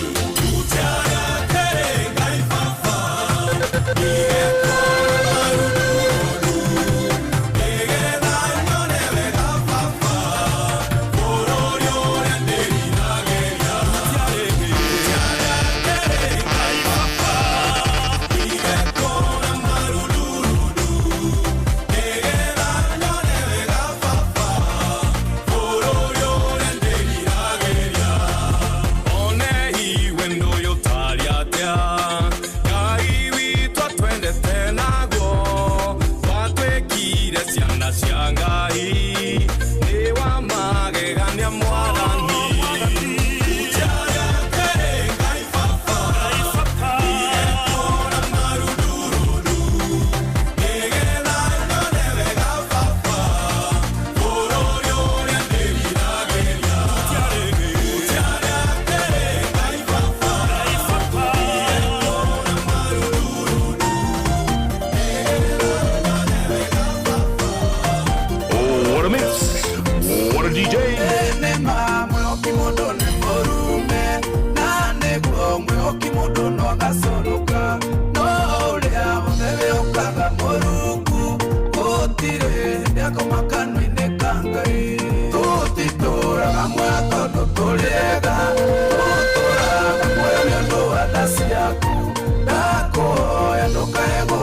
Dako ya ndoka ego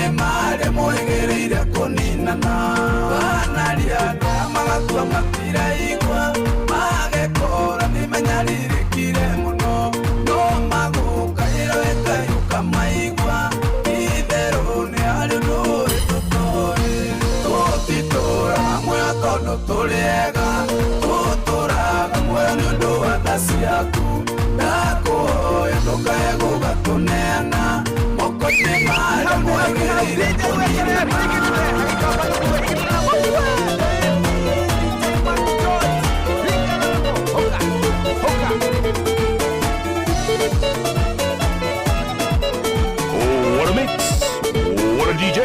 nĩ marĩ mwĩgĩrĩire kũninana wanaria magatua matiraigua magekora nĩmenyarirĩkire mũno no magũkaĩra wekayũka maigua itherũ nĩ harĩ ndũĩ tũtoĩ tũtitũra muoyo tondũ tũrĩega tũtũraga muoyo nĩ ũndũ wa tha ciaku ndakũhoya ndũkae gũgatũneana moko-inĩ marĩ mwĩgĩrĩire kũninana What a mix! What a DJ!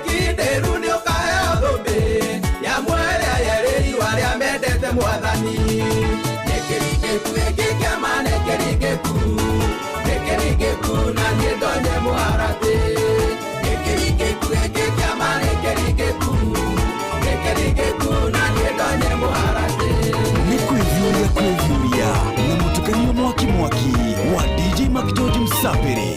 Kinderu ni ukaheo thumbi ya mwere ayeri waria mendete mwathani nikirikeku giki kiama nikirikeku na niĩ ndonye mũharatĩ nikirikeku giki kiama nikirikeku na niĩ ndonye mũharatĩ Ni kwĩvyũria na mũtukanio mwaki wa DJ Mac George Msapĩrĩ.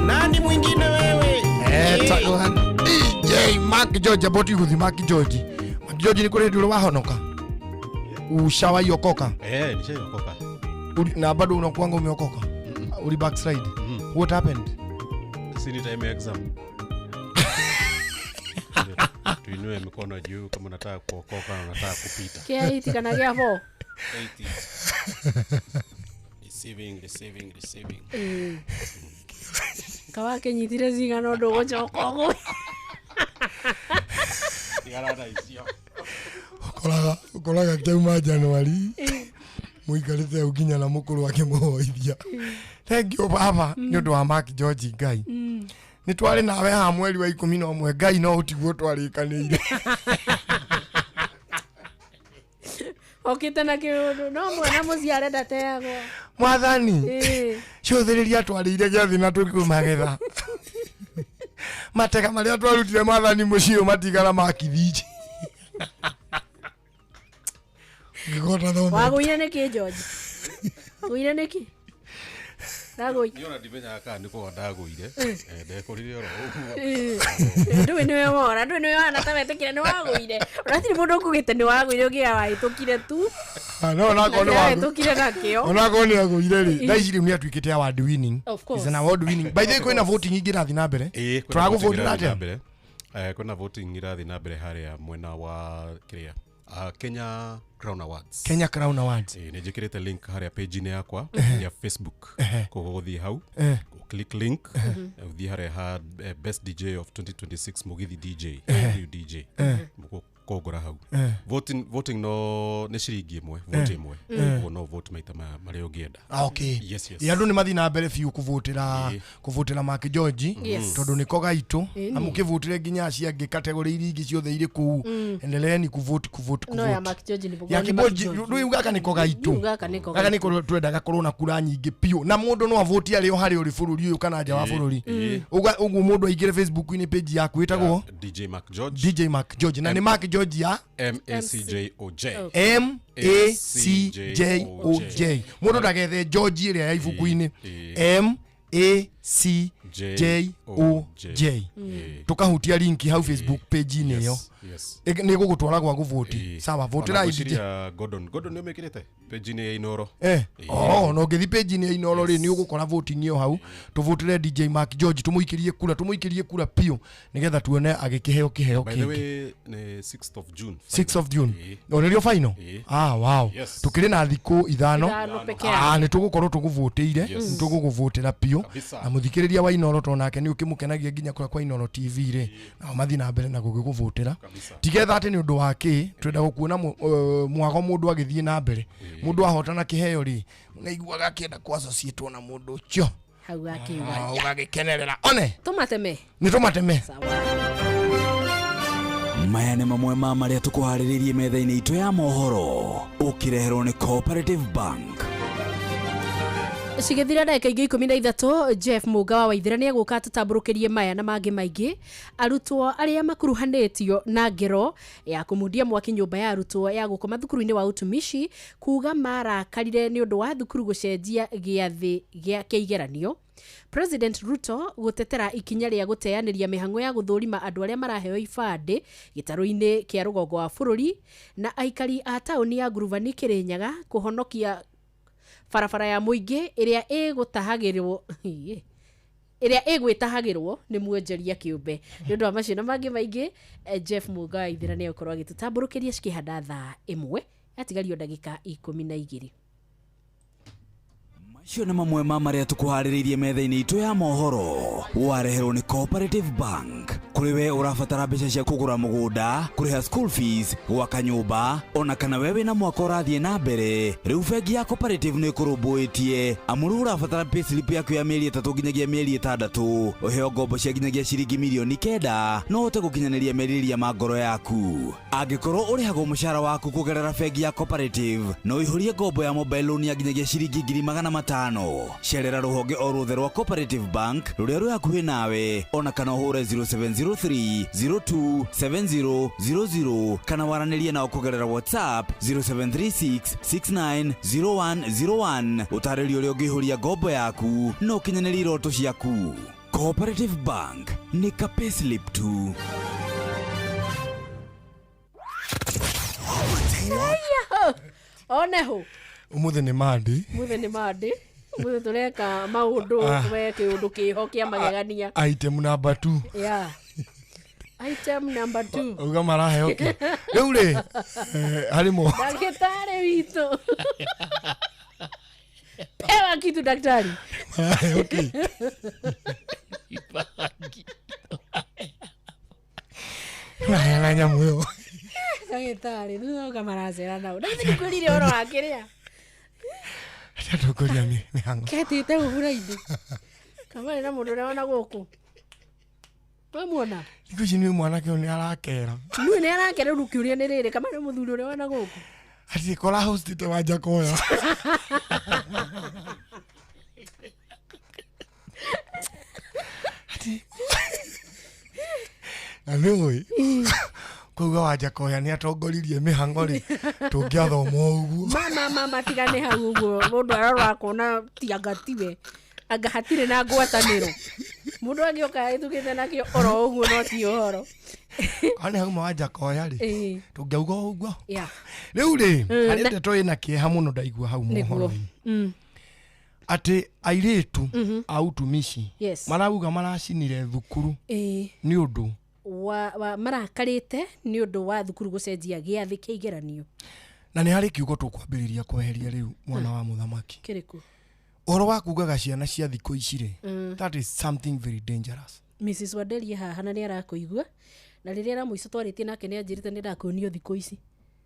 Nani mwingine wewe? DJ Mac George aboti guthi Mac George. Mac George ni kuri nduro wahonoka. Ushawahi okoka? Nishaokoka. Na bado unakuanga umeokoka? Uli backslide. What happened? Sini time exam. Tuinue mikono juu kama unataka kuokoka na unataka kupita. Kia hiti kana kia fo. Receiving. Kawa kenyitire zinga no dogo choko. Tigarada isio. Ukolaga kiuma Januari. Muikarite uginya na mukuru wake muhoithia. Thank you baba ni undu wa Mac George Ngai. Ni twari nawe ha mweri wa 11 Ngai no utigwo twarikanire. Okitana kiundu no mwana muciare ndateagwo. Mwathani. Cuthiriria twarire giathi na tukumagetha. Mateka maria twarutire mwathani mucio matigara makithiji. Ngigota thomba. Waguire niki George? Waguire niki? Ndagoi. Niona ndimenya kana niko ndaguire. Ndekorire oro uguo. Ndui niwe wora, ndui niwe wana tawetekire ni waguire. Urati mundu kugite ni waguire ugia waitukire tu. No na kono wagu. Tukire nakio. Ona kono yaguire ri. Daisiri ni atwikite award winning. Of course. Is an award winning. By the way kwina voting ingirathi na mbere. Turago vote na mbere. Kuna voting irathi na mbere haria mwena wa kiria. Kenya Crown Awards. Kenya Crown Awards. Nijikirite link haria page ni yakwa ya Facebook. Kugothi hau. Click link. Uthi haria ha best DJ of 2026 Mugithi DJ. DJ. kongora hau voting no nä ciringi ĩmwe vote ĩmwe ũguo no vote maita marĩa ũngĩenda. Okay. Andũ nĩ mathiĩ na mbere biũ kũvotera Mark George tondũ nĩko gaitũ na mũkĩvotire nginya acia angĩ kategori iria ingĩ ciothe irĩ kũu endeleeni kuvote. No ya Mark George ni ya Kiboji rĩu gaka nĩko gaitũ gaka nĩko twendaga korwo na kura nyingĩ piũ na mũndũ no avote arĩ o harĩ ũrĩ bũrũri ũyũ kana nja wa bũrũri. Ũguo mũndũ aingĩre Facebook-inĩ page yaku ĩtagwo DJ Mark George na nĩ Mark George ya MACJOJ mũndũ ndagethe George ĩrĩa ya ibuku-inĩ MACJOJ tukahutia linki hau Facebook page-inĩ ĩyo nĩ gũgũtwara gwa gũvoti. Sawa, votera idije Gordon nĩ ũmĩkĩrĩte page-inĩ ya Inoro. No ngĩthi page-inĩ ya Inoro rĩ nĩ ũgũkora voting ĩyo hau tũvotire DJ Mark George tũmũikĩrie kura piũ nĩgetha tuone agĩkĩheo kĩheo kĩngĩ. By the way nĩ 6th of June nĩrĩo final. Wow, tũkĩrĩ na thikũ 5 nĩ tũgũkorwo tũgũvotĩire nĩ tũgũgũvotera piũ na mũthikĩrĩria wa Inoro tonake nĩ ũkĩmũkenagia nginya kwa Inoro TV rĩ na mathi na mbere na gũgũvotera tigetha atĩ nĩ ũndũ wa kĩ twenda gũkuona mwago mũndũ agĩthiĩ na mbere mũndũ ahotana kĩheo rĩ naiguaga akĩenda kũ-associate na mũndũ ũcio hau akiuga ũgagĩkenerera one tũmateme maya nĩ mamwe ma marĩa tũkũharĩrĩirie metha-inĩ itũ ya mohoro ũkĩreherwo nĩ Cooperative Bank. Cigithira ndagĩka ingĩ 13 Jeff Mũnga wa Waithĩra nĩ egũka tũtambũrũkĩrie maya na mangĩ maingĩ. Arutwo arĩa makuruhanĩtio na ngero ya kũmundia mwaki nyũmba ya arutwo ya gũkoma thukuru-inĩ wa Utumishi kuga marakarire nĩ ũndũ wa thukuru gũcenjia gĩathĩ gĩa kĩigeranio. President Ruto gutetera ikinya rĩa guteyanĩria mĩhang'o ya gũthũrima andũ arĩa maraheo ibandĩ gĩtarũ-inĩ kĩa rũgongo wa bũrũri na aikari a taũni ya Nguruvani Kĩrĩnyaga kũhonokia barabara ya mũingĩ ĩrĩa ĩgwĩtahagĩrwo nĩ muonjeria kĩũmbe. Nĩ ũndũ wa macio na mangĩ maingĩ Jeff Mũnga wa Waithĩra nĩ egũkorwo agĩtũtambũrũkĩria cikĩhanda thaa 1 atigario ndagĩka 12. Macio nĩ mamwe ma marĩa tũkũharĩrĩirie metha-inĩ itũ ya mohoro wareherwo nĩ Cooperative Bank. Kũrĩ we ũrabatara mbeca cia kũgũra mũgũnda, kũrĩha school fees, gwaka nyũmba, ona kana we wĩna mwaka ũrathiĩ na mbere, rĩu bengi ya Cooperative nĩ ĩkũrũmbũĩtie amu rĩu ũrabatara payslip yaku ya mĩeri 3 nginyagia mĩeri 6 ũheo ngombo cia nginyagia ciringi mirioni 9 no ũhote gũkinyanĩria merirĩria ma ngoro yaku. Angĩkorwo ũrĩhagwo mũcara waku kũgerera bengi ya Cooperative no ũihũrie ngombo ya mobile loan ya nginyagia ciringi 500,000. Cerera rũhonge o ruothe rwa Cooperative Bank rũrĩa rwĩ hakuhĩ nawe ona kana ũhũre 0703027000 kana waranĩrie nao kũgerera WhatsApp 0736690101 ũtarĩrio ũrĩa ũngĩihũria ngombo yaku no ũkinyanĩrie iroto ciaku. Cooperative Bank nĩ ka payslip tu. Oneho umuthi nĩ mandi Mũthĩ tũreka maũndũ we kĩũndũ kĩho kĩa magegania. Item number 2. Yeah. Item number 2. Uga maraheo kĩ rĩu rĩ harimo ndagĩtarĩ witũ pewa kitu daktari maraheo kĩ na nyamũ ĩyo ndagĩtarĩ nũga maracera nao ndagĩtarĩ kwĩrire oro wakĩrĩa tũkũria mĩhang'o ketĩte ũbura-inĩ kamari na mũndũ ũrĩa wana gũkũ wamuona thikũ ici nĩ mwanake ũyũ nĩ arakera nĩ arakera rĩu kĩũria nĩ rĩrĩ kamari mũthuri ũrĩa wana gũkũ atĩ kora hostite wa Jakoya na nĩũĩ kuga wa Jakoya nĩ atongoririe mĩhang'o rĩ tũngĩathoma ũguo mama tigane hau ũguo mũndũ ararora kuona tianga tiwe anga hatirĩ na ngwatanĩro mũndũ agĩoka ĩtukĩte nakĩo oro ũguo no ti ũhoro ane hau wa Jakoya rĩ tũngĩauga ũguo rĩu rĩ harĩ ndeto ĩna kĩeha mũno ndaigua hau mohoro-inĩ atĩ airĩtu a Utumishi marauga maracinire thukuru nĩ ũndũ marakarĩte nĩ ũndũ wa thukuru gũcenjia gĩathĩ kĩigeranio na nĩ harĩ kiugo tũkwambĩrĩria kweheria rĩu mwana wa mũthamaki kĩrĩkũ ũhoro wa kugaga ciana cia thikũ ici rĩ that is something very dangerous. Mrs. Waderia haha na nĩ arakũigua na riria ra muico twaritie nake ni anjirite ni ndakuonio thikũ ici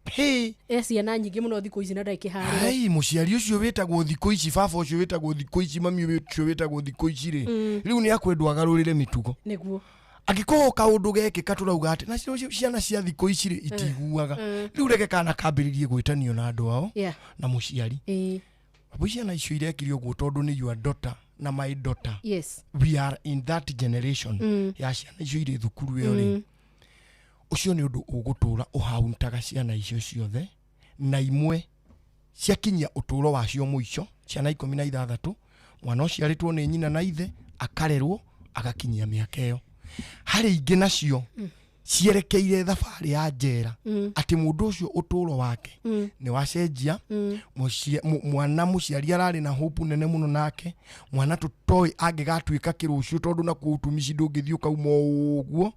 Hey, ciana nyingĩ mũno thikũ ici na ndaikĩharĩra hai mũciari ũcio wĩtagwo thikũ ici, baba ũcio wĩtagwo thikũ ici, mami ũcio wĩtagwo thikũ ici rĩ, rĩu nĩ akwendwo agarũrĩre mĩtugo nĩguo angĩkorwo kaũndũ gekĩka tũrauga atĩ nacio ciana cia thikũ ici rĩ itiguaga, rĩu reke kana kambĩrĩrie gwĩtanio na andũ ao na mũciari. Abo ciana icio irekire ũguo tondũ nĩ your daughter na my daughter. Yes. We are in that generation ya ciana icio irĩ thukuru ĩyo rĩ, ucio nĩ ũndũ ũgũtũra ũhauntaga ciana icio ciothe, na imwe ciakinyia ũtũro wacio mũico, ciana 16 mwana ũciarĩtwo nĩ nyina na ithe akarerwo agakinyia mĩaka ĩyo. Harĩ ingĩ nacio cierekeire thabarĩ ya njera atĩ mũndũ ũcio ũtũro wake nĩ wacenjia, mwana mũciari ararĩ na hope nene mũno nake, mwana tũtoĩ angĩgatuĩka kĩrũcio tondũ na kuutumici ndũngĩthiĩ ukauma ũguo.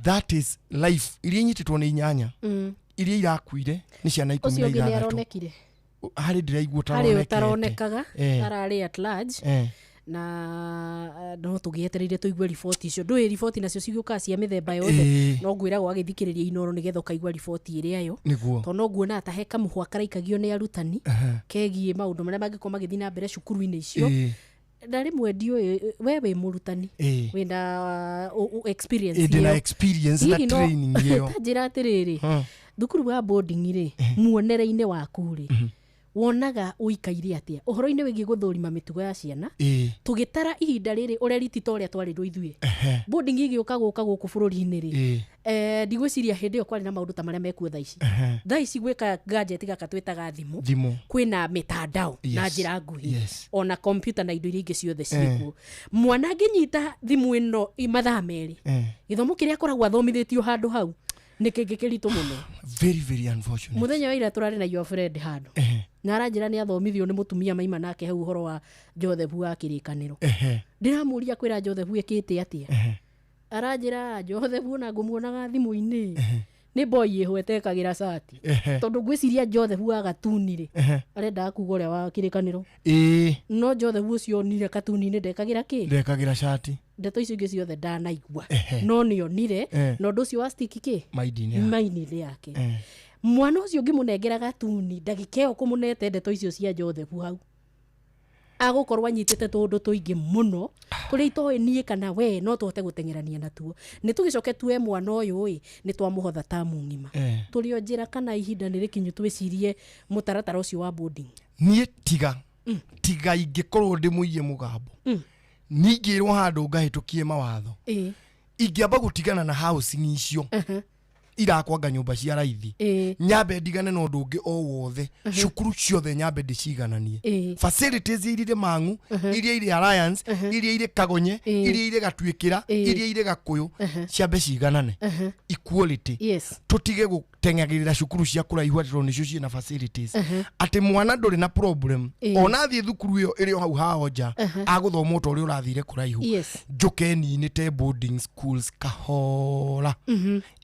That is life. Iria nyitĩtwo nĩ inyanya iria irakuire nĩ ciana 16. Ũcio ũngĩ nĩaronekire harĩ ndĩraigua taronekaga ararĩ at large na no tũgĩetereire tũigue riboti icio. Ndũĩ riboti nacio cigĩũkaga cia mĩthemba yothe, no ngwĩragwo agĩthikĩrĩria Inoro nĩgetha ũkaigua riboti ĩrĩa yo, tondũ no nguona ta he kamũhwa karaikagio nĩ arutani kegiĩ maũndũ marĩa mangĩkorwo magĩthiĩ na mbere cukuru-inĩ icio. Na rĩmwe ndiũĩ we wĩ mũrutani wĩna experience ĩyo, na experience na training ĩyo, njĩra atĩrĩrĩ thukuru wa boarding rĩ muonere-inĩ waku rĩ wonaga ũikaire atĩa ũhoro-inĩ wĩgiĩ gũthũrima mĩtugo ya ciana tũgĩtara ihinda rĩrĩ ũrĩa ritito ũrĩa twarĩrwo ithuĩ boarding igĩũka gũkũ bũrũri-inĩ rĩ ndigwĩciria hĩndĩ ĩyo kwarĩ na maũndũ ta marĩa mekuo thaa ici gwĩka gadget gaka twĩtaga thimũ kwĩna mĩtandao na njĩra nguhĩ ona computer na indo iria ingĩ ciothe ciĩkuo. Mwana angĩnyita thimũ ĩno mathaa merĩ gĩthomo kĩrĩa akoragwo athomithĩtio handũ hau nĩ kĩngĩkĩritũ mũno. Very very unfortunate. Mũthenya wa ira tũrarĩ na your friend handũ na aranjĩra nĩ athomithio nĩ mũtumia maima nake hau ũhoro wa Joseph wa kĩrĩkanĩro. Ndĩramũria kwĩra Joseph ĩkĩte atĩa, aranjĩra Joseph na ngũmuonaga thimũ-inĩ nĩ boy ĩhwete ekagĩra cati, tondũ ngwĩciria Joseph wa gatuni rĩ arenda kuga ũrĩa wa kĩrĩkanĩro. No Joseph ũcio onire katuni-inĩ ndekagĩra cati. Ndeto icio ingĩ ciothe ndanaigua, no nĩonire na ũndũ ũcio wa stick maini-inĩ yake. Mwana ũcio ngĩmũnengera gatuni ndagĩka ĩyo kũmũnete ndeto icio cia Joseph hau agũkorwo anyitĩte tũndũ tũingĩ mũno tũrĩa itoĩ niĩ kana we no tũhote gũtengerania natuo. Nĩ tũgĩcoke tuwe mwana ũyũ ĩ nĩ twamũhotha tamu ng'ima tũrĩ o njĩra kana ihinda nĩ rĩkinyu twĩcirie mũtaratara ũcio wa boarding. Niĩ tiga ingĩkorwo ndĩmũiye mũgambo ningĩrwo handũ ngahĩtũkie mawatho ingĩamba gũtigana na housing icio irakwanga nyũmba cia raithi, nyambe ndigane na ũndũ ũngĩ o wothe, cukuru ciothe nyambe ndĩcigananie, facilities iria irĩ Mang'u, iria irĩ Alliance, iria irĩ Kagonye, iria irĩ Gatuĩkĩra, iria irĩ Gakũyũ, ciambe ciganane. Equality. Tũtige gũteng'agĩrĩra cukuru cia kũraihu atĩ nĩcio ciĩna facilities, atĩ mwana ndũrĩ na problem ona athiĩ thukuru ĩyo ĩrĩ o hau hao nja agũthoma ta ũrĩa ũrathire kũraihu. Njoke ninĩte boarding schools kahora.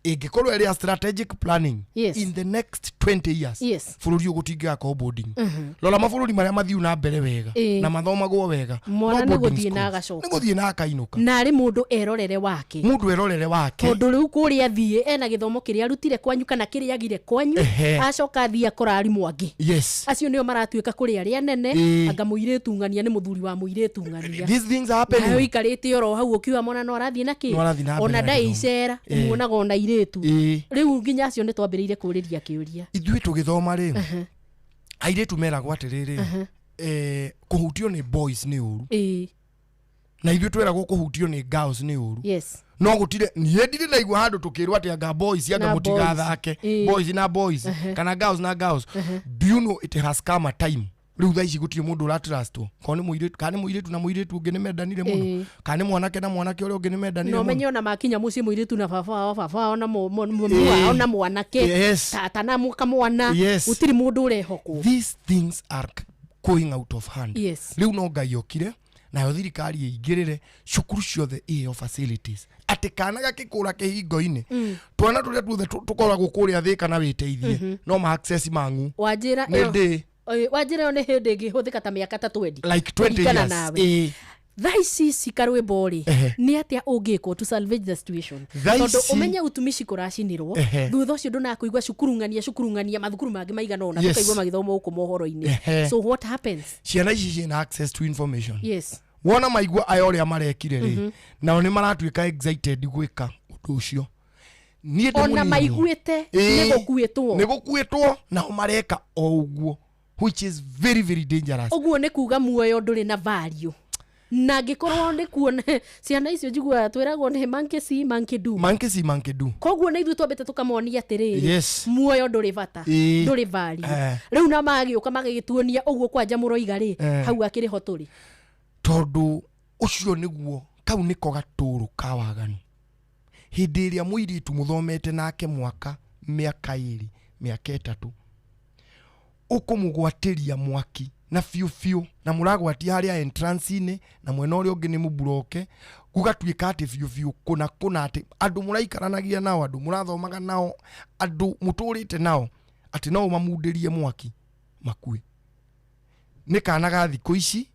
Ingĩkorwo ĩrĩ strategic planning in the next 20 years bũrũri ũgũtingĩgakorwo boarding. Rora mabũrũri marĩa mathiu na mbere wega na mathomagwo wega, mwana nĩ gũthiĩ na agacoka, nĩ gũthiĩ na akainũka, na arĩ mũndũ erorere wake, tondũ rĩu kũrĩa athiĩ ena gĩthomo kĩrĩa arutire kwanyu kana kĩrĩa agire kwanyu acoka athiĩ akora arimũ angĩ. Acio nĩo maratuĩka kũrĩ arĩa nene anga mũirĩtu ng'ania nĩ mũthuri wa mũirĩtu ng'ania. These things happen. Nawe ikarĩte oro hau ũkiuga mwana no arathiĩ na kĩ ona ndaicera muonaga ona rĩu nginya acio nĩ twambĩrĩire kũrĩria kĩũria. Ithuĩ tũgĩthoma rĩ airĩtu meragwo atĩrĩrĩ kũhutio nĩ boys nĩ ũru na ithuĩ twĩragwo kũhutio nĩ girls nĩ ũru. No gũtire niĩ ndirĩ naigua handũ tũkĩrwo atĩ anga boys anga mũtigathake boys na boys kana girls na girls. Do you know it has come a time rĩu thaa ici gũtirĩ mũndũ ũratrustwo kana nĩ mũirĩtu na mũirĩtu ũngĩ nĩ mendanire mũno kana nĩ mwanake na mwanake ũrĩa ũngĩ nĩ mendanire mũno. No menye ona makinya mũciĩ mũirĩtu na baba wao na mũmũ na mwanake tata na kamwana gũtirĩ mũndũ ũrehokwo. These things are going out of hand. Rĩu no Ngai okire nayo thirikari ĩingĩrĩre cukuru ciothe iheo facilities atĩ kana gakĩkũra kĩhingo-inĩ twana tũrĩa tuothe tũkoragwo kũrĩa Thĩka na Wĩteithie no ma access Mang'u. Wanjĩra yo nĩ hĩndĩ ĩngĩhũthĩka ta mĩaka ta 20 like 20 years thaici cikarwimbo ri ni atia ungiko to salvage the situation tondu umenye utumici kuracinirwo thutha ucio ndunakuigwa cukurungania mathukuru mangi maigana ona tukaigwa magithomo uko mohoro-ini so what happens ciana ici ciina access to information yes wona maigua aya uria marekire ri nao ni maratuika excited gwika undu ucio nie ona maiguite ni gukuitwo nao mareka o uguo which is very very dangerous uguo ni kuga muoyo nduri na value na gikorwo ni kuona ciana icio njigua twiragwo ni monkey do koguo ni ithu twambete tukamonia atiriri muoyo nduri vata nduri value riu na magiuka magigituonia uguo kwanja muroiga ri hau akiri ho turi tondu ucio niguo kau niko gaturu ka waganu hindi iria muiritu muthomete nake mwaka miaka 2 miaka 3 ukumugwatiria mwaki na fiu na muragwatia haria entrance-ine na mwena uria ungi ni mubroke gugatuika ati fiu kuna ati andu muraikaranagia nao andu murathomaga nao andu muturite nao ati no mamundirie mwaki makue ni kana ga thiko ici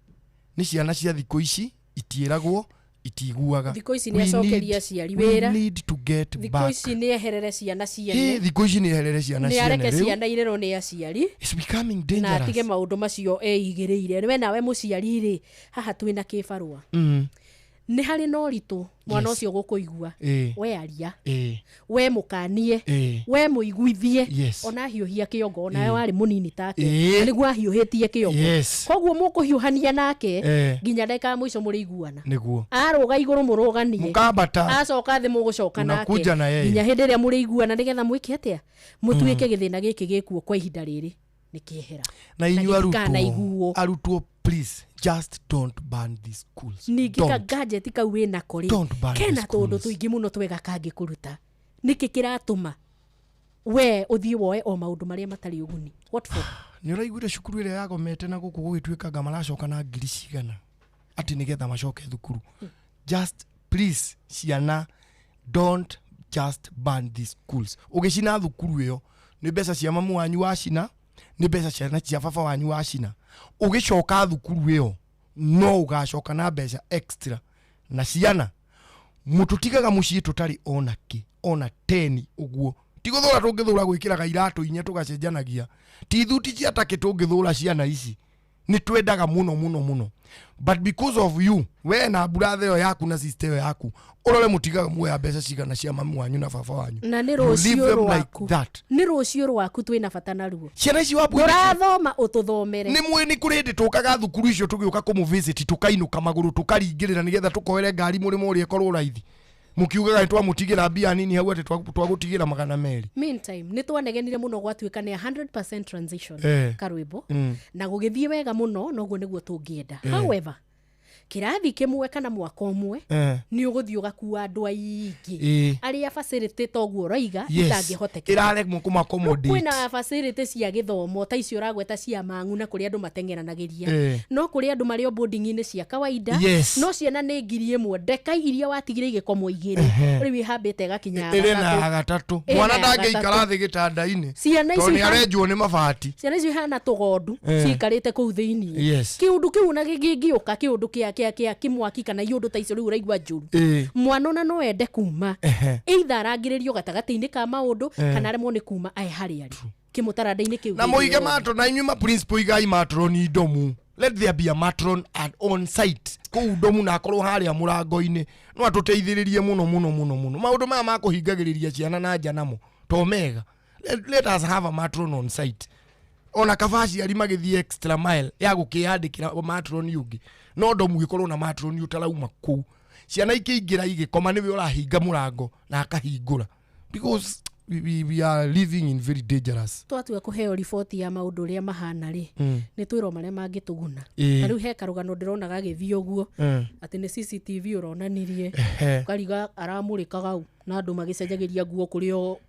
ni ciana cia thiko ici itieragwo itiguaga thiko ici ni acokeria ciari wira need to get back thiko ici ni eherere ciana ciene thiko ici ni eherere ciana ciene ni areke ciana irero ni aciari it's becoming dangerous na tige maundu macio eigiriire we nawe muciari ri haha twina kibarua ni hari no ritu mwana ucio gukuigua we aria we mukanie we muiguithie ona hiuhia kiongo ona wari munini take niguo hiuhitie kiongo koguo mukuhiuhania nake nginya ndeka mwico muriguana niguo aruga iguru muruganie mukambata acoka thi mugucoka nake nginya hindi ria muriguana nigetha mwike atia mutuike githina giki gikuo kwa ihinda riri nikihera na inyu arutwo please just don't ban these schools ningika gadget ka wina kori kena tondu tuingi muno twega kangi kuruta niki kiratuma we uthii woe o maundu maria matari uguni what for ni uraiguire cukuru ile yagomete na guku gugituikaga maracoka na ngiri cigana ati nigetha macoke thukuru just please ciana don't just ban these schools ugicina thukuru iyo ni mbeca cia mamu wanyu wacina ni mbeca cia baba wanyu wacina ugicoka thukuru iyo no ugacoka na mbeca extra na ciana mututigaga mucii tutari ona 10 uguo tiguthura tungithura gwikiraga iratu inya tugacenjanagia tithuti cia take tungithura ciana ici ni twendaga muno but because of you we na brother yo yaku na sister yo yaku urore mutigaga muoya mbeca cigana cia mamu wanyu na baba wanyu na ni rucio rwaku ni rucio rwaku twina bata naruo ciana ici wapu urathoma ututhomere ni mwini kurindi tukaga thukuru icio tugiuka kumuvisit tukainuka maguru tukaringirira nigetha tukoere ngari murimo uri ekorwo raithi mukiugaga nitwa mutigira bia nini hau ati twagutigira magana meri meantime ni twanegenire muno gwatuika ni 100% transition karwimbo na gugithie wega muno noguo niguo tungienda however kirathi kimwe kana mwaka umwe ni uguthio gakuwa andu aingi aria facility toguo raiga itangihoteka irare mukuma accommodate kwina facility cia githomo ta icio ragweta cia mangu na kuri andu matengeranagiria no kuri andu mario boarding ini cia kawaida no ciana ni ngiri 1 ndeka iria watigire igikomwo igiri riwi hambite gakinya gatatu mwana ndangeikara thi gitanda-ini toni arenjwo ni mabati ciana icio hana tugondu cikarite kuu thiini kiundu kiu na gigiuka kiundu kia kimwaki kana yundu ta icio riu uraigwa njuru mwana na no ende kuma either arangiririo gatagati-ini ka maundu kana remwo ni kuma ai hari ari kimutaranda-ini kiu na muige matro na inyu ma principal igai matro ni domu let there be a matron on site kou domu na akorwo haria murango-ini no atuteithiririe muno maundu maya ma kuhingagiriria ciana na nja namo to mega let us have a matron on site ona kabaci ari magithie extra mile ya gukiandikira matron yugi no domu gikorwo na matron utarauma ku ciana ikiingira igikoma niwe urahinga murango na akahingura because we are living in very dangerous twatua kuheo report ya maundu ria mahana ri ni twiro maria mangituguna na riu he karugano ndirona gagithio guo ati ni CCTV uronanirie kariga aramurikaga na andu magicenjagiria guo kurio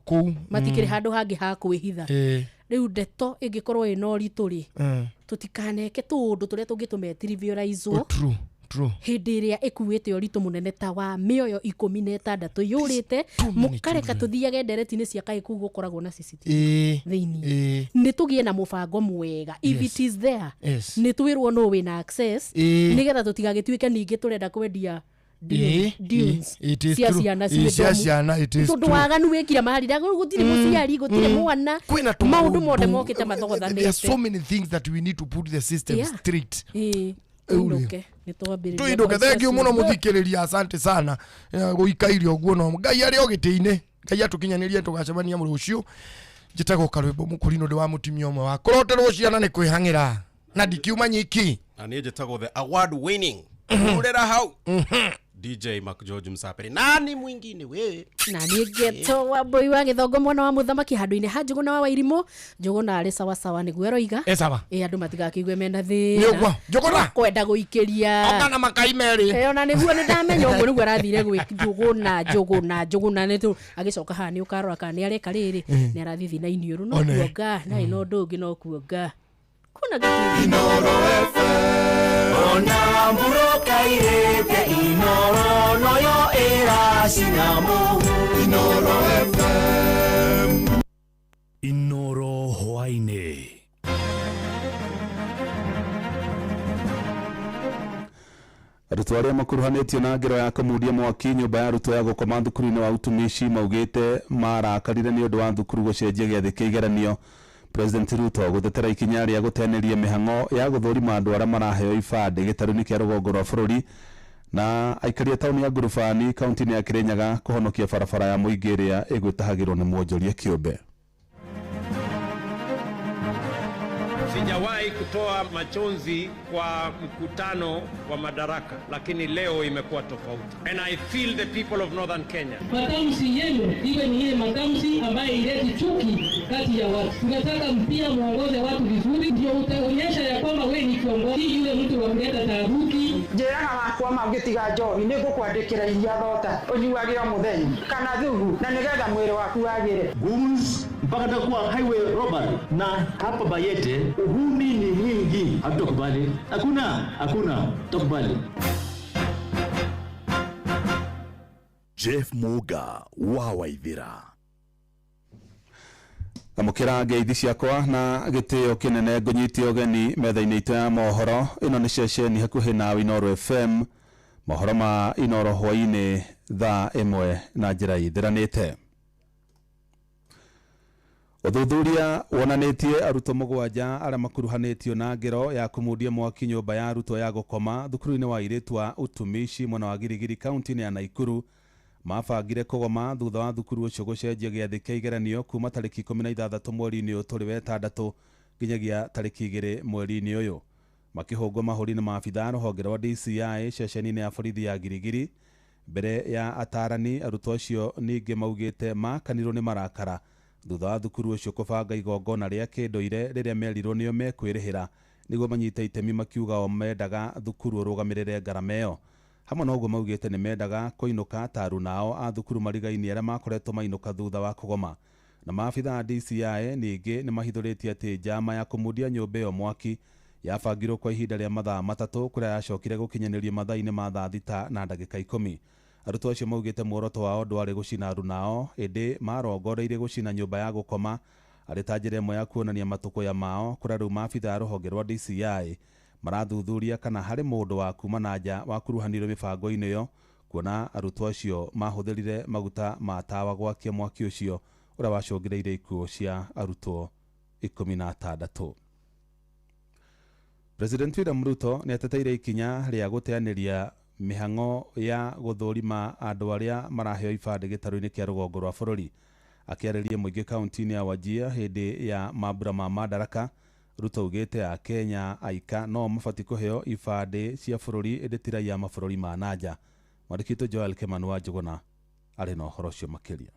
kou matikiri handu hangi ha kwihitha riu ndeto ingikorwo ino rituri tutikaneke tundu turia tungitume trivializwo hindi iria ikuite ũritũ mũnene ta wa mĩoyo 16 yũrĩte mũkareka tuthiage ndereti-inĩ cia kaĩ kuu gũkoragwo na CCTV thĩinĩ nĩ tũgie na mũbango mwega if it is there nĩ twĩrwo no wĩna access nĩgetha tũtigagĩtuĩke ningĩ tũrenda kwendia cia ciana tondũ waganu wĩkira maharira gũtirĩ mũciari gũtirĩ mwana maũndũ mothe mokĩte mathogothanĩte. There are so many things that we need to put the system straight. Tuinduke thengio muno muthikiriria asante sana guikairia uguo no Ngai ari ogitini Ngai atukinyanirie tugacemania mu rucio njitagwo Karwimbo Mukurino ndi wa mutimia umwe wa kuroterwo ciana ni kwihangira na ndikiuma nyiki na ni njitagwo the award winning urera hau DJ Mark George Msaperi nani mwingine we nani geto wa boy wa Githongo mwana wa muthamaki handu-ini ha Njuguna wa Wairimu Njuguna ari sawa sawa niguo roiga sawa andu matigakigwe mena thina niguo Njuguna kwenda guikiria ogana makaimeri ona niguo ni ndamenya uguo niguo arathire gwi Njuguna ni tu agicoka hani ukarora kana ni areka riri ni arathi thina iniuru no kuonga na ino ndungi no kuonga kuna giti Inoro FM ona mburoka irete Inoro noyo era sinamu Inoro FM Inoro hwaine arutwo arĩa makuruhanĩtio na ngero ya kũmudia mwaki nyũmba ya arutwo ya gũkoma thukuru-inĩ wa utumishi maugĩte marakarire nĩ ũndũ wa thukuru gũcenjia gĩathĩ kĩa igeranio. President Ruto gũtetera ikinya rĩa gũteneria mĩhang'o ya gũthũrima andũ arĩa maraheo ibandĩ gĩtarũ-inĩ kĩa rũgongo rwa bũrũri na aikaria taũni ya Ngurubani kaunti-inĩ ya Kirinyaga kũhonokia barabara ya mũingĩ ĩrĩa ĩgwĩtahagĩrwo nĩ mwonjoria kĩũmbe. Sijawahi kutoa machozi kwa mkutano wa madaraka, lakini leo imekuwa tofauti. And I feel the people of Northern Kenya. Matamshi yenu iwe ni ile matamshi ambayo ileti chuki kati ya watu. Tunataka mpia muongoze watu vizuri, ndio utaonyesha ya kwamba wewe ni kiongozi, yule mtu wa kuleta taharuki. Njeraga wakwa magitiga njohi nĩ ngũkwandĩkĩra iria thota ũnyuagĩra mũthenya kana thugu na nĩgetha mwĩrĩ waku wagĩre. Guns mpaka takuwa highway robbery na hapa Bayete uhuni ni mwingi, hatutakubali. Hakuna tutakubali. Jeff Muga wa Waithira amukira ngeithi ciakwa na gitio kinene ngunyitio ũgeni metha-inĩ itũ ya mohoro. Ĩno nĩ ceceni hakuhĩ na Inoro FM, mohoro ma Inoro hwainĩ thaa ĩmwe na njĩra ithiranĩte. Ũthuthuria wonanĩtie arutwo mũgwanja arĩa makuruhanĩtio na ngero ya kũmundia mwaki nyũmba ya arutwo ya gũkoma thukuru-inĩ wa airĩtu wa Utumishi mwena wa Girigiri kaunti-inĩ ya Naikuru mabangire kũgoma thutha wa thukuru ũcio gũcenjia gĩathĩ kĩa igeranio kuma tarĩki 16 mweri-inĩ ũyũ tũrĩ wa 6 nginyagia tarĩki 2 mweri-inĩ ũyũ, makĩhũngwo mahũri na maabitha rũhonge rwa DCI ceceni-inĩ ya borithi ya Girigiri. Mbere ya atarani arutwo acio ningĩ maugĩte makanirwo nĩ marakara thutha wa thukuru ũcio kũbanga igongona rĩa kĩndũire rĩrĩa merirwo nĩo mekwĩrĩhĩra nĩguo manyita itemi, makiuga o mendaga thukuru ũrũgamĩrĩre ngarama ĩyo. Hamwe na ũguo maugĩte nĩ mendaga kũinũka ta arunao a thukuru marigainie arĩa makoretwo mainũka thutha wa kũgoma. Na maabitha a DCI ningĩ nĩ mahithũrĩtie atĩ njama ya kũmundia nyũmba ĩyo mwaki yabangirwo kwa ihinda rĩa mathaa 3 kũrĩa yacokire gũkinyanĩrio mathaa-inĩ ma thaa 6 na ndagĩka 10. Arutwo acio maugĩte muoroto wao ndwarĩ gũcina arunao, ĩndĩ marongoreirie gũcina nyũmba ya gũkoma arĩ ta njĩra ĩmwe ya kuonania matũkũya mao, kũrĩa rĩu maabitha a rũhonge rwa DCI marathuthuria kana harĩ mũndũ wa kuma na nja wakuruhanirwo mĩbango-inĩ ĩyo, kuona arutwo acio mahũthĩrire maguta ma tawa gwakia mwaki ũcio ũrĩa wacũngĩrĩirie ikuũ cia arutwo 16. President William Ruto nĩ ateteire ikinya rĩa gũteanĩria mĩhang'o ya gũthũrima andũ arĩa maraheo ibandĩ gĩtarũ-inĩ kĩa rũgongo rwa bũrũri. Akĩarĩria mũingĩ kaunti-inĩ ya Wajir hĩndĩ ya mambura ma madaraka, Ruto ugĩte a Kenya aika no mabati kũheo ibandĩ cia bũrũri ĩndĩ ti raia mabũrũri ma nanja. Mwandĩki witũ Joel Kimani wa Njuguna arĩ na ũhoro ũcio makĩria.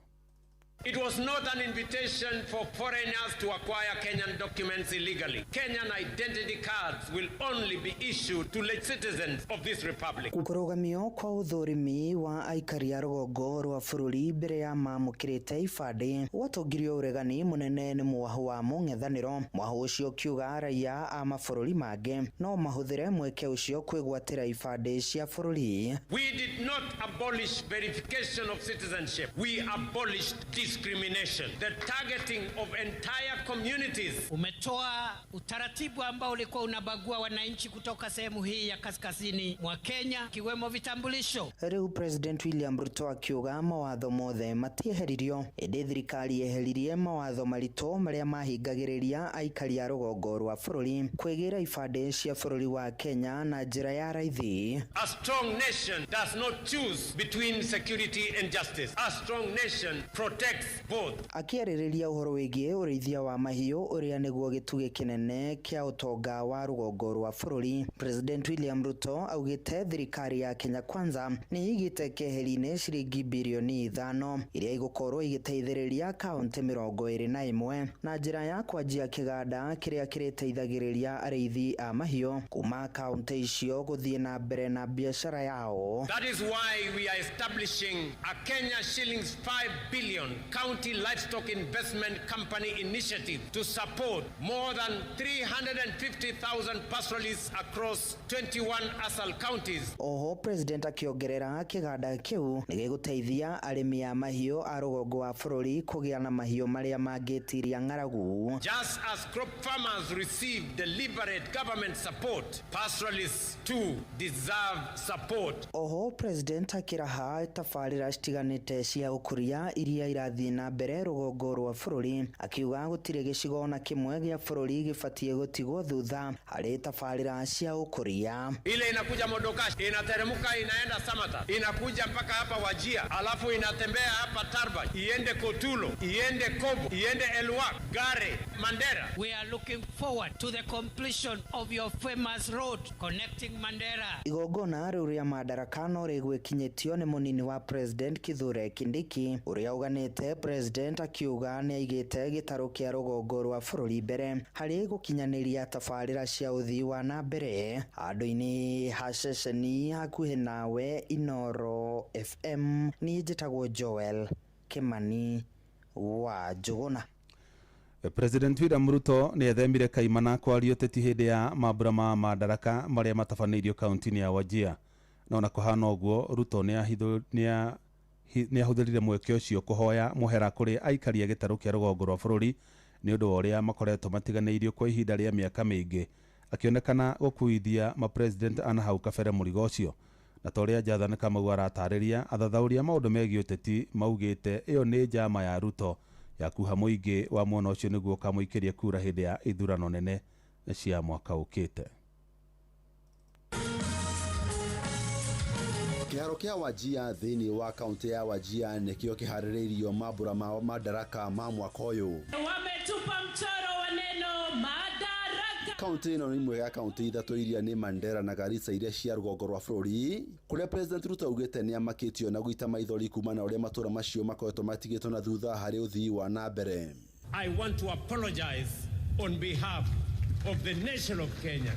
It was not an invitation for foreigners to acquire Kenyan documents illegally. Kenyan identity cards will only be issued to citizens of this republic. Kurugamio kwa uthurimi wa aikari a rugongo rwa bururi mbere ya mamukirite ibande watongirio uregani munene ni mwahu wa mung'ethaniro. Mwahu ucio kiuga raia a mabururi mange no mahuthire mweke ucio kwigwatira ibande cia bururi. We did not abolish verification of citizenship. We abolished discrimination, the targeting of entire communities. Umetoa utaratibu ambao ulikuwa unabagua wananchi kutoka sehemu hii ya kaskazini mwa Kenya kiwemo vitambulisho. Riu President William Ruto akiuga mawatho mothe matieheririo indi thirikari yeheririe mawatho marito maria mahingagiriria aikari a rugongo rwa bururi kwigira ibande cia bururi wa Kenya na njira ya raithi. A strong nation does not choose between security and justice. A strong nation protects both. Akiarĩrĩria uhoro wigie urithia wa mahiũ uria niguo gituge kinene kia utonga wa rugongo rwa bururi, President William Ruto augite thirikari ya Kenya Kwanza ni igite keheri-ini ciringi bilioni 5 iria igukorwo igiteithĩrĩria kaunti 21 na njira ya kwanjia kiganda kiria kiriteithagĩrĩria arĩithi a mahiũ kuma kaunti icio guthie na mbere na biashara yao. That is why we are establishing a Kenya shillings 5 billion County Livestock Investment Company initiative to support more than 350,000 pastoralists across 21 ASAL counties. Oho President akiongerera kiganda kiu nigiguteithia arimi a mahiũ a rugongo wa bururi kugia na mahiũ maria mangitiria ng'aragu. Just as crop farmers receive deliberate government support, pastoralists too deserve support. Oho President akiraha tafarira citiganite cia ukuria iria irathie na mbere rugongo rwa bururi akiuga gutire gicigo na kimwe gia bururi gibatie gutigwo thutha hari tafarira cia ukuria. Ile inakuja Modokash, inateremka inaenda Samata, inakuja mpaka hapa Wajia, alafu inatembea hapa Tarba, iende Kotulo, iende Kobo, iende Elwak, Gare, Mandera. We are looking forward to the completion of your famous road connecting Mandera. Igongona riu ria Madaraka no rigwikinyitio ni munini wa President Kithure Kindiki uria uganite President akiuga ni aigite gitaro kia rugongo rwa bururi mbere hari gukinyaniria tafarira cia uthii wa na mbere andu-ini ha ceceni hakuhi nawe Inoro FM. Ni njitagwo Joel Kimani wa Njuguna. President William Ruto ni ethemire kaimana kwario teti hindi ya mambura ma Madaraka maria matabaneirio kaunti-ini ya Wajir. Na kuhana uguo Ruto ni ahũthĩrire mweke ũcio kuhoya muhera kuri aikari a gĩtarũ kĩa rũgongo rwa bũrũri ni ũndũ wa ũrĩa makoretwo matiganĩirio kwa ihinda rĩa mĩaka mĩingĩ, akĩonekana gũkuithia ma-president ana hau kabere mũrigo ũcio. Na ta ũrĩa Jonathan Kamau aratarĩria, athathauria maũndũ megiĩ ũteti maugĩte ĩyo nĩ njama ya Ruto ya kuha mũingĩ wa mwena ũcio nĩguo kamũikĩrie kura hĩndĩ ya ithurano nene cia mwaka ũkĩte. Kiharo kia Wajir thini wa kaunti ya Wajir nikio kiharĩrĩirio mambura ma Madaraka ma mwaka ũyũ. Wametupa mchoro wa neno Madaraka. Kaunti ĩno nĩ imwe ya kaunti ithatũ iria nĩ Mandera na Garissa iria cia rũgongo rwa bũrũri, kuria President Ruto augĩte nĩ amakĩtio na guita maithori kuma na ũrĩa matũra macio makoretwo matigĩtwo na thutha harĩ ũthii wa na mbere. I want to apologize on behalf of the nation of Kenya.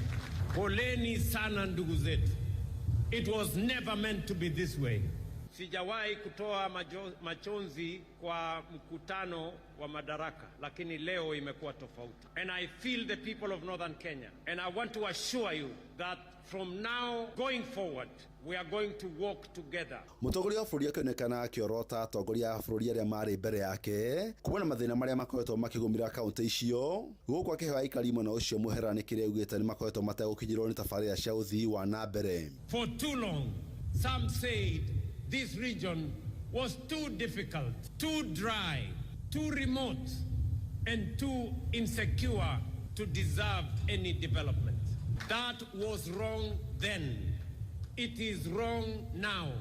Poleni sana ndugu zetu. It was never meant to be this way. Sijawahi kutoa machozi kwa mkutano wa Madaraka, lakini leo imekuwa tofauti. And I feel the people of Northern Kenya. And I want to assure you that from now going forward, we are going to walk together. Mũtongoria wa bũrũri akĩonekana akĩorota atongoria a bũrũri arĩa marĩ mbere yake kumana na mathĩna marĩa makoretwo makĩgũmĩra kaunti icio, gũkũ akĩheo aikari mwena ũcio mũhera nĩ kĩrĩa augĩte nĩ makoretwo mategũkinyĩrwo nĩ tabarĩra cia ũthii wa na mbere. For too long, some said this region was too difficult, too dry, too remote, and too insecure to deserve any development. That was wrong then. It is wrong now.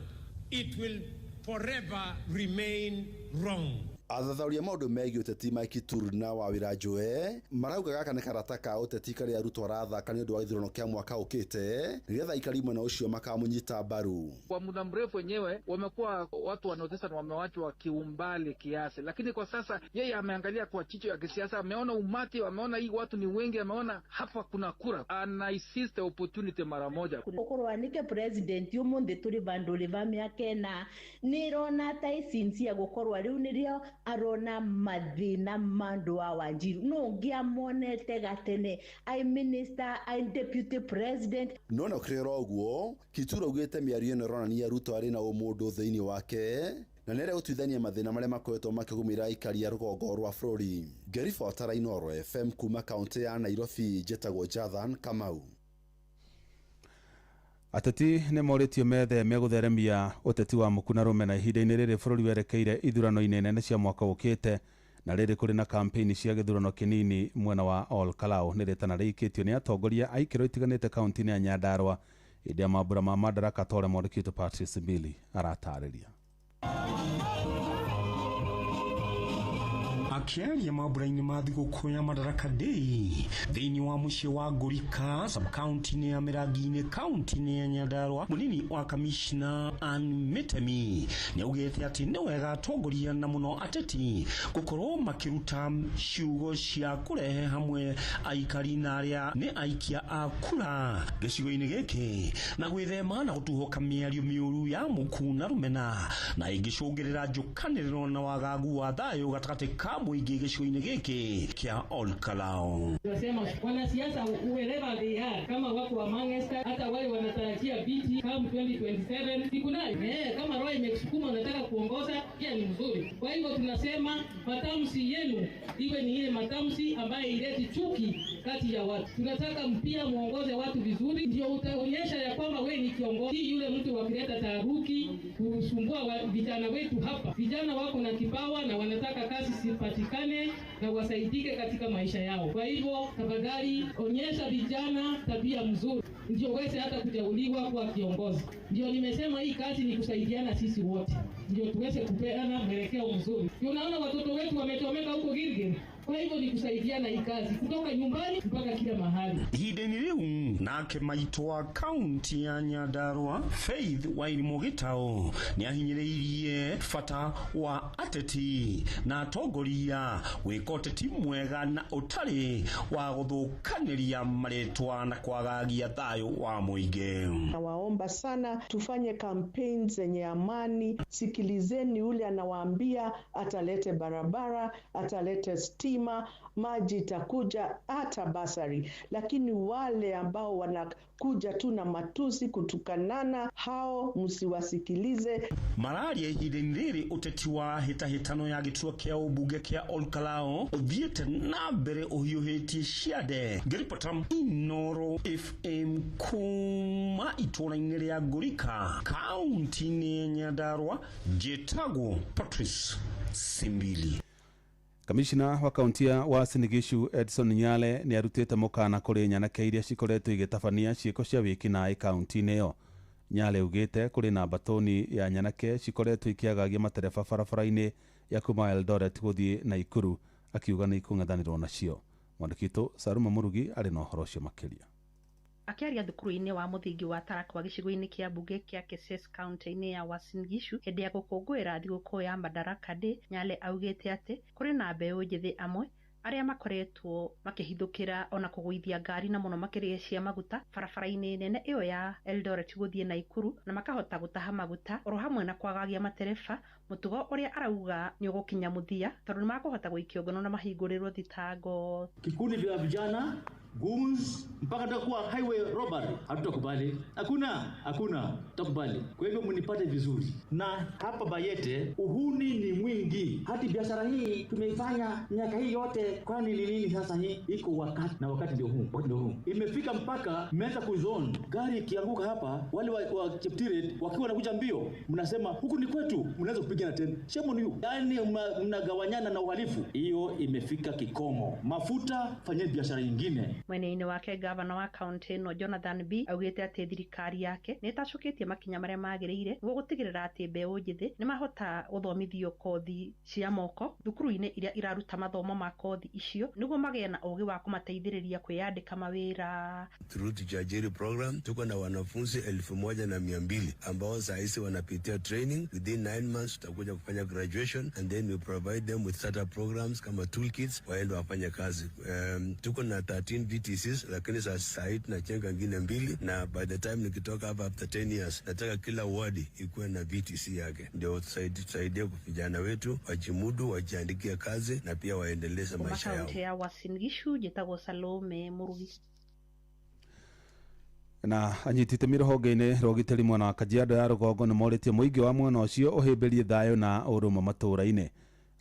It will forever remain wrong. Athathauria maundu megiĩ ũteti Mike Turu na Wawira Njũe marauga gaka nĩ karata ka ũteti karĩa arutwo arathaka nĩ ũndũ wa gĩthurano kĩa mwaka ũkĩte nĩgetha aikari mwena ũcio makamũnyita mbaru. Kwa muda mrefu wenyewe wamekuwa watu wanaotesa na wamewachwa kiumbali kiasi, lakini kwa sasa yeye ameangalia kwa chicho ya kisiasa, ameona umati, ameona hii watu ni wengi, ameona hapa kuna kura, anaisist the opportunity mara moja. Kukorwanike president umundi turi banduri vamyakena nirona taisinsia gukorwa riu nirio arona mathina mandu wa Wanjiru no ngiamonete gatene I minister I deputy president no na kirero guo Kituro augite miario ino ronania aruto ari na umundu thiini wake na nere gũtuithania mathina marĩa makoretwo makĩgũmĩra aikari a rũgongo rwa bũrũri. Ngeribo Tara-Inooro FM kuma kaunti ya Nairobi, njĩtagwo Jathan Kamau. Ateti nĩ moritio metheme gũtheremia ũteti wa mũkuna rũmena ihinda-inĩ rĩrĩ bũrũri werekeire ithurano-inĩ nene cia mwaka ũkĩte, na rĩrĩ kũrĩ na kampeni cia gĩthurano kĩnini mwena wa Ol Kalou nĩ rĩtana rĩikĩtio nĩ atongoria a ikĩro itiganĩte kaunti-inĩ ya Nyandarua hĩndĩ ya mambura ma Madaraka tore mwandĩkĩtwo Patrice Mbili aratarĩria. Akiaria mambura-inĩ ma thigũkũ ya Madaraka Day thĩinĩ wa mũciĩ wa Ngũrika sub-county-inĩ ya Mĩrangi-inĩ kaunti-inĩ ya Nyandarua, mũnini wa kamishna Ann Mitemi nĩ augĩte atĩ nĩ wega atongoria na mũno ateti gũkorwo makĩruta ciugo cia kũrehe hamwe aikari na arĩa nĩ aikia a kura gĩcigo-inĩ gĩkĩ na gwĩthema na gũtuhoka mĩario mĩũru ya mũkuna rũmena na ĩngĩcũngĩrĩra njũkanĩrĩro na wagagu wa thayũ gatagatĩ ka mũingĩ gĩcigo-inĩ gĩkĩ kĩa Ol Kalou. Tunasema wanasiasa wherever they are, kama wako wa Manchester, hata wale wanatarajia viti kama 2027 siku nayo kama roho imekusukuma unataka kuongoza pia ni mzuri. Kwa hivyo tunasema matamshi yenu iwe ni ile matamshi ambayo ileti chuki kati ya watu. Tunataka mpia muongoze watu vizuri, ndio utaonyesha ya kwamba wewe ni kiongozi, yule mtu wa kuleta taharuki kusumbua vijana wetu hapa. Vijana wako na kipawa na wanataka kazi sipatikane na wasaidike katika maisha yao. Kwa hivyo tafadhali onyesha vijana tabia mzuri ndio wese hata kuteuliwa kwa kiongozi. Ndio nimesema hii kazi ni kusaidiana sisi wote, ndio tuweze kupeana mwelekeo mzuri. Unaona watoto wetu wamechomeka huko Gilgil, kwa hivyo ni kusaidiana hii kazi kutoka nyumbani mpaka kila mahali. Ihinda-inĩ rĩu nake maitũ wa kaunti ya Nyandarua Faith Wairimu Gitau nĩ ahinyĩrĩirie bata wa ateti na atongoria gwĩka ũteti mwega na ũtarĩ wa gũthũkanĩria marĩtwa na kwagagia thayũ wa mũingĩ. Nawaomba sana tufanye campaign zenye amani. Sikilizeni yule anawaambia atalete barabara, atalete stima, maji itakuja, hata basari. Lakini wale ambao wanakuja tu na matusi kutukanana, hao msiwasikilize. Mararia ihinda-inĩ rĩrĩ ũteti wa hĩtahĩtano ya gĩturwa kĩa ũmbunge kĩa Ol Kalou ũthiĩte na mbere ũhiũhĩtie ciande. Ngĩribota Inooro FM kuma itũũra-inĩ rĩa Ngũrika kaunti-inĩ ya Nyandarua, njĩtagwo Patrice Simbili. Kamishna wa kaunti ya Uasin Gishu Edson Nyale nĩ arutĩte mũkana kũrĩ nyanake iria cikoretwo igĩtabania ciĩko cia wĩkinaĩ kaunti-inĩ ĩyo. Nyale ugĩte kũrĩ na mbatoni ya nyanake cikoretwo ikĩagagia matereba barabara-inĩ ya kuma Eldoret gũthiĩ Naikuru, akiuga nĩ ikũng'ethanĩrwo nacio. Mwandĩkĩtwo Saruma Murugi arĩ na ũhoro ũcio makĩria. Akiaria thukuru-inĩ wa mũthingi wa Tarakwa gĩcigo-inĩ kĩa mbunge kĩa Keses kaunti-inĩ ya Uasin Gishu hĩndĩ ya gũkũngũĩra thigũkũ ya Madaraka Day, Nyale augĩte atĩ kũrĩ na mbeũ njĩthĩ amwe arĩa makoretwo makĩhithũkĩra ona kũgũithia ngari na mũno makĩria cia maguta barabara-inĩ nene ĩyo ya Eldoret gũthiĩ Naikuru na makahota gũtaha maguta oro hamwe na kwagagia matereba, mũtugo ũrĩa arauga nĩ ũgũkinya mũthia tondũ nĩ makũhota gũikio ngono na mahingũrĩrwo thitango. Kikundi vya vijana goons mpaka takuwa highway robbery hatutakubali. Hakuna tutakubali. Kwa hivyo mnipate vizuri. Na hapa Bayete uhuni ni mwingi. Hati biashara hii tumeifanya miaka hii yote, kwani ni nini sasa hii? Iko wakati na wakati ndio huu. Imefika mpaka mmeanza kuzone gari ikianguka hapa, wale wa Cheptiret wakiwa wanakuja mbio, mnasema huku ni kwetu, mnaweza kupiga kupigana tena. Shame on you. Yaani mnagawanyana na uhalifu. Hiyo imefika kikomo. Mafuta, fanyeni biashara nyingine. Mwene-inĩ wake gavana wa kaunti no Jonathan B augite ati thirikari yake ni tacoketie makinya maria magirire niguo gutigirira ati mbeũ njithi ni mahota guthomithio kothi cia moko thukuru-inĩ iria iraruta mathomo ma kothi icio niguo magĩe na ũgĩ wa kumateithĩrĩria kwĩyandĩka mawĩra. Through Tujajiri program tuko na wanafunzi 1200 ambao saa hizi wanapitia training. Within 9 months tutakuja kufanya graduation and then we provide them with startup programs kama toolkits waende wafanye kazi. Tuko na 13 VTCs lakini saa hii tunachenga ngine 2 na by the time nikitoka hapa after 10 years nataka kila ward ikuwe na VTC yake. Ndio tusaidie vijana wetu wajimudu, wajiandikie kazi na pia waendeleze maisha yao. Kaunti ya Uasin Gishu jitagwo Salome Murugi. Na anyitite mirohonge-inĩ rogitĩri mwena wa Kajiado ya rũgongo nĩ morĩtie mũingĩ wa mwena ũcio ũhĩmbĩrie thayũ na ũrũmwe matũũra-inĩ.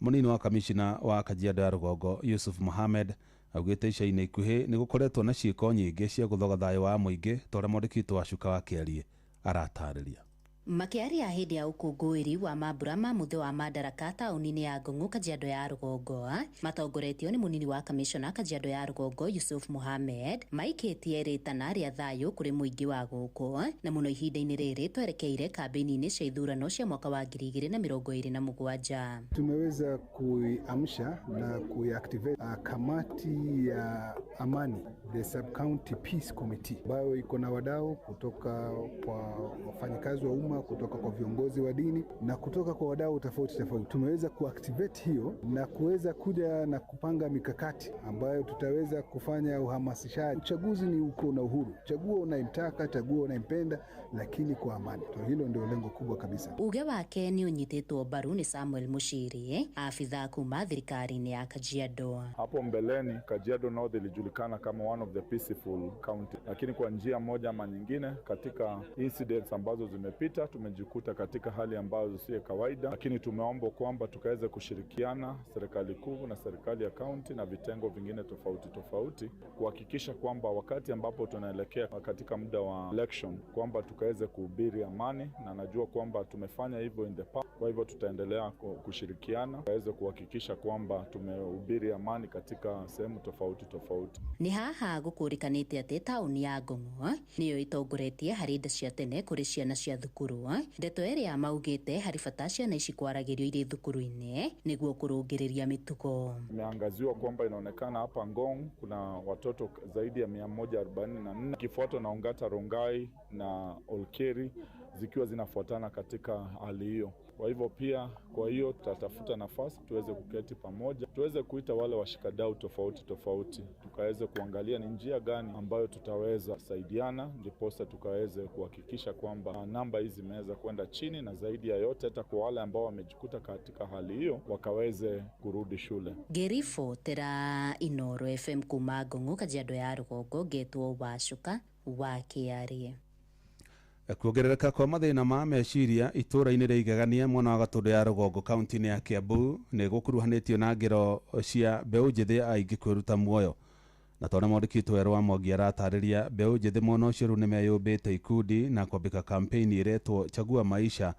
Mũnini wa kamishina wa Kajiado ya rũgongo Yusuf Mohamed augĩte ica-inĩ ikuhĩ nĩ gũkoretwo na ciĩko nyingĩ cia gũthoga thayũ wa mũingĩ torĩa mwandĩki wa Cuka wa Kĩarie aratarĩria. Makiaria hindi ya ukungũĩri wa mambura ma muthe wa Madaraka taũni-inĩ ya Ngong'o Kajiado ya rũgongo matongoretio nĩ mũnini wa kamishona Kajiado ya rũgongo Yusuf Mohamed maikĩtie rĩtana rĩa thayũ kũrĩ mũingĩ wa gũkũ na mũno ihinda-inĩ rĩrĩ twerekeire kambĩini-inĩ cia ithurano cia mwaka wa 2027. Tumeweza kuiamsha na kuiactivate kamati ya amani, the sub-county peace committee, ambayo iko na wadau kutoka kwa wafanyikazi wa umma, kutoka kwa viongozi wa dini na kutoka kwa wadau tofauti tofauti. Tumeweza kuactivate hiyo na kuweza kuja na kupanga mikakati ambayo tutaweza kufanya uhamasishaji. Uchaguzi ni uko na uhuru, chagua unayemtaka, chagua unayempenda, lakini kwa amani. Hilo ndio lengo kubwa kabisa. Uge wake ni unyitĩtwo mbaru ni Samuel Mushiri, afitha kuma thirikari-inĩ ya Kajiado. Hapo mbeleni Kajiado North ilijulikana kama one of the peaceful county, lakini kwa njia moja ama nyingine katika incidents ambazo zimepita tumejikuta katika hali ambazo si kawaida, lakini tumeomba kwamba tukaweze kushirikiana serikali kuu na serikali ya county na vitengo vingine tofauti tofauti kuhakikisha kwamba wakati ambapo tunaelekea katika muda wa election kwamba tukaweze kuhubiri amani, na najua kwamba tumefanya hivyo in the past. Kwa hivyo tutaendelea kushirikiana tukaweze kuhakikisha kwamba tumehubiri amani katika sehemu tofauti tofauti. Ni haha gũkũrĩkanĩte atĩ taũni ya Ngong'o nĩyo itongoretie harĩ indo cia tene kũrĩ ciana cia thukuru. Ndeto ĩrĩa maugĩte harĩ bata ciana ici kwaragĩrio irĩ thukuru-inĩ nĩguo kũrũngĩrĩria mĩtugo. Imeangaziwa kwamba inaonekana hapa Ngong kuna watoto zaidi ya 144 kifuato na Ongata Rongai na Olkeri zikiwa zinafuatana katika hali hiyo. Kwa hiyo tutatafuta nafasi tuweze kuketi pamoja, tuweze kuita wale washikadau tofauti tofauti, tukaweze kuangalia ni njia gani ambayo tutaweza saidiana, ndiposa tukaweze kuhakikisha kwamba namba hizi zimeweza kwenda chini, na zaidi ya yote hata kwa wale ambao wamejikuta katika hali hiyo wakaweze kurudi shule. Gerifo tera Inoro FM kuma Ngong'o Kajiado ya rũgongo getwo Wacuka wa Kĩarie. Kuongerereka kwa mathĩna ma meciria itũra-inĩ rĩa Igegania mwena wa Gatũndũ ya rũgongo kaunti-inĩ ya Kiambu nĩ gũkuruhanĩtio na ngero cia mbeũ njĩthĩ aingĩ kwĩruta muoyo. Na torĩa mwandĩki Werũ wa Mwangi aratarĩria, mbeũ njĩthĩ mwena ũcio rĩu nĩ meyũmbĩte ikundi na kwambĩka kampeni ĩretwo Chagua Maisha,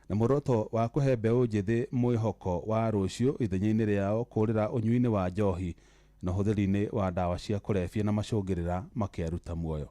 na muoroto wa kũhe mbeũ njĩthĩ mwĩhoko wa rũciũ ithenya-inĩ rĩao kũrĩra ũnyui-inĩ wa njohi na ũhũthĩri-inĩ wa ndawa cia kũrebia na macũngĩrĩra makĩruta muoyo.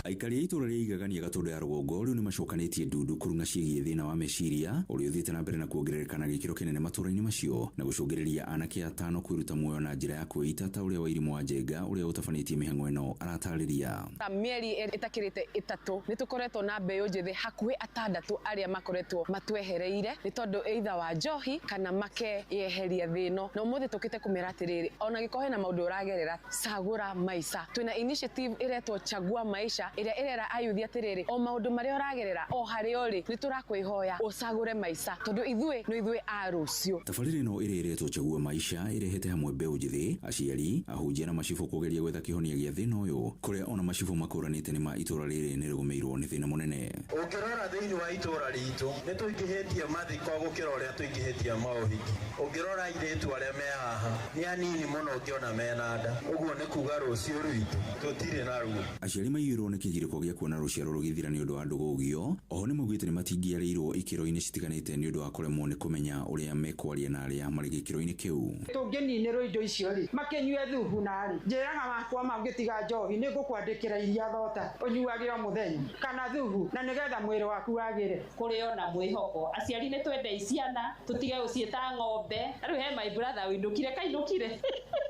Aikari a itũra rĩa Igegania Gatũndũ ya rũgongo rĩu nĩ macokanĩtie ndundu kũrũnga ciĩgiĩ thĩna wa meciria ũrĩa ũthiĩte na mbere na kuongerereka na gĩkĩro kĩnene matũra-inĩ macio na gũcũngĩrĩria anake atano kwĩruta muoyo na njĩra ya kwĩita ta ũrĩa Wairimũ wa Njenga ũrĩa ũtabanĩtie mĩhang'o ĩno aratarĩria. Mĩeri ĩtakĩrĩte 3 nĩ tũkoretwo na mbeũ njĩthĩ hakuhĩ 6 arĩa makoretwo matwehereire nĩ tondũ either wa njohi kana makeyeheria thĩno, na ũmũthĩ tũkĩte kũmera atĩrĩrĩ ona gĩkohe na maũndũ ũragerera Chagua Maisha. Twĩna initiative ĩretwo Chagua Maisha ĩrĩa ĩrera ayuthi atĩrĩrĩ o maũndũ marĩa ũragerera o harĩa ũrĩ nĩ tũrakwĩhoya ũcagũre maica tondũ ithuĩ a rũciũ. Tabarĩra ĩno ĩrĩa ĩretwo Chagua Maisha ĩrehete hamwe mbeũ njĩthĩ, aciari, ahunjia na macibũ kũgeria gwetha kĩhonia gĩa thĩna ũyũ, kũrĩa ona macibũ makũranĩte nĩ ma itũra rĩrĩ nĩ rĩgũmĩirwo nĩ thĩna mũnene. Ũngĩrora thĩinĩ wa itũra ritũ nĩ tũingĩhĩtie mathiko gũkĩra ũrĩa tũingĩhĩtie maũhiki. Ũngĩrora airĩtu arĩa me haha nĩ anini mũno ũngĩona mena nda, ũguo nĩ kuga rũciũ rwitũ tũtirĩ na ruo. Aciari maiyũirwo nĩ kĩgirĩko gĩa kuona rũciaro rũgĩthira nĩ ũndũ wa ndũgũgio. Oho nĩ maugĩte nĩ matingĩarĩirwo ikĩro-inĩ citiganĩte nĩ ũndũ wa kũremwo nĩ kũmenya ũrĩa mekwaria na arĩa marĩ gĩkĩro-inĩ kĩu. Tũngĩninĩrwo indo icio rĩ makĩnyue thubu narĩ njĩraga makwa mangĩtiga njohi nĩ ngũkwandĩkĩra iria thota ũnyuage o mũthenya kana thubu na nĩgetha mwĩrĩ waku wagĩre. Kũrĩ ona mwĩhoko aciari nĩ twende ciana tũtige gũciĩta ng'ombe. Rĩu he my brother wĩndũkire kainũkire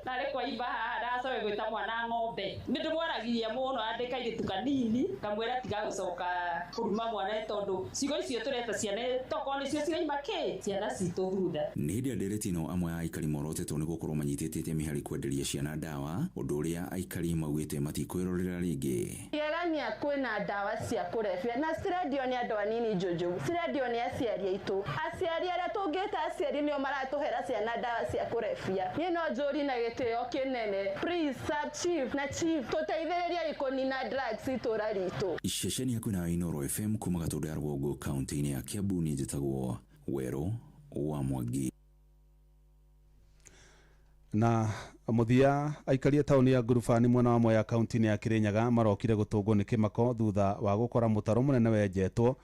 narĩ kwa imba haha ndacoke gwĩta mwana ng'ombe. Nĩ ndĩmwaragiria mũno andĩka airĩtu kanini kamwĩra tiga gũcoka kũruma mwana tondũ cigo icio tũreta ciana toko nĩcio ciraima ciana citũ thutha. Nĩ hĩndĩ ndereti no amwe aikari morotetwo nĩ gũkorwo manyitĩte itemi harĩ kwenderia ciana ndawa, ũndũ ũrĩa aikari maugĩte matikwĩrorera rĩngĩ. Gerania kwĩna ndawa cia kũrebia na cirendio nĩ andũ anini njũjũ, cirendio nĩ aciari aitũ. Aciari arĩa tũngĩta aciari nĩo maratũhera ciana ndawa cia kũrebia. Niĩ no njũri na gĩtĩo kĩnene, please sub chief na chief tũteithĩrĩrie kũnina drugs itũra ritũ. Iceceni ya kwĩna Inooro FM kuma Gatũndũ ya Rũgongo kaunti-inĩ ya Kiambu nĩ njĩtagwo Werũ wa Mwangi. Na muthia aikaria tauni ya Ngurubani mwena wa Mwea kaunti-inĩ ya Kirinyaga marokire gũtũngwo nĩ kĩmako thutha wa gũkora mũtaro mũnene wenjetwo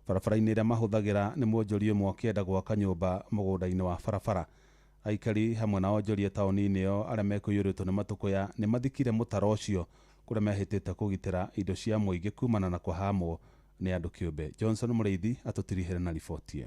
barabara-inĩ ĩrĩa mahũthagĩra nĩ mwonjoria ũmwe akĩenda gwaka nyũmba mũgũnda-inĩ wa barabara. Aikari hamwe na onjoria tauni-inĩ ĩyo arĩa mekũiyũrĩtwo nĩ matũkũya nĩ mathikire mũtaro ũcio kũrĩa mehĩtĩte kũgitĩra indo cia mũingĩ kumana na kwahamwo nĩ andũ kĩũmbe. Johnson Mũrĩithi atũtirihere na riboti ĩyo.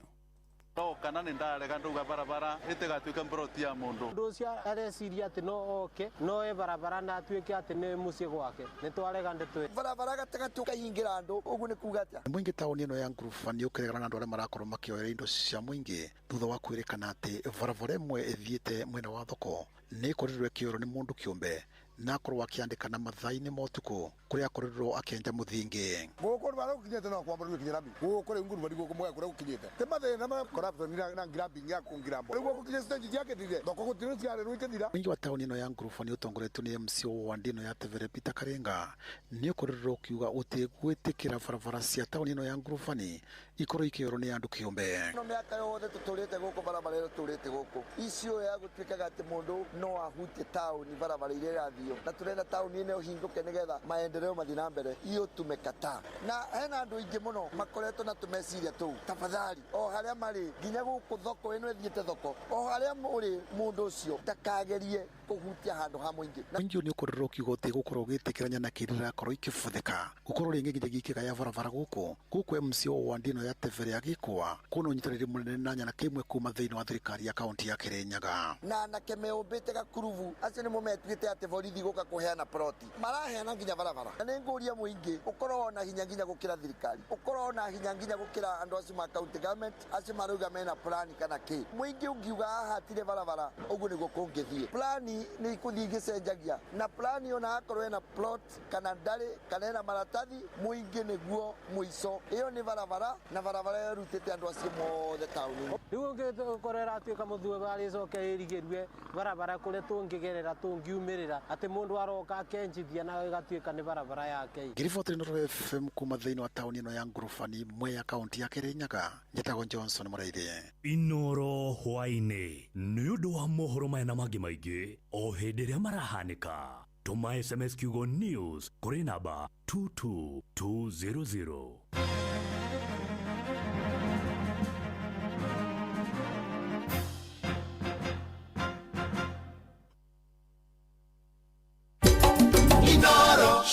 No kana nĩ ndarega nduga barabara ĩtigatuĩke mburoti ya mũndũ. Ũndũ ũcio areciria atĩ no oke no barabara na atuĩke atĩ nĩ mũciĩ gwake nĩ twarega ndetwe barabara gatagatu kaingĩra andũ ũguo nĩ kuga atĩa. Mũingĩ tauni ĩno ya Ngurubani ũkĩregana na andũ arĩa marakorwo makĩoera indo cia mũingĩ thutha wa kwĩrĩkana atĩ barabara ĩmwe ĩthiĩte mwena wa thoko nĩ ĩkorirwo ĩkĩoerwo nĩ mũndũ kĩũmbe na akorwo akĩandĩka na mathaa-inĩ ma ũtukũ kũrĩa akorirwo akĩenja mũthingi. Gũkũ bara gũkinyĩte no kwambĩrĩria kinyĩra mi gũkũ rĩu Ngurubani gũkũ mwega kũrĩa gũkinyĩte te mathĩna ma corruption na grabbing ya kũngirambo rĩu gũkinyĩte stage ciakĩthire thoko gũtirĩ ciarĩ ikĩthira. Mũingĩ wa tauni ĩno ya Ngurubani ũtongoretio nĩ MC wa ndino ya Tevere Peter Karenga nĩ ũkorirwo ũkiuga ũtegwĩtĩkĩra barabara cia tauni ĩno ya Ngurubani ikorwo ikĩoerwo nĩ andũ kĩũmbe. No mĩaka yothe tũtũrĩte gũkũ barabara ĩyo tũrĩte gũkũ icio ya gũtuĩkaga atĩ mũndũ no ahutie tauni barabara iria irathio na turenda tauni ĩno hingũke nĩgetha maendeleo mathi na mbere. Hiyo tumekata na hena andũ aingĩ mũno makoretwo na tumeciria tũu. Tafadhali o harĩa marĩ nginya gũkũ thoko ĩno ĩthiĩte thoko o harĩa mũrĩ mũndũ ũcio ndakagerie kũhutia handũ ha mũingĩ. Mũingĩ nĩ ũkorirwo ũkiuga ũtegũkorwo ũgĩtĩkĩranya na kĩrĩa ĩrakorwo ikĩbũthĩka gũkorwo rĩngĩ nginya gĩkĩgaya barabara gũkũ MC wa ndino ya Tevere agĩkwa kuna ũnyitanĩri mũnene na nyana kĩmwe kuma thĩinĩ wa thirikari ya kaunti ya Kirinyaga. Na anake meũmbĩte gakurubu acio nĩmo metuĩte atĩ borithi gũka kũheana ploti maraheana nginya barabara. Na nĩ ngũria mũingĩ ũkorwo na hinya nginya gũkĩra thirikari ũkorwo na hinya nginya gũkĩra andũ acio ma county government acio marauga mena plani kana kĩ. Mũingĩ ũngiuga ahatire barabara ũguo nĩguo kũngĩthiĩ. Plani nĩ ikũthiĩ igĩcenjagia na plani ona akorwo ena plot kana ndarĩ kana ena maratathi mũingĩ nĩguo mũico. Ĩyo nĩ barabara na barabara ĩrutĩte andũ acio mothe tauni. Rĩu ũngĩkorera atuĩka mũthue barĩcoke ĩrigĩrue barabara kũrĩa tũngĩgerera tũngiumĩrĩra atĩ mũndũ aroka akenjithia na ĩgatuĩka nĩ barabara yake. Ngiriboti Inooro FM kuma thĩinĩ wa tauni ĩno ya Ngurubani Mwea kaunti ya Kirinyaga njĩtagwo Johnson Mũrĩithi. Inooro hwainĩ nĩ ũndũ wa mohoro maya na mangĩ maingĩ o hĩndĩ ĩrĩa marahanĩka tũma SMS kiugo news kũrĩ namba 22200.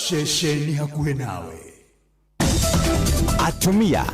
Shesheni hakuhe nawe atumia